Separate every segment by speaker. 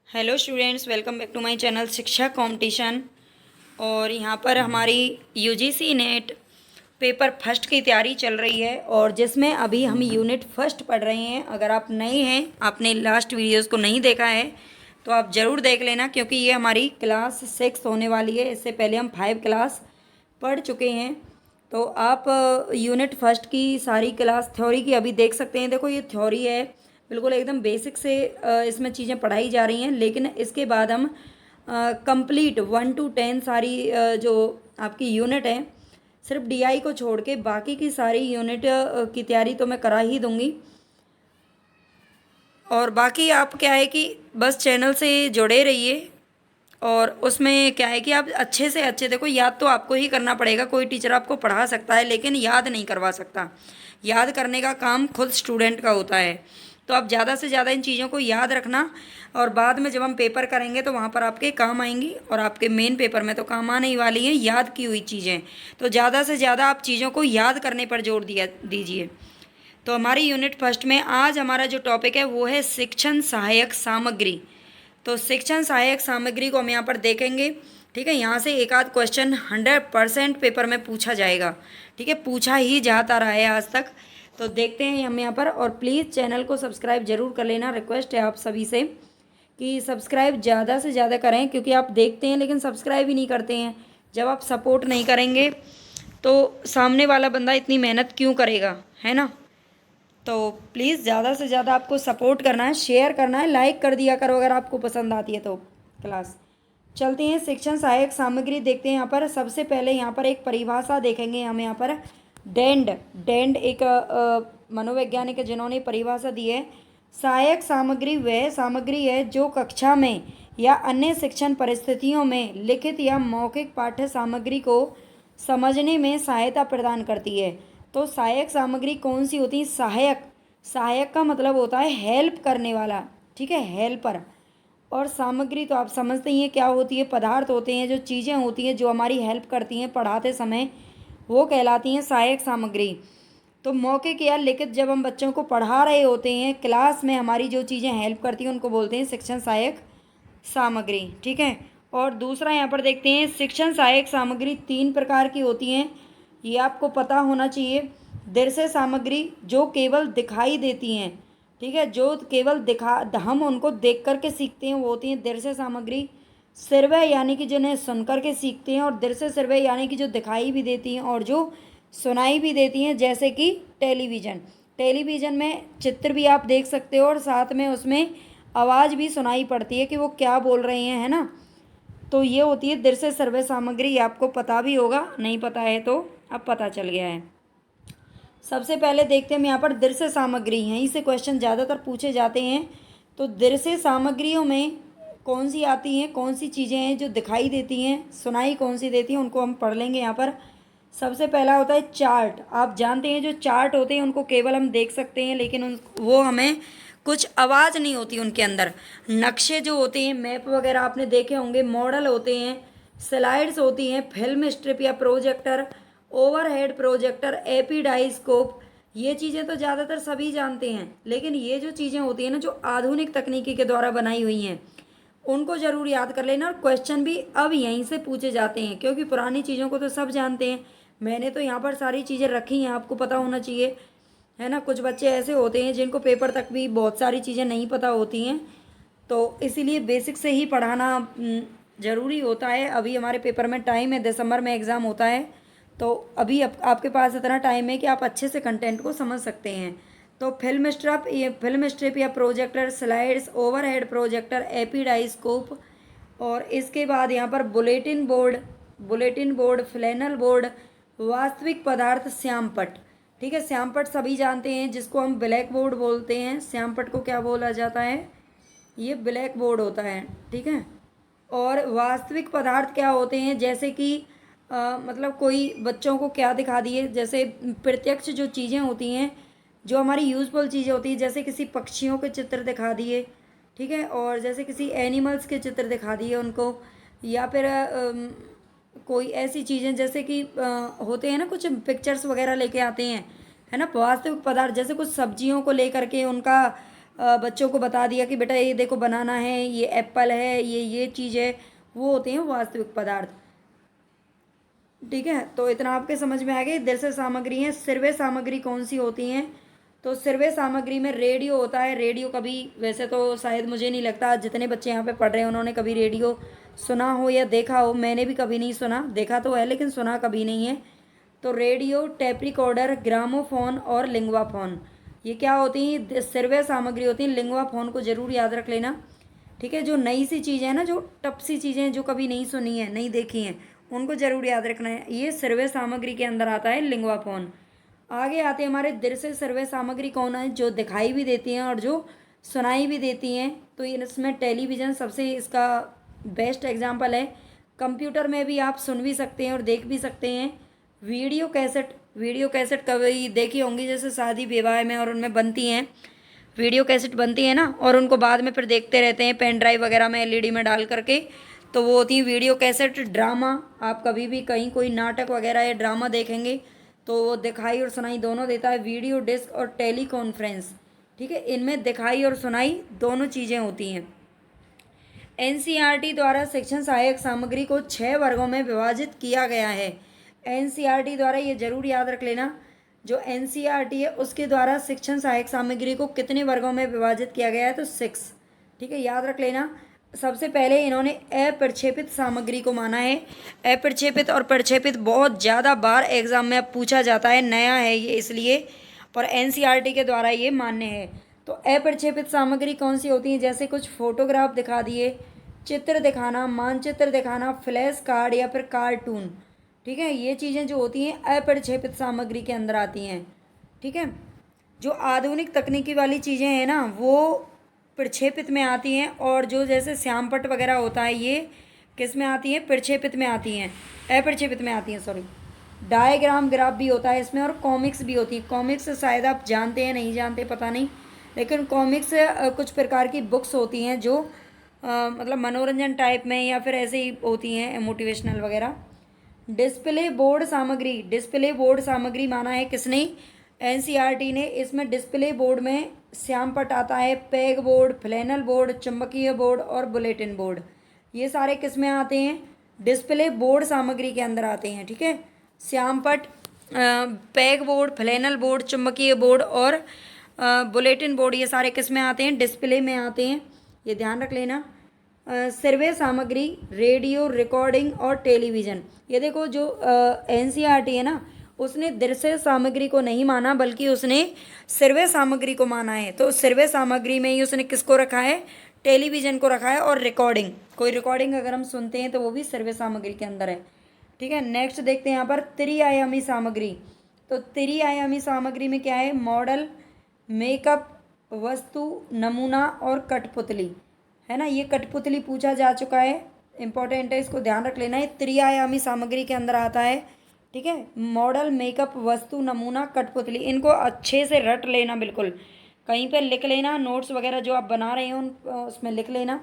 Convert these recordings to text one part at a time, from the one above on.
Speaker 1: Hello students, welcome back to my channel शिक्षा competition. और यहाँ पर हमारी यूजीसी नेट पेपर फर्स्ट की तैयारी चल रही है और जिसमें अभी हम यूनिट फर्स्ट पढ़ रहे हैं। अगर आप नए हैं, आपने लास्ट वीडियोस को नहीं देखा है तो आप ज़रूर देख लेना, क्योंकि ये हमारी क्लास 6 होने वाली है। इससे पहले हम 5 क्लास पढ़ चुके हैं। तो आप यूनिट फर्स्ट की सारी क्लास थ्योरी की अभी देख सकते हैं। देखो, ये थ्योरी है, बिल्कुल एकदम बेसिक से इसमें चीज़ें पढ़ाई जा रही हैं। लेकिन इसके बाद हम कंप्लीट 1 to 10 सारी जो आपकी यूनिट है, सिर्फ डीआई को छोड़ के बाकी की सारी यूनिट की तैयारी तो मैं करा ही दूंगी। और बाकी आप क्या है कि बस चैनल से जुड़े रहिए। और उसमें क्या है कि आप अच्छे से अच्छे, देखो याद तो आपको ही करना पड़ेगा। कोई टीचर आपको पढ़ा सकता है लेकिन याद नहीं करवा सकता। याद करने का काम खुद स्टूडेंट का होता है। तो आप ज़्यादा से ज़्यादा इन चीज़ों को याद रखना, और बाद में जब हम पेपर करेंगे तो वहाँ पर आपके काम आएंगी। और आपके मेन पेपर में तो काम आने ही वाली हैं याद की हुई चीज़ें। तो ज़्यादा से ज़्यादा आप चीज़ों को याद करने पर जोर दिया दीजिए। तो हमारी यूनिट फर्स्ट में आज हमारा जो टॉपिक है वो है शिक्षण सहायक सामग्री। तो शिक्षण सहायक सामग्री को हम यहाँ पर देखेंगे। ठीक है, यहाँ से एक आध क्वेश्चन 100% पेपर में पूछा जाएगा। ठीक है, पूछा ही जाता रहा है आज तक। तो देखते हैं हम यहाँ पर। और प्लीज़ चैनल को सब्सक्राइब जरूर कर लेना। रिक्वेस्ट है आप सभी से कि सब्सक्राइब ज़्यादा से ज़्यादा करें, क्योंकि आप देखते हैं लेकिन सब्सक्राइब ही नहीं करते हैं। जब आप सपोर्ट नहीं करेंगे तो सामने वाला बंदा इतनी मेहनत क्यों करेगा, है ना। तो प्लीज़ ज़्यादा से ज़्यादा आपको सपोर्ट करना है, शेयर करना है, लाइक कर दिया करो अगर आपको पसंद आती है तो क्लास। चलते हैं शिक्षण सहायक सामग्री देखते हैं। यहाँ पर सबसे पहले यहाँ पर एक परिभाषा देखेंगे हम। यहाँ पर डेंड डेंड एक मनोवैज्ञानिक है जिन्होंने परिभाषा दी है। सहायक सामग्री वह सामग्री है जो कक्षा में या अन्य शिक्षण परिस्थितियों में लिखित या मौखिक पाठ्य सामग्री को समझने में सहायता प्रदान करती है। तो सहायक सामग्री कौन सी होती है? सहायक। सहायक का मतलब होता है हेल्प करने वाला। ठीक है, हेल्पर। और सामग्री तो आप समझते ही हैं क्या होती है। पदार्थ होते हैं, जो चीज़ें होती हैं जो हमारी हेल्प करती हैं पढ़ाते समय, वो कहलाती हैं सहायक सामग्री। तो मौखिक या लिखित जब हम बच्चों को पढ़ा रहे होते हैं क्लास में, हमारी जो चीज़ें हेल्प करती हैं उनको बोलते हैं शिक्षण सहायक सामग्री। ठीक है। और दूसरा यहाँ पर देखते हैं, शिक्षण सहायक सामग्री 3 प्रकार की होती हैं, ये आपको पता होना चाहिए। दृश्य सामग्री जो केवल दिखाई देती हैं। ठीक है, जो केवल हम उनको देख कर के सीखते हैं वो होती हैं दृश्य सामग्री। श्रव्य यानी कि जिन्हें सुन कर के सीखते हैं, और दृश्य श्रव्य यानी कि जो दिखाई भी देती हैं और जो सुनाई भी देती हैं, जैसे कि टेलीविज़न। टेलीविज़न में चित्र भी आप देख सकते हो और साथ में उसमें आवाज़ भी सुनाई पड़ती है कि वो क्या बोल रहे हैं, है ना। तो ये होती है दृश्य श्रव्य सामग्री। आपको पता भी होगा, नहीं पता है तो अब पता चल गया है। सबसे पहले देखते हैं हम यहाँ पर दृश्य सामग्री, यहीं से क्वेश्चन ज़्यादातर पूछे जाते हैं। तो दृश्य सामग्रियों में कौन सी आती हैं, कौन सी चीज़ें हैं जो दिखाई देती हैं, सुनाई कौन सी देती हैं, उनको हम पढ़ लेंगे यहाँ पर। सबसे पहला होता है चार्ट। आप जानते हैं जो चार्ट होते हैं उनको केवल हम देख सकते हैं, लेकिन वो हमें कुछ आवाज़ नहीं होती उनके अंदर। नक्शे जो होते हैं, मैप वगैरह आपने देखे होंगे, मॉडल होते हैं, स्लाइड्स होती हैं, फिल्म स्ट्रिप या प्रोजेक्टर, ओवरहेड प्रोजेक्टर, एपीडाइस्कोप, ये चीज़ें तो ज़्यादातर सभी जानते हैं। लेकिन ये जो चीज़ें होती हैं ना, जो आधुनिक तकनीकी के द्वारा बनाई हुई हैं, उनको ज़रूर याद कर लेना। और क्वेश्चन भी अब यहीं से पूछे जाते हैं, क्योंकि पुरानी चीज़ों को तो सब जानते हैं। मैंने तो यहाँ पर सारी चीज़ें रखी हैं, आपको पता होना चाहिए, है ना। कुछ बच्चे ऐसे होते हैं जिनको पेपर तक भी बहुत सारी चीज़ें नहीं पता होती हैं, तो इसीलिए बेसिक से ही पढ़ाना ज़रूरी होता है। अभी हमारे पेपर में टाइम है, दिसंबर में एग्ज़ाम होता है, तो अभी आपके पास इतना टाइम है कि आप अच्छे से कंटेंट को समझ सकते हैं। तो फिल्म स्ट्रिप या प्रोजेक्टर, स्लाइड्स, ओवरहेड प्रोजेक्टर, एपीडाइस्कोप, और इसके बाद यहाँ पर बुलेटिन बोर्ड, फ्लैनल बोर्ड, वास्तविक पदार्थ, श्यामपट्ट। ठीक है, श्यामपट्ट सभी जानते हैं, जिसको हम ब्लैक बोर्ड बोलते हैं। श्यामपट्ट को क्या बोला जाता है? ये ब्लैक बोर्ड होता है। ठीक है। और वास्तविक पदार्थ क्या होते हैं? जैसे कि मतलब कोई बच्चों को क्या दिखा दिए, जैसे प्रत्यक्ष जो चीज़ें होती हैं, जो हमारी यूजफुल चीज़ें होती हैं, जैसे किसी पक्षियों के चित्र दिखा दिए। ठीक है, और जैसे किसी एनिमल्स के चित्र दिखा दिए उनको, या फिर कोई ऐसी चीज़ें जैसे कि होते हैं ना, कुछ पिक्चर्स वगैरह लेके आते हैं, है ना। वास्तविक पदार्थ जैसे कुछ सब्जियों को लेकर के उनका बच्चों को बता दिया कि बेटा ये देखो बनाना है, ये एप्पल है, ये चीज़ है, वो होते हैं वास्तविक पदार्थ। ठीक है, तो इतना आपके समझ में आ गया। दृश्य सामग्री है। श्रव्य सामग्री कौन सी होती हैं? तो श्रव्य सामग्री में रेडियो होता है। रेडियो कभी, वैसे तो शायद मुझे नहीं लगता जितने बच्चे यहाँ पे पढ़ रहे हैं उन्होंने कभी रेडियो सुना हो या देखा हो। मैंने भी कभी नहीं सुना, देखा तो है लेकिन सुना कभी नहीं है। तो रेडियो, टेप रिकॉर्डर, ग्रामोफोन और लिंगवाफोन, ये क्या होती हैं? श्रव्य सामग्री होती हैं। लिंगवाफोन को जरूर याद रख लेना। ठीक है, जो नई सी चीज़ें हैं ना, जो टप सी चीज़ें हैं, जो कभी नहीं सुनी है, नहीं देखी हैं, उनको जरूर याद रखना है। ये श्रव्य सामग्री के अंदर आता है लिंगवाफोन। आगे आते हैं हमारे दृश्य श्रव्य सामग्री कौन है? जो दिखाई भी देती हैं और जो सुनाई भी देती हैं। तो इसमें टेलीविज़न सबसे इसका बेस्ट एग्जाम्पल है। कंप्यूटर में भी आप सुन भी सकते हैं और देख भी सकते हैं। वीडियो कैसेट, वीडियो कैसेट कभी देखी होंगी, जैसे शादी विवाह में और उनमें बनती हैं वीडियो कैसेट बनती है ना, और उनको बाद में फिर देखते रहते हैं पेन ड्राइव वगैरह में, एलईडी में डाल करके, तो वो होती है वीडियो कैसेट। ड्रामा, आप कभी भी कहीं कोई नाटक वगैरह या ड्रामा देखेंगे तो वो दिखाई और सुनाई दोनों देता है। वीडियो डिस्क और टेली कॉन्फ्रेंस, ठीक है, इनमें दिखाई और सुनाई दोनों चीज़ें होती हैं। एनसीईआरटी द्वारा शिक्षण सहायक सामग्री को 6 वर्गों में विभाजित किया गया है। एनसीईआरटी द्वारा, ये जरूर याद रख लेना, जो एनसीईआरटी है उसके द्वारा शिक्षण सहायक सामग्री को कितने वर्गों में विभाजित किया गया है? तो 6। ठीक है, याद रख लेना। सबसे पहले इन्होंने अप्रक्षेपित सामग्री को माना है। अप्रक्षेपित और प्रक्षेपित बहुत ज़्यादा बार एग्जाम में अब पूछा जाता है, नया है ये इसलिए, और एनसीईआरटी के द्वारा ये मान्य है। तो अप्रक्षेपित सामग्री कौन सी होती है? जैसे कुछ फोटोग्राफ दिखा दिए, चित्र दिखाना, मानचित्र दिखाना, फ्लैश कार्ड या फिर कार्टून। ठीक है, ये चीज़ें जो होती हैं अप्रक्षेपित सामग्री के अंदर आती हैं। ठीक है, जो आधुनिक तकनीकी वाली चीज़ें हैं ना, वो प्रक्षेपित में आती हैं, और जो जैसे श्यामपट्ट वगैरह होता है, ये किस में आती है? प्रक्षेपित में आती हैं, अप्रक्षेपित में आती हैं, सॉरी। डायग्राम ग्राफ भी होता है इसमें, और कॉमिक्स भी होती है। कॉमिक्स शायद आप जानते हैं, नहीं जानते पता नहीं, लेकिन कॉमिक्स कुछ प्रकार की बुक्स होती हैं जो मतलब मनोरंजन टाइप में या फिर ऐसे ही होती हैं, मोटिवेशनल वगैरह। डिस्प्ले बोर्ड सामग्री, डिस्प्ले बोर्ड सामग्री माना है किसने? एनसीईआरटी ने। इसमें डिस्प्ले बोर्ड में श्यामपट्ट आता है, पेग बोर्ड, फ्लैनल बोर्ड, चुंबकीय बोर्ड और बुलेटिन बोर्ड। ये सारे किस में आते हैं? डिस्प्ले बोर्ड सामग्री के अंदर आते हैं। ठीक है, श्यामपट्ट, पेग बोर्ड, फ्लैनल बोर्ड, चुंबकीय बोर्ड और बुलेटिन बोर्ड, ये सारे किस में आते हैं? डिस्प्ले में आते हैं, ये ध्यान रख लेना। सर्वे सामग्री, रेडियो, रिकॉर्डिंग और टेलीविज़न। ये देखो, जो एनसीईआरटी है ना, उसने दृश्य सामग्री को नहीं माना बल्कि उसने सर्वे सामग्री को माना है। तो सर्वे सामग्री में ही उसने किसको रखा है? टेलीविज़न को रखा है, और रिकॉर्डिंग, कोई रिकॉर्डिंग अगर हम सुनते हैं तो वो भी सर्वे सामग्री के अंदर है। ठीक है, नेक्स्ट देखते हैं यहाँ पर त्रिआयामी सामग्री। तो त्रिआयामी सामग्री में क्या है? मॉडल, मेकअप, वस्तु, नमूना और कठपुतली, है ना। ये कठपुतली पूछा जा चुका है, इंपॉर्टेंट है, इसको ध्यान रख लेना है। त्रिआयामी सामग्री के अंदर आता है। ठीक है, मॉडल, मेकअप, वस्तु, नमूना, कठपुतली, इनको अच्छे से रट लेना, बिल्कुल कहीं पे लिख लेना, नोट्स वगैरह जो आप बना रहे हो उसमें लिख लेना।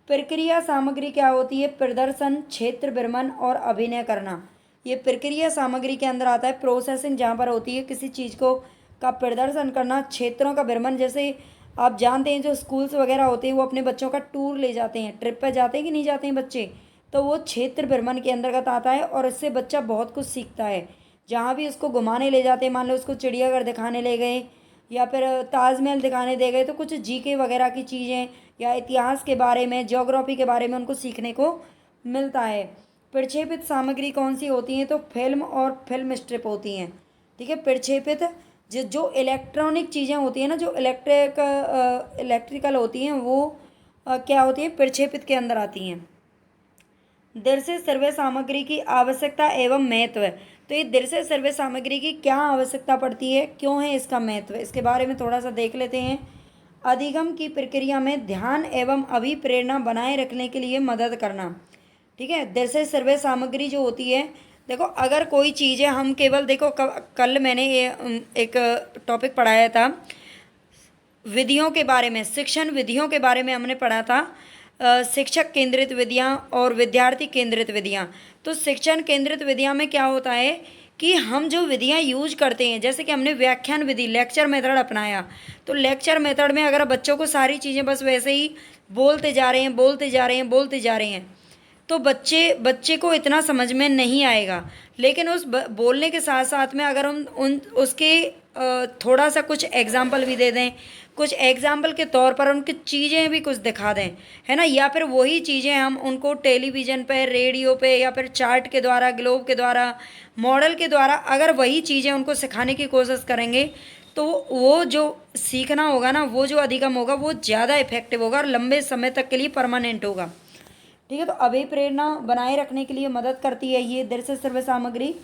Speaker 1: प्रक्रिया सामग्री क्या होती है? प्रदर्शन, क्षेत्र भ्रमण और अभिनय करना, ये प्रक्रिया सामग्री के अंदर आता है। प्रोसेसिंग जहाँ पर होती है किसी चीज़ को का प्रदर्शन करना, क्षेत्रों का भ्रमण, जैसे आप जानते हैं जो स्कूल्स वगैरह होते हैं वो अपने बच्चों का टूर ले जाते हैं, ट्रिप पर जाते हैं कि नहीं जाते हैं बच्चे, तो वो क्षेत्र भ्रमण के अंतर्गत आता है, और इससे बच्चा बहुत कुछ सीखता है। जहाँ भी उसको घुमाने ले जाते हैं, मान लो उसको चिड़ियाघर दिखाने ले गए या फिर ताजमहल दिखाने दे गए, तो कुछ जीके वगैरह की चीज़ें या इतिहास के बारे में, ज्योग्राफी के बारे में उनको सीखने को मिलता है। प्रक्षेपित सामग्री कौन सी होती हैं? तो फिल्म और फिल्म स्ट्रिप होती हैं। ठीक है, प्रक्षेपित जो इलेक्ट्रॉनिक चीज़ें होती हैं ना, जो इलेक्ट्रिकल होती हैं, वो क्या होती हैं? प्रक्षेपित के अंदर आती हैं। दृश्य सर्वे सामग्री की आवश्यकता एवं महत्व। तो ये दृश्य सर्वे सामग्री की क्या आवश्यकता पड़ती है, क्यों है इसका महत्व, इसके बारे में थोड़ा सा देख लेते हैं। अधिगम की प्रक्रिया में ध्यान एवं अभिप्रेरणा बनाए रखने के लिए मदद करना। ठीक है, दृश्य सर्वे सामग्री जो होती है, देखो अगर कोई चीज़ है, हम केवल देखो कल मैंने ये एक टॉपिक पढ़ाया था विधियों के बारे में, शिक्षण विधियों के बारे में हमने पढ़ा था, शिक्षक केंद्रित विधियाँ और विद्यार्थी केंद्रित विधियाँ। तो शिक्षण केंद्रित विधियाँ में क्या होता है कि हम जो विधियाँ यूज करते हैं, जैसे कि हमने व्याख्यान विधि लेक्चर मेथड अपनाया, तो लेक्चर मेथड में अगर बच्चों को सारी चीज़ें बस वैसे ही बोलते जा रहे हैं बोलते जा रहे हैं बोलते जा रहे हैं, तो बच्चे को इतना समझ में नहीं आएगा। लेकिन उस बोलने के साथ साथ में अगर हम उन उसके थोड़ा सा कुछ एग्जाम्पल भी दे दें, कुछ एग्जाम्पल के तौर पर उनकी चीज़ें भी कुछ दिखा दें, है ना, या फिर वही चीज़ें हम उनको टेलीविज़न पे, रेडियो पे, या फिर चार्ट के द्वारा, ग्लोब के द्वारा, मॉडल के द्वारा अगर वही चीज़ें उनको सिखाने की कोशिश करेंगे, तो वो जो सीखना होगा ना, वो जो अधिगम होगा वो ज़्यादा इफेक्टिव होगा और लंबे समय तक के लिए परमानेंट होगा। ठीक है, तो अभिप्रेरणा बनाए रखने के लिए मदद करती है ये दृश्य श्रव्य सामग्री।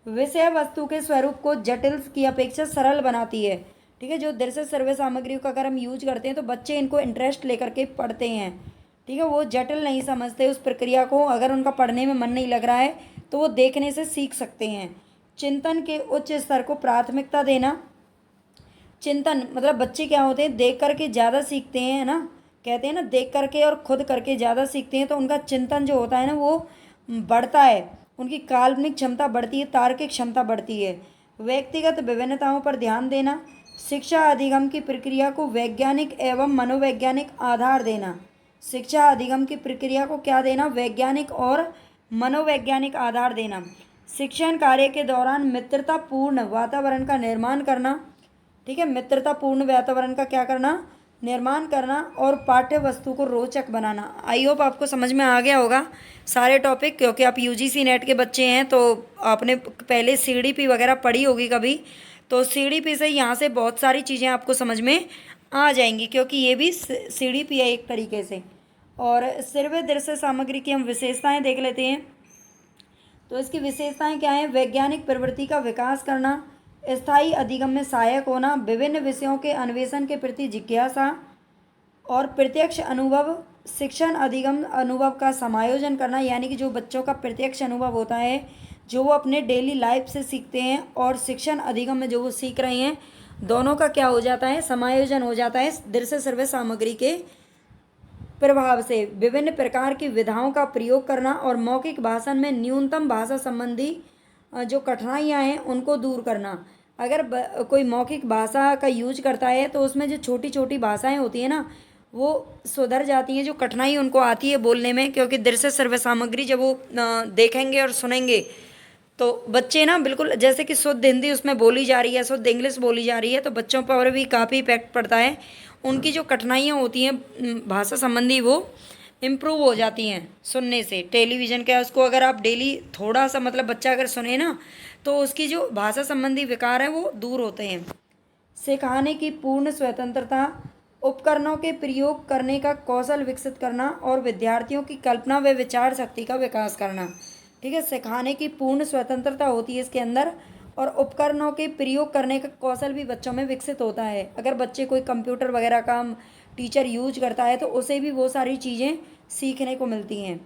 Speaker 1: विषय वस्तु के स्वरूप को जटिल की अपेक्षा सरल बनाती है। ठीक है, जो दृश्य श्रव्य सामग्री का अगर हम यूज करते हैं तो बच्चे इनको इंटरेस्ट लेकर के पढ़ते हैं। ठीक है, वो जटिल नहीं समझते उस प्रक्रिया को। अगर उनका पढ़ने में मन नहीं लग रहा है तो वो देखने से सीख सकते हैं। चिंतन के उच्च स्तर को प्राथमिकता देना। चिंतन मतलब बच्चे क्या होते हैं, देख करके ज़्यादा सीखते हैं, है ना, कहते हैं ना, देख करके और खुद करके ज़्यादा सीखते हैं, तो उनका चिंतन जो होता है ना वो बढ़ता है, उनकी काल्पनिक क्षमता बढ़ती है, तार्किक क्षमता बढ़ती है। व्यक्तिगत विभिन्नताओं पर ध्यान देना। शिक्षा अधिगम की प्रक्रिया को वैज्ञानिक एवं मनोवैज्ञानिक आधार देना। शिक्षा अधिगम की प्रक्रिया को क्या देना, वैज्ञानिक और मनोवैज्ञानिक आधार देना। शिक्षण कार्य के दौरान मित्रतापूर्ण वातावरण का निर्माण करना। ठीक है, मित्रतापूर्ण वातावरण का क्या करना, निर्माण करना, और पाठ्य वस्तु को रोचक बनाना। आई होप आपको समझ में आ गया होगा सारे टॉपिक, क्योंकि आप यूजीसी नेट के बच्चे हैं तो आपने पहले सीडीपी वगैरह पढ़ी होगी कभी, तो सीडीपी से यहाँ से बहुत सारी चीज़ें आपको समझ में आ जाएंगी, क्योंकि ये भी सीडीपी है एक तरीके से। और श्रव्य दृश्य सामग्री की हम विशेषताएँ देख लेते हैं। तो इसकी विशेषताएँ क्या हैं, वैज्ञानिक प्रवृत्ति का विकास करना, स्थायी अधिगम में सहायक होना, विभिन्न विषयों के अन्वेषण के प्रति जिज्ञासा, और प्रत्यक्ष अनुभव। शिक्षण अधिगम अनुभव का समायोजन करना, यानी कि जो बच्चों का प्रत्यक्ष अनुभव होता है, जो वो अपने डेली लाइफ से सीखते हैं, और शिक्षण अधिगम में जो वो सीख रहे हैं, दोनों का क्या हो जाता है, समायोजन हो जाता है दृश्य श्रव्य सामग्री के प्रभाव से। विभिन्न प्रकार की विधाओं का प्रयोग करना, और मौखिक भाषण में न्यूनतम भाषा संबंधी जो कठिनाइयाँ हैं उनको दूर करना। अगर कोई मौखिक भाषा का यूज करता है तो उसमें जो छोटी छोटी भाषाएं होती हैं ना वो सुधर जाती हैं, जो कठिनाई उनको आती है बोलने में, क्योंकि दृश्य श्रव्य सामग्री जब वो देखेंगे और सुनेंगे तो बच्चे ना बिल्कुल जैसे कि शुद्ध हिंदी उसमें बोली जा रही है, शुद्ध इंग्लिश बोली जा रही है, तो बच्चों पर भी काफ़ी इफेक्ट पड़ता है। उनकी जो कठिनाइयाँ होती हैं भाषा संबंधी वो इम्प्रूव हो जाती हैं सुनने से। टेलीविज़न का उसको अगर आप डेली थोड़ा सा मतलब बच्चा अगर सुने ना तो उसकी जो भाषा संबंधी विकार हैं वो दूर होते हैं। सिखाने की पूर्ण स्वतंत्रता। उपकरणों के प्रयोग करने का कौशल विकसित करना, और विद्यार्थियों की कल्पना व विचार शक्ति का विकास करना। ठीक है, सिखाने की पूर्ण स्वतंत्रता होती है इसके अंदर, और उपकरणों के प्रयोग करने का कौशल भी बच्चों में विकसित होता है। अगर बच्चे कोई कंप्यूटर वगैरह का टीचर यूज करता है तो उसे भी वो सारी चीज़ें सीखने को मिलती हैं।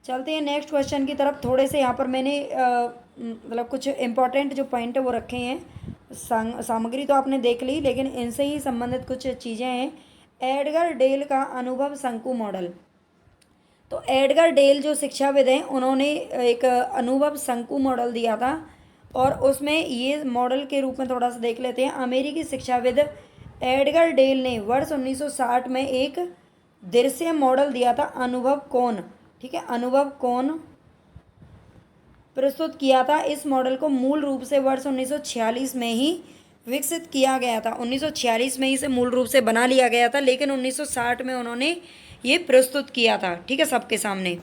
Speaker 1: चलते हैं नेक्स्ट क्वेश्चन की तरफ। थोड़े से यहाँ पर मैंने मतलब कुछ इम्पोर्टेंट जो पॉइंट है वो रखे हैं। सामग्री तो आपने देख ली, लेकिन इनसे ही संबंधित कुछ चीज़ें हैं। एडगर डेल का अनुभव शंकु मॉडल। तो एडगर डेल जो शिक्षाविद हैं उन्होंने एक अनुभव शंकु मॉडल दिया था, और उसमें ये मॉडल के रूप में थोड़ा सा देख लेते हैं। अमेरिकी शिक्षाविद एडगर डेल ने वर्ष 1960 में एक दृश्य मॉडल दिया था, अनुभव कोण। ठीक है, अनुभव कोण प्रस्तुत किया था। इस मॉडल को मूल रूप से वर्ष 1946 में ही विकसित किया गया था। 1946 में ही इसे मूल रूप से बना लिया गया था, लेकिन 1960 में उन्होंने ये प्रस्तुत किया था। ठीक है, सबके सामने।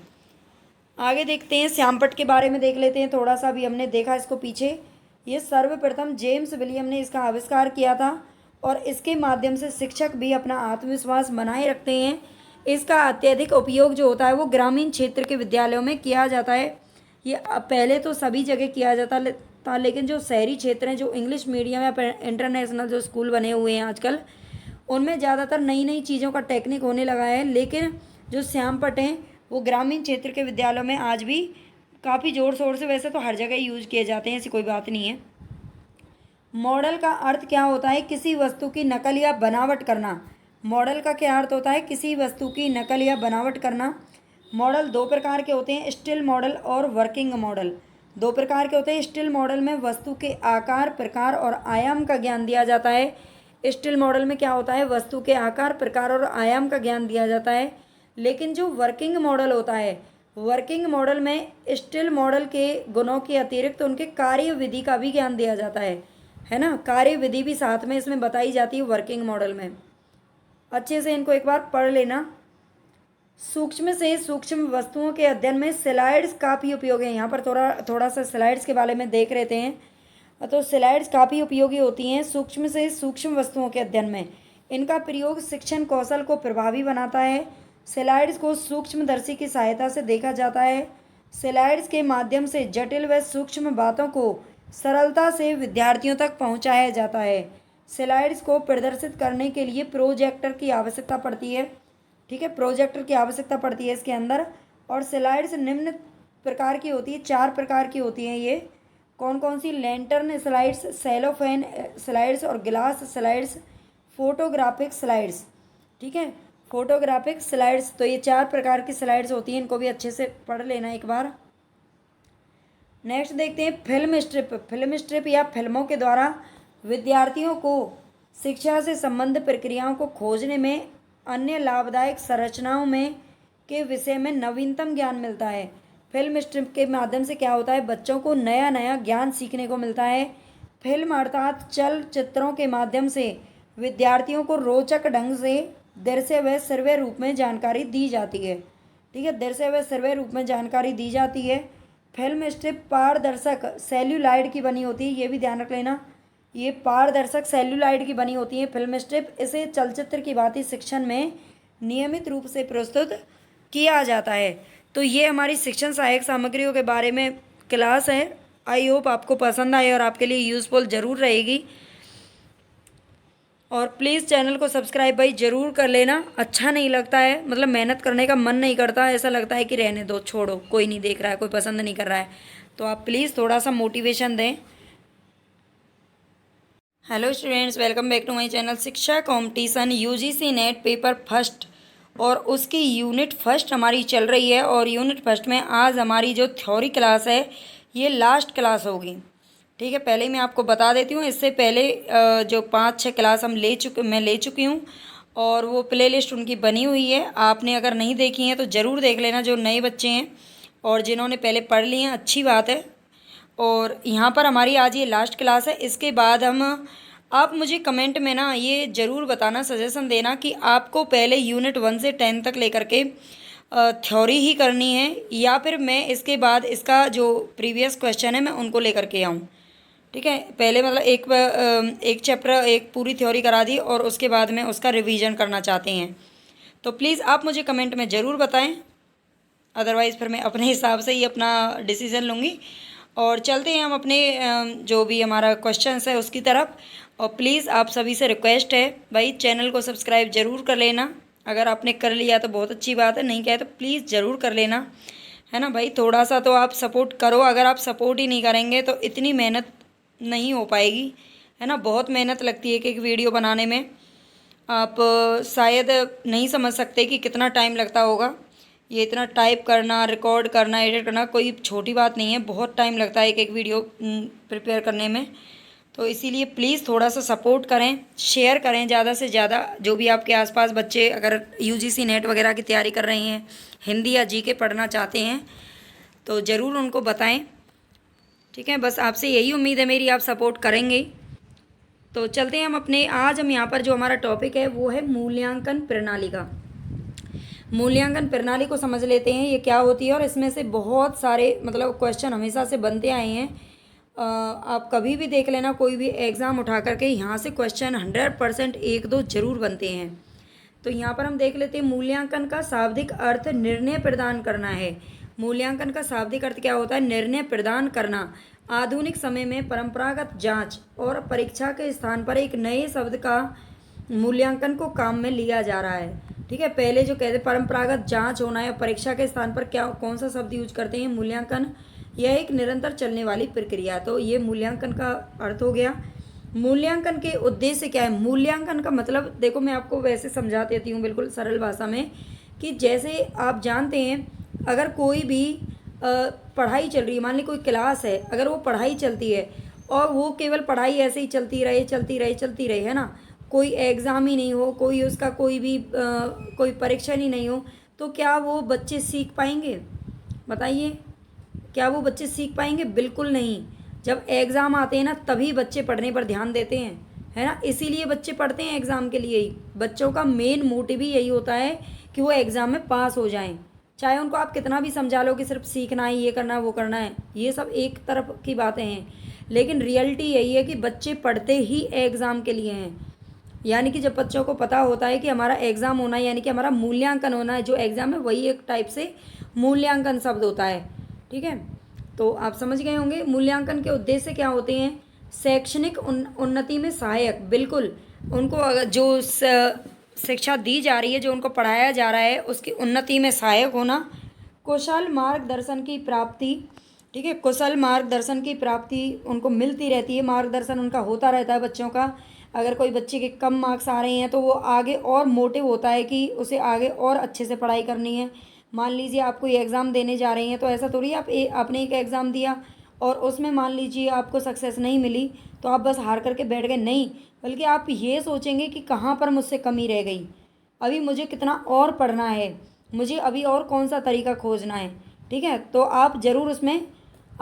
Speaker 1: आगे देखते हैं, श्यामपट्ट के बारे में देख लेते हैं थोड़ा सा। अभी हमने देखा इसको पीछे। ये सर्वप्रथम जेम्स विलियम ने इसका आविष्कार किया था, और इसके माध्यम से शिक्षक भी अपना आत्मविश्वास बनाए रखते हैं। इसका अत्यधिक उपयोग जो होता है वो ग्रामीण क्षेत्र के विद्यालयों में किया जाता है। ये पहले तो सभी जगह किया जाता था, लेकिन जो शहरी क्षेत्र हैं, जो इंग्लिश मीडियम या इंटरनेशनल जो स्कूल बने हुए हैं आजकल, उनमें ज़्यादातर नई नई चीज़ों का टेक्निक होने लगा है। लेकिन जो श्यामपट्ट हैं वो ग्रामीण क्षेत्र के विद्यालयों में आज भी काफ़ी ज़ोर शोर से, वैसे तो हर जगह यूज किए जाते हैं, ऐसी कोई बात नहीं है। मॉडल का अर्थ क्या होता है, किसी वस्तु की नकल या बनावट करना। मॉडल का क्या अर्थ होता है, किसी वस्तु की नकल या बनावट करना। मॉडल दो प्रकार के होते हैं, स्टिल मॉडल और वर्किंग मॉडल। दो प्रकार के होते हैं। स्टिल मॉडल में वस्तु के आकार, प्रकार और आयाम का ज्ञान दिया जाता है। स्टिल मॉडल में क्या होता है, वस्तु के आकार, प्रकार और आयाम का ज्ञान दिया जाता है। लेकिन जो वर्किंग मॉडल होता है, वर्किंग मॉडल में स्टिल मॉडल के गुणों के अतिरिक्त उनके कार्य विधि का भी ज्ञान दिया जाता है ना। कार्य विधि भी साथ में इसमें बताई जाती है वर्किंग मॉडल में। अच्छे से इनको एक बार पढ़ लेना। सूक्ष्म से सूक्ष्म वस्तुओं के अध्ययन में स्लाइड्स काफ़ी उपयोगी है। यहाँ पर थोड़ा सा स्लाइड्स के बारे में देख लेते हैं। तो स्लाइड्स काफ़ी उपयोगी होती हैं सूक्ष्म से सूक्ष्म वस्तुओं के अध्ययन में। इनका प्रयोग शिक्षण कौशल को प्रभावी बनाता है। स्लाइड्स को सूक्ष्मदर्शी की सहायता से देखा जाता है। स्लाइड्स के माध्यम से जटिल व सूक्ष्म बातों को सरलता से विद्यार्थियों तक पहुँचाया जाता है। स्लाइड्स को प्रदर्शित करने के लिए प्रोजेक्टर की आवश्यकता पड़ती है। ठीक है, प्रोजेक्टर की आवश्यकता पड़ती है इसके अंदर। और स्लाइड्स निम्न प्रकार की होती है, 4 प्रकार की होती हैं ये। कौन कौन सी, लैंटर्न स्लाइड्स, सेलोफेन स्लाइड्स और ग्लास स्लाइड्स, फोटोग्राफिक स्लाइड्स। ठीक है, फोटोग्राफिक स्लाइड्स। तो ये 4 प्रकार की स्लाइड्स होती हैं, इनको भी अच्छे से पढ़ लेना एक बार। नेक्स्ट देखते हैं फिल्म स्ट्रिप। फिल्म स्ट्रिप या फिल्मों के द्वारा विद्यार्थियों को शिक्षा से संबंधित प्रक्रियाओं को खोजने में, अन्य लाभदायक संरचनाओं में के विषय में नवीनतम ज्ञान मिलता है। फिल्म स्ट्रिप के माध्यम से क्या होता है, बच्चों को नया नया ज्ञान सीखने को मिलता है। फिल्म अर्थात चलचित्रों के माध्यम से विद्यार्थियों को रोचक ढंग से दृश्य व श्रव्य रूप में जानकारी दी जाती है। ठीक है, दृश्य व श्रव्य रूप में जानकारी दी जाती है। फिल्म स्ट्रिप पारदर्शक सेल्यूलाइड की बनी होती है, ये भी ध्यान रख लेना। ये पारदर्शक सेल्यूलाइड की बनी होती है फिल्म स्ट्रिप। इसे चलचित्र की भांति शिक्षण में नियमित रूप से प्रस्तुत किया जाता है। तो ये हमारी शिक्षण सहायक सामग्रियों के बारे में क्लास है। आई होप आपको पसंद आए और आपके लिए यूज़फुल ज़रूर रहेगी। और प्लीज़ चैनल को सब्सक्राइब भाई ज़रूर कर लेना। अच्छा नहीं लगता है, मतलब मेहनत करने का मन नहीं करता, ऐसा लगता है कि रहने दो, छोड़ो, कोई नहीं देख रहा है, कोई पसंद नहीं कर रहा है, तो आप प्लीज़ थोड़ा सा मोटिवेशन दें। Hello students, welcome back to my channel. शिक्षा competition UGC NET paper first और उसकी यूनिट फर्स्ट हमारी चल रही है। और यूनिट फर्स्ट में आज हमारी जो थ्योरी क्लास है ये लास्ट क्लास होगी। ठीक है, पहले मैं आपको बता देती हूँ। इससे पहले जो 5-6 क्लास मैं ले चुकी हूँ और वो प्ले लिस्ट उनकी बनी हुई है। आपने अगर नहीं देखी है तो ज़रूर देख लेना, जो नए बच्चे हैं, और जिन्होंने पहले पढ़ लिए हैं अच्छी बात है। और यहाँ पर हमारी आज ये लास्ट क्लास है। इसके बाद आप मुझे कमेंट में ना ये ज़रूर बताना, सजेशन देना कि आपको पहले यूनिट 1 से 10 तक लेकर के थ्योरी ही करनी है, या फिर मैं इसके बाद इसका जो प्रीवियस क्वेश्चन है मैं उनको लेकर के आऊँ। ठीक है, पहले मतलब एक चैप्टर, एक पूरी थ्योरी करा दी और उसके बाद में उसका रिवीजन करना चाहते हैं, तो प्लीज़ आप मुझे कमेंट में ज़रूर बताएं। अदरवाइज़ फिर मैं अपने हिसाब से ही अपना डिसीज़न लूँगी। और चलते हैं हम अपने जो भी हमारा क्वेश्चन है उसकी तरफ। और प्लीज़ आप सभी से रिक्वेस्ट है भाई, चैनल को सब्सक्राइब ज़रूर कर लेना। अगर आपने कर लिया तो बहुत अच्छी बात है, नहीं किया तो प्लीज़ ज़रूर कर लेना, है ना भाई। थोड़ा सा तो आप सपोर्ट करो। अगर आप सपोर्ट ही नहीं करेंगे तो इतनी मेहनत नहीं हो पाएगी, है ना। बहुत मेहनत लगती है एक वीडियो बनाने में। आप शायद नहीं समझ सकते कि कितना टाइम लगता होगा। ये इतना टाइप करना, रिकॉर्ड करना, एडिट करना कोई छोटी बात नहीं है, बहुत टाइम लगता है एक वीडियो प्रिपेयर करने में। तो इसीलिए प्लीज़ थोड़ा सा सपोर्ट करें, शेयर करें ज़्यादा से ज़्यादा। जो भी आपके आसपास बच्चे अगर यूजीसी नेट वगैरह की तैयारी कर रहे हैं, हिंदी या जीके पढ़ना चाहते हैं, तो ज़रूर उनको बताएं। ठीक है, बस आपसे यही उम्मीद है मेरी, आप सपोर्ट करेंगे। तो चलते हैं आज हम यहाँ पर जो हमारा टॉपिक है वो है मूल्यांकन प्रणाली का। मूल्यांकन प्रणाली को समझ लेते हैं ये क्या होती है। और इसमें से बहुत सारे मतलब क्वेश्चन हमेशा से बनते आए हैं। आप कभी भी देख लेना, कोई भी एग्ज़ाम उठा करके यहाँ से क्वेश्चन 100% 1-2 जरूर बनते हैं। तो यहाँ पर हम देख लेते हैं, मूल्यांकन का शाब्दिक अर्थ निर्णय प्रदान करना है। मूल्यांकन का शाब्दिक अर्थ क्या होता है, निर्णय प्रदान करना। आधुनिक समय में परंपरागत जांच और परीक्षा के स्थान पर एक नए शब्द का मूल्यांकन को काम में लिया जा रहा है। ठीक है, पहले जो कहते परंपरागत जांच होना है, परीक्षा के स्थान पर कौन सा शब्द यूज करते हैं, मूल्यांकन। यह एक निरंतर चलने वाली प्रक्रिया। तो ये मूल्यांकन का अर्थ हो गया। मूल्यांकन के उद्देश्य क्या है। मूल्यांकन का मतलब देखो, मैं आपको वैसे समझा देती हूँ बिल्कुल सरल भाषा में, कि जैसे आप जानते हैं अगर कोई भी पढ़ाई चल रही है, मान ली कोई क्लास है, अगर वो पढ़ाई चलती है और वो केवल पढ़ाई ऐसे ही चलती रहे, है ना, कोई एग्ज़ाम ही नहीं हो, कोई उसका कोई भी कोई परीक्षा ही नहीं हो, तो क्या वो बच्चे सीख पाएंगे? बताइए, क्या वो बच्चे सीख पाएंगे? बिल्कुल नहीं। जब एग्ज़ाम आते हैं ना, तभी बच्चे पढ़ने पर ध्यान देते हैं, है ना, इसीलिए बच्चे पढ़ते हैं एग्ज़ाम के लिए ही। बच्चों का मेन मोटिव ही यही होता है कि वो एग्ज़ाम में पास हो जाएं। चाहे उनको आप कितना भी समझा लो कि सिर्फ सीखना है, ये करना है, वो करना है, ये सब एक तरफ की बातें हैं, लेकिन रियलिटी यही है कि बच्चे पढ़ते ही एग्ज़ाम के लिए हैं। यानी कि जब बच्चों को पता होता है कि हमारा एग्ज़ाम होना है, यानी कि हमारा मूल्यांकन होना है, जो एग्ज़ाम है वही एक टाइप से मूल्यांकन शब्द होता है, ठीक है। तो आप समझ गए होंगे मूल्यांकन के उद्देश्य क्या होते हैं। शैक्षणिक उन्नति में सहायक, बिल्कुल, उनको अगर जो शिक्षा दी जा रही है, जो उनको पढ़ाया जा रहा है, उसकी उन्नति में सहायक होना। कुशल मार्गदर्शन की प्राप्ति, ठीक है, कुशल मार्गदर्शन की प्राप्ति उनको मिलती रहती है, मार्गदर्शन उनका होता रहता है बच्चों का। अगर कोई बच्चे के कम मार्क्स आ रहे हैं तो वो आगे और मोटिव होता है कि उसे आगे और अच्छे से पढ़ाई करनी है। मान लीजिए आप कोई एग्ज़ाम देने जा रही हैं, तो ऐसा थोड़ी आपने एक एग्ज़ाम दिया और उसमें मान लीजिए आपको सक्सेस नहीं मिली तो आप बस हार करके बैठ गए, नहीं, बल्कि आप ये सोचेंगे कि कहाँ पर मुझसे कमी रह गई, अभी मुझे कितना और पढ़ना है, मुझे अभी और कौन सा तरीका खोजना है, ठीक है, तो आप ज़रूर उसमें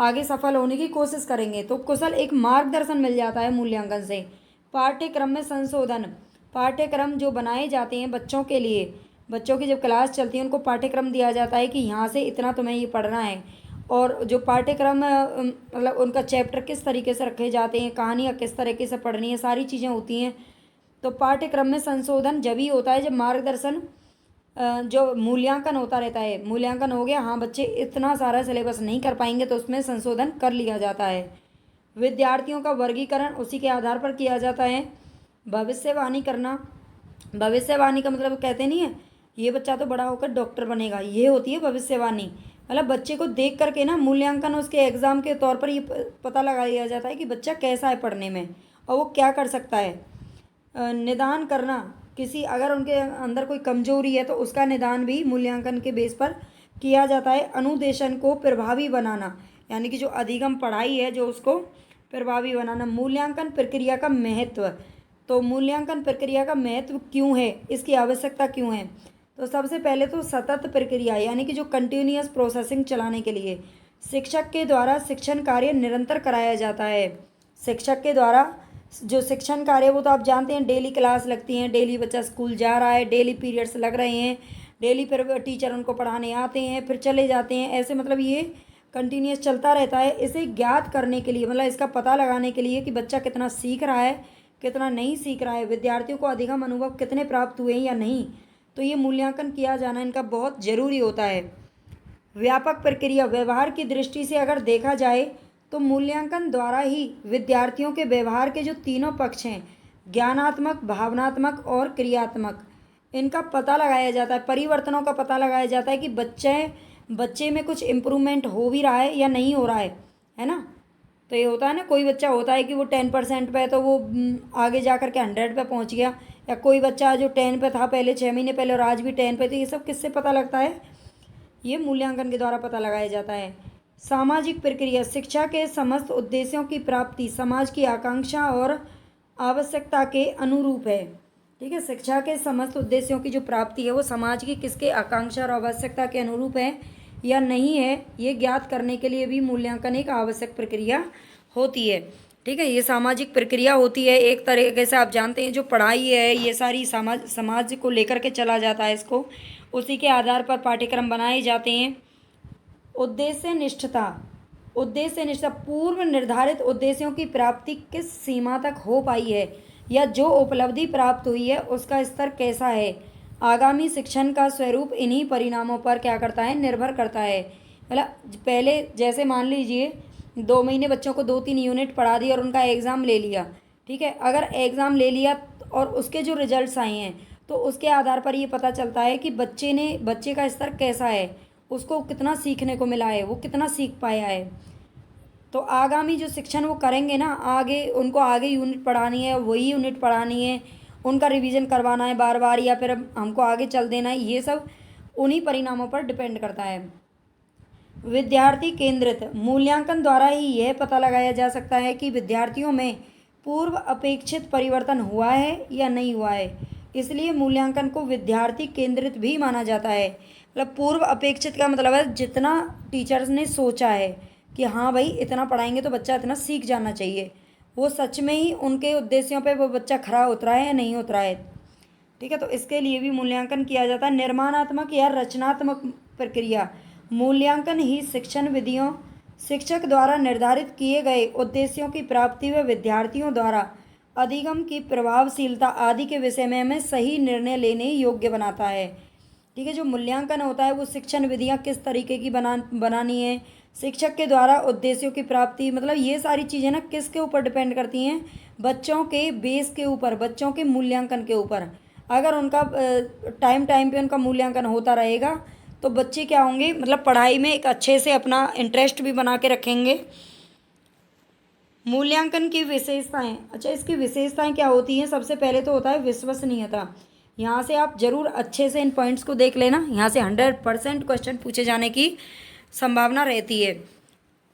Speaker 1: आगे सफल होने की कोशिश करेंगे। तो कुशल एक मार्गदर्शन मिल जाता है मूल्यांकन से। पाठ्यक्रम में संशोधन, पाठ्यक्रम जो बनाए जाते हैं बच्चों के लिए, बच्चों की जब क्लास चलती है उनको पाठ्यक्रम दिया जाता है कि यहाँ से इतना तुम्हें ये पढ़ना है, और जो पाठ्यक्रम मतलब उनका चैप्टर किस तरीके से रखे जाते हैं, कहानियाँ किस तरीके से पढ़नी है, सारी चीज़ें होती हैं। तो पाठ्यक्रम में संशोधन जब ही होता है जब मार्गदर्शन जो मूल्यांकन होता रहता है, मूल्यांकन हो गया, हाँ बच्चे इतना सारा सिलेबस नहीं कर पाएंगे तो उसमें संशोधन कर लिया जाता है। विद्यार्थियों का वर्गीकरण उसी के आधार पर किया जाता है। भविष्यवाणी करना, भविष्यवाणी का मतलब कहते नहीं है ये बच्चा तो बड़ा होकर डॉक्टर बनेगा, ये होती है भविष्यवाणी। मतलब बच्चे को देख करके ना मूल्यांकन उसके एग्ज़ाम के तौर पर ये पता लगा दिया जाता है कि बच्चा कैसा है पढ़ने में और वो क्या कर सकता है। निदान करना, किसी अगर उनके अंदर कोई कमजोरी है तो उसका निदान भी मूल्यांकन के बेस पर किया जाता है। अनुदेशन को प्रभावी बनाना, यानी कि जो अधिगम पढ़ाई है जो उसको प्रभावी बनाना। मूल्यांकन प्रक्रिया का महत्व, तो मूल्यांकन प्रक्रिया का महत्व क्यों है, इसकी आवश्यकता क्यों है। तो सबसे पहले तो सतत प्रक्रिया, यानी कि जो कंटिन्यूअस प्रोसेसिंग चलाने के लिए शिक्षक के द्वारा शिक्षण कार्य निरंतर कराया जाता है। शिक्षक के द्वारा जो शिक्षण कार्य, वो तो आप जानते हैं डेली क्लास लगती हैं, डेली बच्चा स्कूल जा रहा है, डेली पीरियड्स लग रहे हैं, डेली फिर टीचर उनको पढ़ाने आते हैं फिर चले जाते हैं, ऐसे मतलब ये कंटिन्यूस चलता रहता है। इसे ज्ञात करने के लिए, मतलब इसका पता लगाने के लिए कि बच्चा कितना सीख रहा है कितना नहीं सीख रहा है, विद्यार्थियों को अधिगम अनुभव कितने प्राप्त हुए हैं या नहीं, तो ये मूल्यांकन किया जाना इनका बहुत ज़रूरी होता है। व्यापक प्रक्रिया, व्यवहार की दृष्टि से अगर देखा जाए तो मूल्यांकन द्वारा ही विद्यार्थियों के व्यवहार के जो तीनों पक्ष हैं, ज्ञानात्मक, भावनात्मक और क्रियात्मक, इनका पता लगाया जाता है, परिवर्तनों का पता लगाया जाता है कि बच्चे में कुछ इम्प्रूवमेंट हो भी रहा है या नहीं हो रहा है ना। तो ये होता है ना, कोई बच्चा होता है कि वो 10% पे है तो वो आगे जा कर के 100 पे पहुंच गया, या कोई बच्चा जो 10 पे था पहले 6 महीने पहले और आज भी 10 पे, तो ये सब किससे पता लगता है, ये मूल्यांकन के द्वारा पता लगाया जाता है। सामाजिक प्रक्रिया, शिक्षा के समस्त उद्देश्यों की प्राप्ति समाज की आकांक्षा और आवश्यकता के अनुरूप है, ठीक है। शिक्षा के समस्त उद्देश्यों की जो प्राप्ति है वो समाज की किसके आकांक्षा और आवश्यकता के अनुरूप है या नहीं है, ये ज्ञात करने के लिए भी मूल्यांकन एक आवश्यक प्रक्रिया होती है, ठीक है। ये सामाजिक प्रक्रिया होती है, एक तरीके से आप जानते हैं जो पढ़ाई है ये सारी समाज को लेकर के चला जाता है, इसको उसी के आधार पर पाठ्यक्रम बनाए जाते हैं। उद्देश्य निष्ठता, उद्देश्य निष्ठा, पूर्व निर्धारित उद्देश्यों की प्राप्ति किस सीमा तक हो पाई है या जो उपलब्धि प्राप्त हुई है उसका स्तर कैसा है। आगामी शिक्षण का स्वरूप इन्हीं परिणामों पर क्या करता है, निर्भर करता है। मतलब पहले जैसे मान लीजिए 2 महीने बच्चों को 2-3 यूनिट पढ़ा दिया और उनका एग्ज़ाम ले लिया, ठीक है। अगर एग्ज़ाम ले लिया और उसके जो रिजल्ट्स आए हैं तो उसके आधार पर ये पता चलता है कि बच्चे का स्तर कैसा है, उसको कितना सीखने को मिला है, वो कितना सीख पाया है। तो आगामी जो शिक्षण वो करेंगे ना, आगे उनको आगे यूनिट पढ़ानी है, वही यूनिट पढ़ानी है, उनका रिवीजन करवाना है बार बार, या फिर हमको आगे चल देना है, ये सब उन्हीं परिणामों पर डिपेंड करता है। विद्यार्थी केंद्रित मूल्यांकन द्वारा ही यह पता लगाया जा सकता है कि विद्यार्थियों में पूर्व अपेक्षित परिवर्तन हुआ है या नहीं हुआ है। इसलिए मूल्यांकन को विद्यार्थी केंद्रित भी माना जाता है। मतलब पूर्व अपेक्षित का मतलब है जितना टीचर्स ने सोचा है कि हाँ भाई इतना पढ़ाएंगे तो बच्चा इतना सीख जाना चाहिए, वो सच में ही उनके उद्देश्यों पे वो बच्चा खरा उतरा है या नहीं उतरा है। ठीक है, तो इसके लिए भी मूल्यांकन किया जाता है। निर्माणात्मक या रचनात्मक प्रक्रिया मूल्यांकन ही शिक्षण विधियों शिक्षक द्वारा निर्धारित किए गए उद्देश्यों की प्राप्ति व विद्यार्थियों द्वारा अधिगम की प्रभावशीलता आदि के विषय में हमें सही निर्णय लेने योग्य बनाता है। ठीक है, जो मूल्यांकन होता है वो शिक्षण विधियाँ किस तरीके की बनानी है, शिक्षक के द्वारा उद्देश्यों की प्राप्ति, मतलब ये सारी चीज़ें ना किसके ऊपर डिपेंड करती हैं, बच्चों के बेस के ऊपर, बच्चों के मूल्यांकन के ऊपर। अगर उनका टाइम टाइम पे उनका मूल्यांकन होता रहेगा तो बच्चे क्या होंगे, मतलब पढ़ाई में एक अच्छे से अपना इंटरेस्ट भी बना के रखेंगे। मूल्यांकन की विशेषताएं, अच्छा इसकी विशेषताएं क्या होती हैं, सबसे पहले तो होता है विश्वसनीयता। यहाँ से आप जरूर अच्छे से इन पॉइंट्स को देख लेना, यहाँ से 100% क्वेश्चन पूछे जाने की संभावना रहती है।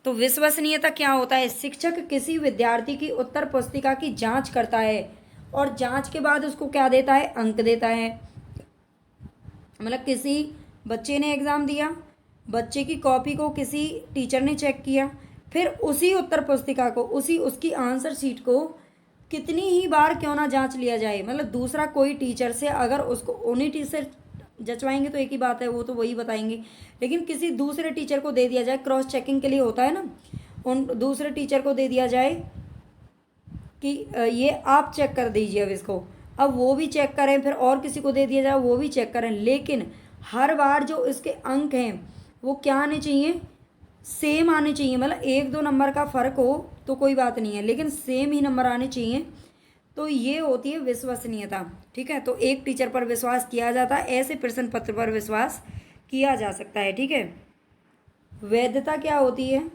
Speaker 1: तो विश्वसनीयता क्या होता है, शिक्षक किसी विद्यार्थी की उत्तर पुस्तिका की जांच करता है और जांच के बाद उसको क्या देता है, अंक देता है। मतलब किसी बच्चे ने एग्ज़ाम दिया, बच्चे की कॉपी को किसी टीचर ने चेक किया, फिर उसी उत्तर पुस्तिका को, उसकी आंसर शीट को कितनी ही बार क्यों ना जांच लिया जाए, मतलब दूसरा कोई टीचर से अगर उसको उन्हीं टीचर जचवाएंगे तो एक ही बात है, वो तो वही बताएंगे, लेकिन किसी दूसरे टीचर को दे दिया जाए, क्रॉस चेकिंग के लिए होता है ना, उन दूसरे टीचर को दे दिया जाए कि ये आप चेक कर दीजिए अब इसको, अब वो भी चेक करें, फिर और किसी को दे दिया जाए वो भी चेक करें, लेकिन हर बार जो इसके अंक हैं वो क्या आने चाहिए, सेम आने चाहिए। मतलब 1-2 नंबर का फ़र्क हो तो कोई बात नहीं है, लेकिन सेम ही नंबर आने चाहिए। तो ये होती है विश्वसनीयता। ठीक है, तो एक टीचर पर विश्वास किया जाता है, ऐसे प्रश्न पत्र पर विश्वास किया जा सकता है। ठीक है, वैधता क्या होती है,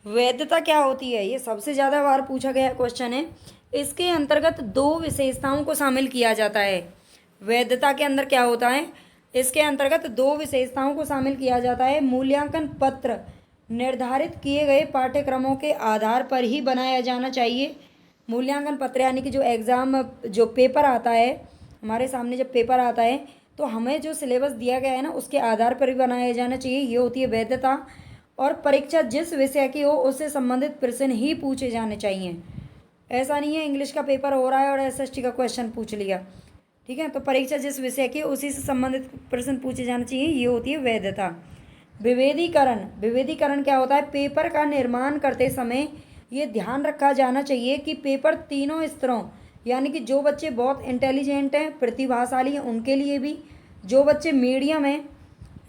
Speaker 1: वैधता क्या होती है, ये सबसे ज़्यादा बार पूछा गया क्वेश्चन है। इसके अंतर्गत 2 विशेषताओं को शामिल किया जाता है। वैधता के अंदर क्या होता है, इसके अंतर्गत 2 विशेषताओं को शामिल किया जाता है। मूल्यांकन पत्र निर्धारित किए गए पाठ्यक्रमों के आधार पर ही बनाया जाना चाहिए। मूल्यांकन पत्र यानी कि जो एग्ज़ाम, जो पेपर आता है हमारे सामने, जब पेपर आता है तो हमें जो सिलेबस दिया गया है ना उसके आधार पर ही बनाया जाना चाहिए, ये होती है वैधता। और परीक्षा जिस विषय की हो उससे संबंधित प्रश्न ही पूछे जाने चाहिए। ऐसा नहीं है इंग्लिश का पेपर हो रहा है और एसएसटी का क्वेश्चन पूछ लिया। ठीक है, तो परीक्षा जिस विषय की उसी से संबंधित प्रश्न पूछे जाने चाहिए, ये होती है वैधता। विभेदीकरण, विभेदीकरण क्या होता है, पेपर का निर्माण करते समय ये ध्यान रखा जाना चाहिए कि पेपर तीनों स्तरों, यानी कि जो बच्चे बहुत इंटेलिजेंट हैं, प्रतिभाशाली हैं, उनके लिए भी, जो बच्चे मीडियम हैं,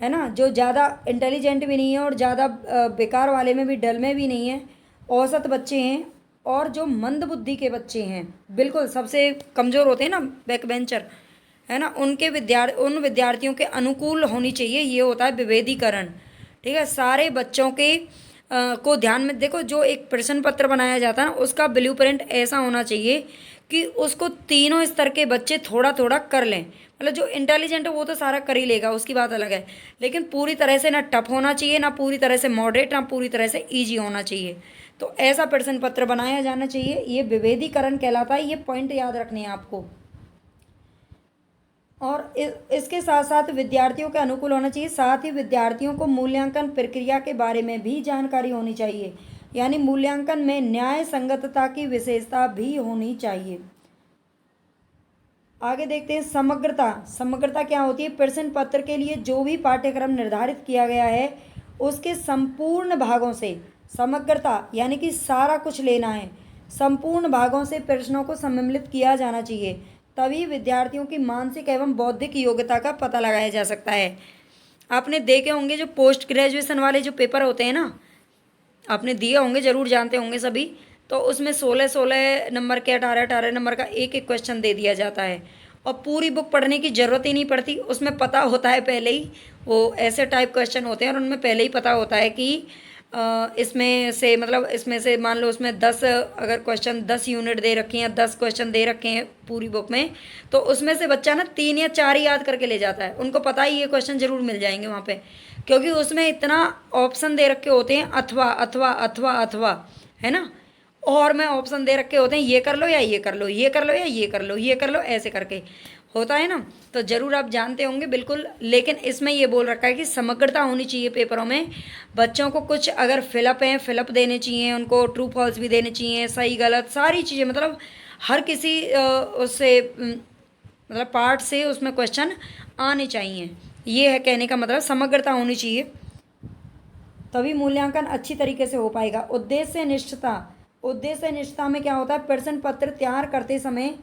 Speaker 1: है ना, जो ज़्यादा इंटेलिजेंट भी नहीं है और ज़्यादा बेकार वाले में भी, डल में भी नहीं है, औसत बच्चे हैं, और जो मंद बुद्धि के बच्चे हैं, बिल्कुल सबसे कमज़ोर होते हैं ना, बैक बेंचर, है ना, उन विद्यार्थियों के अनुकूल होनी चाहिए, ये होता है विभेदीकरण। ठीक है, सारे बच्चों के को ध्यान में देखो, जो एक प्रश्न पत्र बनाया जाता है ना उसका ब्लूप्रिंट ऐसा होना चाहिए कि उसको तीनों स्तर के बच्चे थोड़ा थोड़ा कर लें। मतलब जो इंटेलिजेंट है वो तो सारा कर ही लेगा, उसकी बात अलग है, लेकिन पूरी तरह से ना टफ होना चाहिए, ना पूरी तरह से मॉडरेट, ना पूरी तरह से ईजी होना चाहिए। तो ऐसा प्रश्न पत्र बनाया जाना चाहिए, ये विभेदीकरण कहलाता है। ये पॉइंट याद रखने हैं आपको। और इसके साथ साथ विद्यार्थियों के अनुकूल होना चाहिए, साथ ही विद्यार्थियों को मूल्यांकन प्रक्रिया के बारे में भी जानकारी होनी चाहिए, यानी मूल्यांकन में न्याय संगतता की विशेषता भी होनी चाहिए। आगे देखते हैं समग्रता। समग्रता क्या होती है, प्रश्न पत्र के लिए जो भी पाठ्यक्रम निर्धारित किया गया है उसके संपूर्ण भागों से, समग्रता यानी कि सारा कुछ लेना है, संपूर्ण भागों से प्रश्नों को सम्मिलित किया जाना चाहिए, तभी विद्यार्थियों की मानसिक एवं बौद्धिक योग्यता का पता लगाया जा सकता है। आपने देखे होंगे जो पोस्ट ग्रेजुएशन वाले जो पेपर होते हैं ना, आपने दिए होंगे, ज़रूर जानते होंगे सभी, तो उसमें 16-16 नंबर के, 18-18 नंबर का एक एक क्वेश्चन दे दिया जाता है और पूरी बुक पढ़ने की ज़रूरत ही नहीं पड़ती। उसमें पता होता है पहले ही, वो ऐसे टाइप क्वेश्चन होते हैं और उनमें पहले ही पता होता है कि इसमें से मतलब इसमें से मान लो उसमें 10 अगर क्वेश्चन 10 यूनिट दे रखे हैं, 10 क्वेश्चन दे रखे हैं पूरी बुक में, तो उसमें से बच्चा ना 3 या 4 ही याद करके ले जाता है। उनको पता ही ये क्वेश्चन जरूर मिल जाएंगे वहाँ पे, क्योंकि उसमें इतना ऑप्शन दे रखे होते हैं, अथवा अथवा अथवा अथवा, है ना। और में ऑप्शन दे रखे होते हैं, ये कर लो या ये कर लो, ये कर लो या ये कर लो, ये कर लो, ऐसे करके होता है ना। तो ज़रूर आप जानते होंगे बिल्कुल। लेकिन इसमें ये बोल रखा है कि समग्रता होनी चाहिए पेपरों में। बच्चों को कुछ अगर फिलअप हैं, फिलअप देने चाहिए, उनको ट्रू फॉल्स भी देने चाहिए, सही गलत सारी चीज़ें, मतलब हर किसी उससे मतलब पार्ट से उसमें क्वेश्चन आने चाहिए। ये है कहने का मतलब, समग्रता होनी चाहिए, तभी मूल्यांकन अच्छी तरीके से हो पाएगा। उद्देश्य निष्ठता, उद्देश्य निष्ठता में क्या होता है, प्रश्न पत्र तैयार करते समय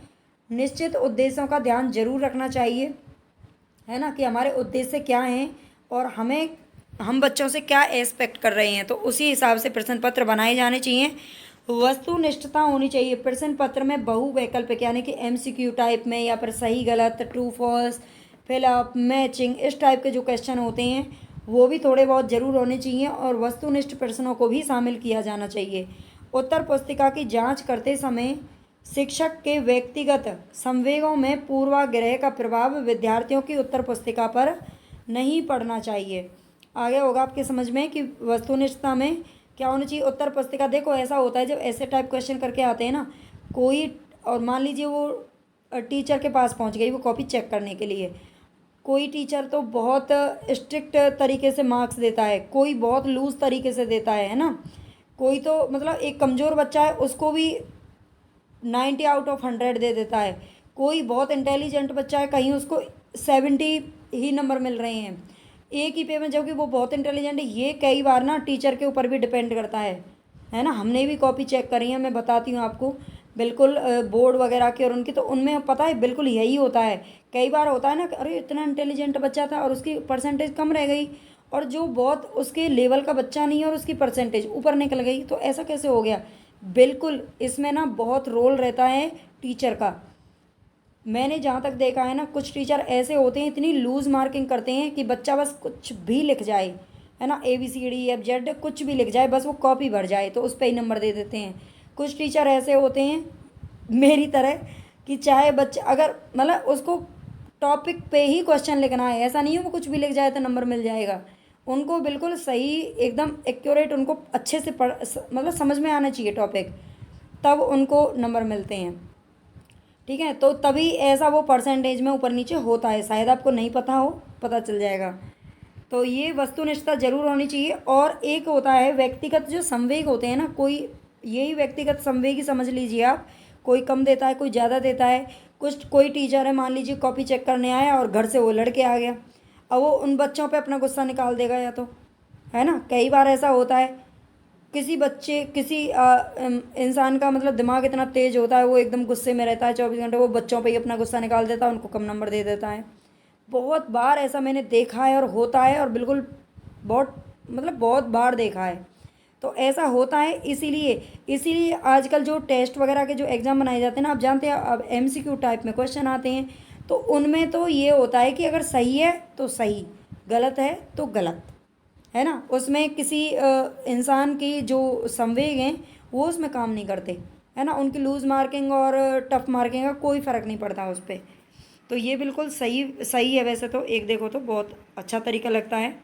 Speaker 1: निश्चित उद्देश्यों का ध्यान जरूर रखना चाहिए, है ना, कि हमारे उद्देश्य क्या हैं और हम बच्चों से क्या एक्सपेक्ट कर रहे हैं, तो उसी हिसाब से प्रश्न पत्र बनाए जाने चाहिए। वस्तुनिष्ठता होनी चाहिए। प्रश्न पत्र में बहुवैकल्पिक यानी कि एमसीक्यू टाइप में, या फिर सही गलत, ट्रू फॉल्स, फिलअप, मैचिंग, इस टाइप के जो क्वेश्चन होते हैं वो भी थोड़े बहुत ज़रूर होने चाहिए, और वस्तुनिष्ठ प्रश्नों को भी शामिल किया जाना चाहिए। उत्तर पुस्तिका की जांच करते समय शिक्षक के व्यक्तिगत संवेगों में पूर्वाग्रह का प्रभाव विद्यार्थियों की उत्तर पुस्तिका पर नहीं पड़ना चाहिए। आगे होगा आपके समझ में कि वस्तुनिष्ठता में क्या होना चाहिए। उत्तर पुस्तिका, देखो ऐसा होता है जब ऐसे टाइप क्वेश्चन करके आते हैं ना कोई, और मान लीजिए वो टीचर के पास पहुंच गई वो कॉपी चेक करने के लिए, कोई टीचर तो बहुत स्ट्रिक्ट तरीके से मार्क्स देता है, कोई बहुत लूज तरीके से देता है ना। कोई तो मतलब एक कमज़ोर बच्चा है उसको भी 90 आउट ऑफ 100 दे देता है, कोई बहुत इंटेलिजेंट बच्चा है कहीं उसको 70 ही नंबर मिल रहे हैं एक ही पे में, जबकि वो बहुत इंटेलिजेंट है। ये कई बार ना टीचर के ऊपर भी डिपेंड करता है ना। हमने भी कॉपी चेक करी है, मैं बताती हूँ आपको बिल्कुल, बोर्ड वगैरह की और उनकी, तो उनमें पता है बिल्कुल यही होता है। कई बार होता है ना कि अरे इतना इंटेलिजेंट बच्चा था और उसकी परसेंटेज कम रह गई, और जो बहुत उसके लेवल का बच्चा नहीं है और उसकी परसेंटेज ऊपर निकल गई, तो ऐसा कैसे हो गया। बिल्कुल इसमें ना बहुत रोल रहता है टीचर का। मैंने जहाँ तक देखा है ना, कुछ टीचर ऐसे होते हैं इतनी लूज़ मार्किंग करते हैं कि बच्चा बस कुछ भी लिख जाए, है ना, ABCD F Z कुछ भी लिख जाए, बस वो कॉपी भर जाए तो उस पर ही नंबर दे देते हैं। कुछ टीचर ऐसे होते हैं मेरी तरह कि चाहे बच्चा अगर मतलब उसको टॉपिक पे ही क्वेश्चन लिखना है, ऐसा नहीं है वो कुछ भी लिख जाए तो नंबर मिल जाएगा। उनको बिल्कुल सही एकदम एक्यूरेट, उनको अच्छे से मतलब समझ में आना चाहिए टॉपिक, तब उनको नंबर मिलते हैं। ठीक है, तो तभी ऐसा वो परसेंटेज में ऊपर नीचे होता है, शायद आपको नहीं पता हो, पता चल जाएगा। तो ये वस्तुनिष्ठता जरूर होनी चाहिए। और एक होता है व्यक्तिगत जो संवेग होते हैं ना, कोई यही व्यक्तिगत संवेग ही समझ लीजिए आप, कोई कम देता है कोई ज़्यादा देता है। कोई टीचर है मान लीजिए कॉपी चेक करने आया और घर से वो लड़के आ गया, अब वो उन बच्चों पे अपना गुस्सा निकाल देगा, या तो है ना, कई बार ऐसा होता है। किसी इंसान का मतलब दिमाग इतना तेज होता है, वो एकदम गुस्से में रहता है 24 घंटे, वो बच्चों पे ही अपना गुस्सा निकाल देता है, उनको कम नंबर दे देता है। बहुत बार ऐसा मैंने देखा है और होता है, और बिल्कुल बहुत बार देखा है। तो ऐसा होता है, इसीलिए आजकल जो टेस्ट वगैरह के जो एग्ज़ाम बनाए जाते हैं ना, आप जानते हैं अब MCQ टाइप में क्वेश्चन आते हैं, तो उनमें तो ये होता है कि अगर सही है तो सही, गलत है तो गलत, है ना। उसमें किसी इंसान की जो संवेग हैं वो उसमें काम नहीं करते, है ना, उनकी लूज़ मार्किंग और टफ मार्किंग का कोई फ़र्क नहीं पड़ता उस पर। तो ये बिल्कुल सही सही है। वैसे तो एक देखो तो बहुत अच्छा तरीका लगता है।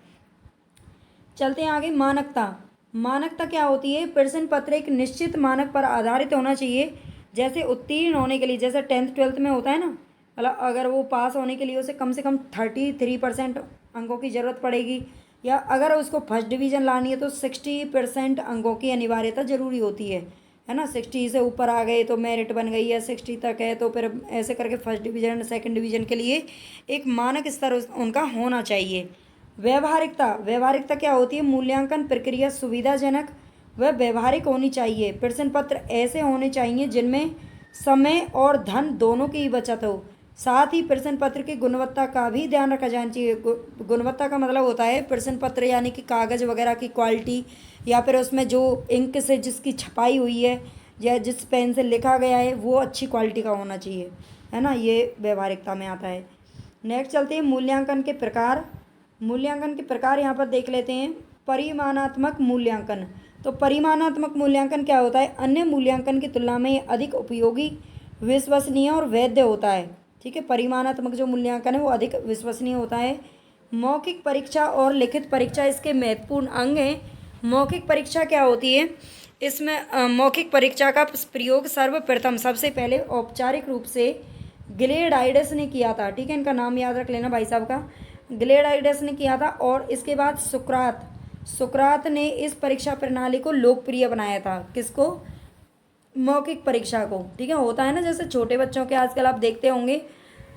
Speaker 1: चलते हैं आगे। मानकता, मानकता क्या होती है, प्रश्न पत्र एक निश्चित मानक पर आधारित होना चाहिए। जैसे उत्तीर्ण होने के लिए, जैसे 10th 12th में होता है ना, मतलब अगर वो पास होने के लिए उसे कम से कम 33% अंकों की ज़रूरत पड़ेगी, या अगर उसको फर्स्ट डिवीज़न लानी है तो 60% अंकों की अनिवार्यता ज़रूरी होती है ना। 60 से ऊपर आ गए तो मेरिट बन गई है, 60 तक है तो फिर ऐसे करके फर्स्ट डिवीज़न सेकंड डिवीज़न के लिए एक मानक स्तर उनका होना चाहिए। व्यवहारिकता, व्यवहारिकता क्या होती है, मूल्यांकन प्रक्रिया सुविधाजनक व व्यवहारिक होनी चाहिए। प्रश्न पत्र ऐसे होने चाहिए जिनमें समय और धन दोनों की ही बचत हो। साथ ही प्रश्न पत्र की गुणवत्ता का भी ध्यान रखा जाना चाहिए। गुणवत्ता का मतलब होता है प्रश्न पत्र यानी कि कागज़ वगैरह की क्वालिटी, या फिर उसमें जो इंक से जिसकी छपाई हुई है या जिस पेन से लिखा गया है वो अच्छी क्वालिटी का होना चाहिए, है ना, ये व्यवहारिकता में आता है। नेक्स्ट चलते हैं मूल्यांकन के प्रकार। मूल्यांकन के प्रकार यहाँ पर देख लेते हैं। परिमाणात्मक मूल्यांकन। तो परिमाणात्मक मूल्यांकन क्या होता है? अन्य मूल्यांकन की तुलना में ये अधिक उपयोगी, विश्वसनीय और वैध होता है। ठीक है, परिमाणात्मक जो मूल्यांकन है वो अधिक विश्वसनीय होता है। मौखिक परीक्षा और लिखित परीक्षा इसके महत्वपूर्ण अंग हैं। मौखिक परीक्षा क्या होती है? इसमें मौखिक परीक्षा का प्रयोग सर्वप्रथम सबसे पहले औपचारिक रूप से ग्लेडाइडस ने किया था। ठीक है, इनका नाम याद रख लेना भाई साहब का। ग्लेडाइडस ने किया था और इसके बाद सुकरात ने इस परीक्षा प्रणाली को लोकप्रिय बनाया था। किसको? मौखिक परीक्षा को। ठीक है, होता है ना जैसे छोटे बच्चों के आजकल आप देखते होंगे,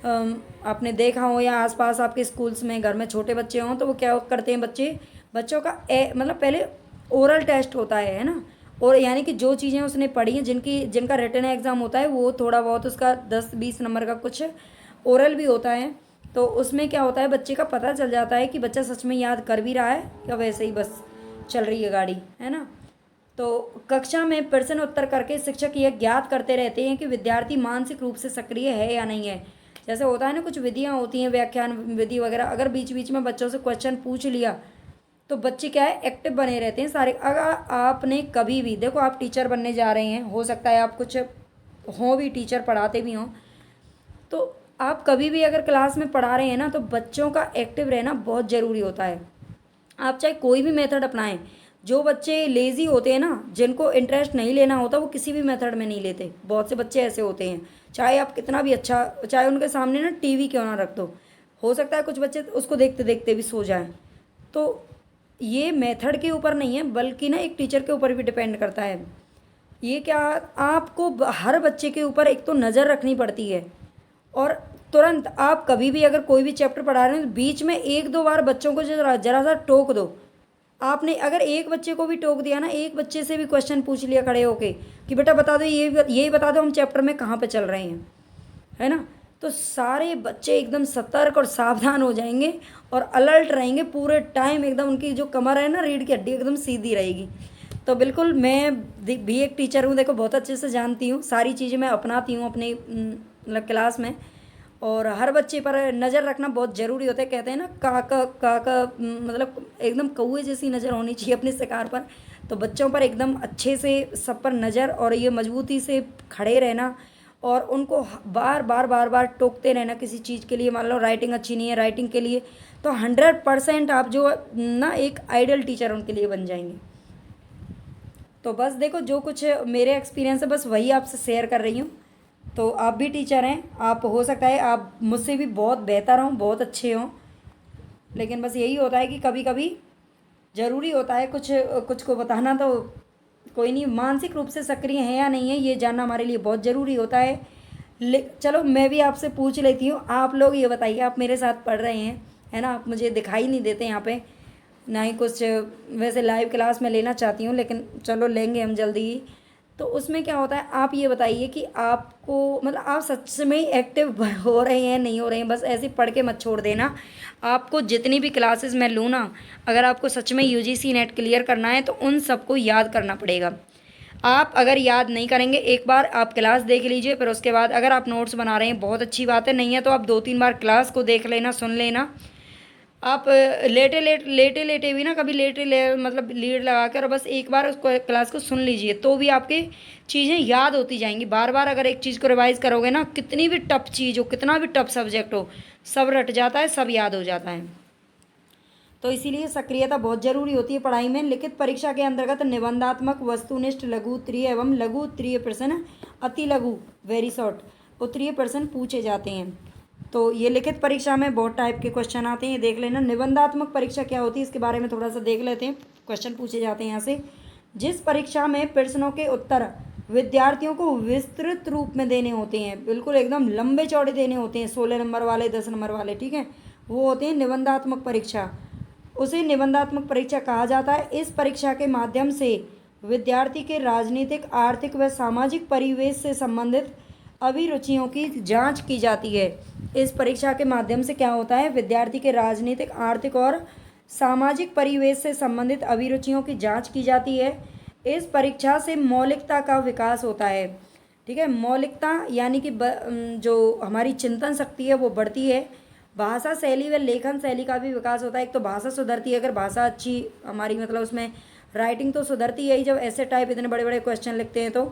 Speaker 1: आपने देखा हो या आसपास आपके स्कूल्स में घर में छोटे बच्चे हों तो वो क्या करते हैं बच्चों का मतलब पहले ओरल टेस्ट होता है ना, और यानी कि जो चीज़ें उसने पढ़ी हैं जिनका रिटन एग्ज़ाम होता है वो थोड़ा बहुत उसका 10-20 नंबर का कुछ ओरल भी होता है। तो उसमें क्या होता है बच्चे का पता चल जाता है कि बच्चा सच में याद कर भी रहा है या वैसे ही बस चल रही है गाड़ी, है ना। तो कक्षा में प्रश्न उत्तर करके शिक्षक यह ज्ञात करते रहते हैं कि विद्यार्थी मानसिक रूप से सक्रिय है या नहीं है। जैसे होता है ना कुछ विधियाँ होती हैं, व्याख्यान विधि वगैरह, अगर बीच बीच में बच्चों से क्वेश्चन पूछ लिया तो बच्चे क्या है एक्टिव बने रहते हैं सारे। अगर आपने कभी भी देखो, आप टीचर बनने जा रहे हैं, हो सकता है आप कुछ हों भी, टीचर पढ़ाते भी हों, तो आप कभी भी अगर क्लास में पढ़ा रहे हैं ना तो बच्चों का एक्टिव रहना बहुत ज़रूरी होता है। आप चाहे कोई भी मेथड अपनाएं, जो बच्चे लेज़ी होते हैं ना, जिनको इंटरेस्ट नहीं लेना होता, वो किसी भी मेथड में नहीं लेते। बहुत से बच्चे ऐसे होते हैं, चाहे आप कितना भी अच्छा, चाहे उनके सामने ना टीवी क्यों ना रख दो, हो सकता है कुछ बच्चे उसको देखते देखते भी सो जाएं। तो ये मेथड के ऊपर नहीं है बल्कि ना एक टीचर के ऊपर भी डिपेंड करता है। ये क्या, आपको हर बच्चे के ऊपर एक तो नज़र रखनी पड़ती है, और तुरंत आप कभी भी अगर कोई भी चैप्टर पढ़ा रहे हैं तो बीच में 1-2 बार बच्चों को जरा सा टोक दो। आपने अगर एक बच्चे को भी टोक दिया ना, एक बच्चे से भी क्वेश्चन पूछ लिया खड़े होके कि बेटा बता दो, यही बता दो हम चैप्टर में कहाँ पे चल रहे हैं, है ना, तो सारे बच्चे एकदम सतर्क और सावधान हो जाएंगे और अलर्ट रहेंगे पूरे टाइम। एकदम उनकी जो कमर है ना, रीढ़ की हड्डी एकदम सीधी रहेगी। तो बिल्कुल मैं भी एक टीचर हूँ, देखो बहुत अच्छे से जानती हूँ, सारी चीज़ें मैं अपनाती हूँ अपने मतलब क्लास में, और हर बच्चे पर नज़र रखना बहुत ज़रूरी होता है। कहते हैं ना काका मतलब एकदम कौए जैसी नज़र होनी चाहिए अपने शिकार पर। तो बच्चों पर एकदम अच्छे से सब पर नज़र, और ये मजबूती से खड़े रहना और उनको बार बार बार बार टोकते रहना किसी चीज़ के लिए। मान लो राइटिंग अच्छी नहीं है, राइटिंग के लिए तो 100% आप जो ना एक आइडियल टीचर उनके लिए बन जाएंगे। तो बस देखो, जो कुछ मेरे एक्सपीरियंस है बस वही आपसे शेयर कर रही हूँ। तो आप भी टीचर हैं, आप हो सकता है आप मुझसे भी बहुत बेहतर हों, बहुत अच्छे हों, लेकिन बस यही होता है कि कभी कभी ज़रूरी होता है कुछ कुछ को बताना। तो कोई नहीं, मानसिक रूप से सक्रिय है या नहीं है ये जानना हमारे लिए बहुत ज़रूरी होता है। चलो मैं भी आपसे पूछ लेती हूँ, आप लोग ये बताइए, आप मेरे साथ पढ़ रहे हैं, है ना, आप मुझे दिखाई नहीं देते यहाँ पे, ना ही कुछ वैसे लाइव क्लास में लेना चाहती हूँ, लेकिन चलो लेंगे हम जल्दी ही। तो उसमें क्या होता है, आप ये बताइए कि आपको मतलब आप सच में ही एक्टिव हो रहे हैं नहीं हो रहे हैं, बस ऐसे पढ़ के मत छोड़ देना। आपको जितनी भी क्लासेस मैं लूँ ना, अगर आपको सच में यूजीसी नेट क्लियर करना है तो उन सबको याद करना पड़ेगा। आप अगर याद नहीं करेंगे, एक बार आप क्लास देख लीजिए, फिर उसके बाद अगर आप नोट्स बना रहे हैं बहुत अच्छी बात है, नहीं है तो आप 2-3 बार क्लास को देख लेना, सुन लेना। आप लेटे भी ना कभी मतलब लीड लगा कर बस एक बार उसको क्लास को सुन लीजिए, तो भी आपके चीज़ें याद होती जाएंगी। बार बार अगर एक चीज़ को रिवाइज करोगे ना, कितनी भी टफ चीज़ हो, कितना भी टफ सब्जेक्ट हो, सब रट जाता है, सब याद हो जाता है। तो इसीलिए सक्रियता बहुत जरूरी होती है पढ़ाई में। लिखित परीक्षा के अंतर्गत निबंधात्मक, वस्तुनिष्ठ, लघु उत्तरीय एवं लघु उत्तरीय प्रश्न, अति लघु वेरी शॉर्ट उत्तरीय प्रश्न पूछे जाते हैं। तो ये लिखित परीक्षा में बहुत टाइप के क्वेश्चन आते हैं, देख लेना। निबंधात्मक परीक्षा क्या होती है इसके बारे में थोड़ा सा देख लेते हैं। क्वेश्चन पूछे जाते हैं यहाँ से, जिस परीक्षा में प्रश्नों के उत्तर विद्यार्थियों को विस्तृत रूप में देने होते हैं, बिल्कुल एकदम लंबे चौड़े देने होते हैं, 16 नंबर वाले, 10 नंबर वाले, ठीक है, वो होते हैं निबंधात्मक परीक्षा। उसे निबंधात्मक परीक्षा कहा जाता है। इस परीक्षा के माध्यम से विद्यार्थी के राजनीतिक, आर्थिक व सामाजिक परिवेश से संबंधित अभिरुचियों की जांच की जाती है। इस परीक्षा के माध्यम से क्या होता है, विद्यार्थी के राजनीतिक, आर्थिक और सामाजिक परिवेश से संबंधित अभिरुचियों की जांच की जाती है। इस परीक्षा से मौलिकता का विकास होता है। ठीक है, मौलिकता यानी कि जो हमारी चिंतन शक्ति है वो बढ़ती है, भाषा शैली व लेखन शैली का भी विकास होता है। एक तो भाषा सुधरती है, अगर भाषा अच्छी हमारी मतलब उसमें राइटिंग तो सुधरती है ही, जब ऐसे टाइप इतने बड़े बड़े क्वेश्चन लिखते हैं तो,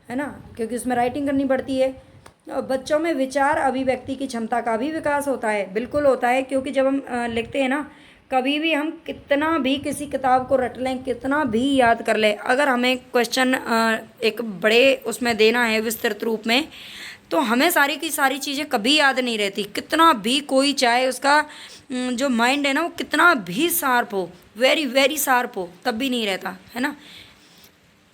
Speaker 1: है ना, क्योंकि उसमें राइटिंग करनी पड़ती है। बच्चों में विचार अभिव्यक्ति की क्षमता का भी विकास होता है, बिल्कुल होता है, क्योंकि जब हम लिखते हैं ना, कभी भी हम कितना भी किसी किताब को रट लें, कितना भी याद कर लें, अगर हमें क्वेश्चन एक बड़े उसमें देना है विस्तृत रूप में, तो हमें सारी की सारी चीज़ें कभी याद नहीं रहती, कितना भी कोई चाहे उसका जो माइंड है ना वो कितना भी शार्प हो, वेरी वेरी शार्प हो, तब भी नहीं रहता, है ना।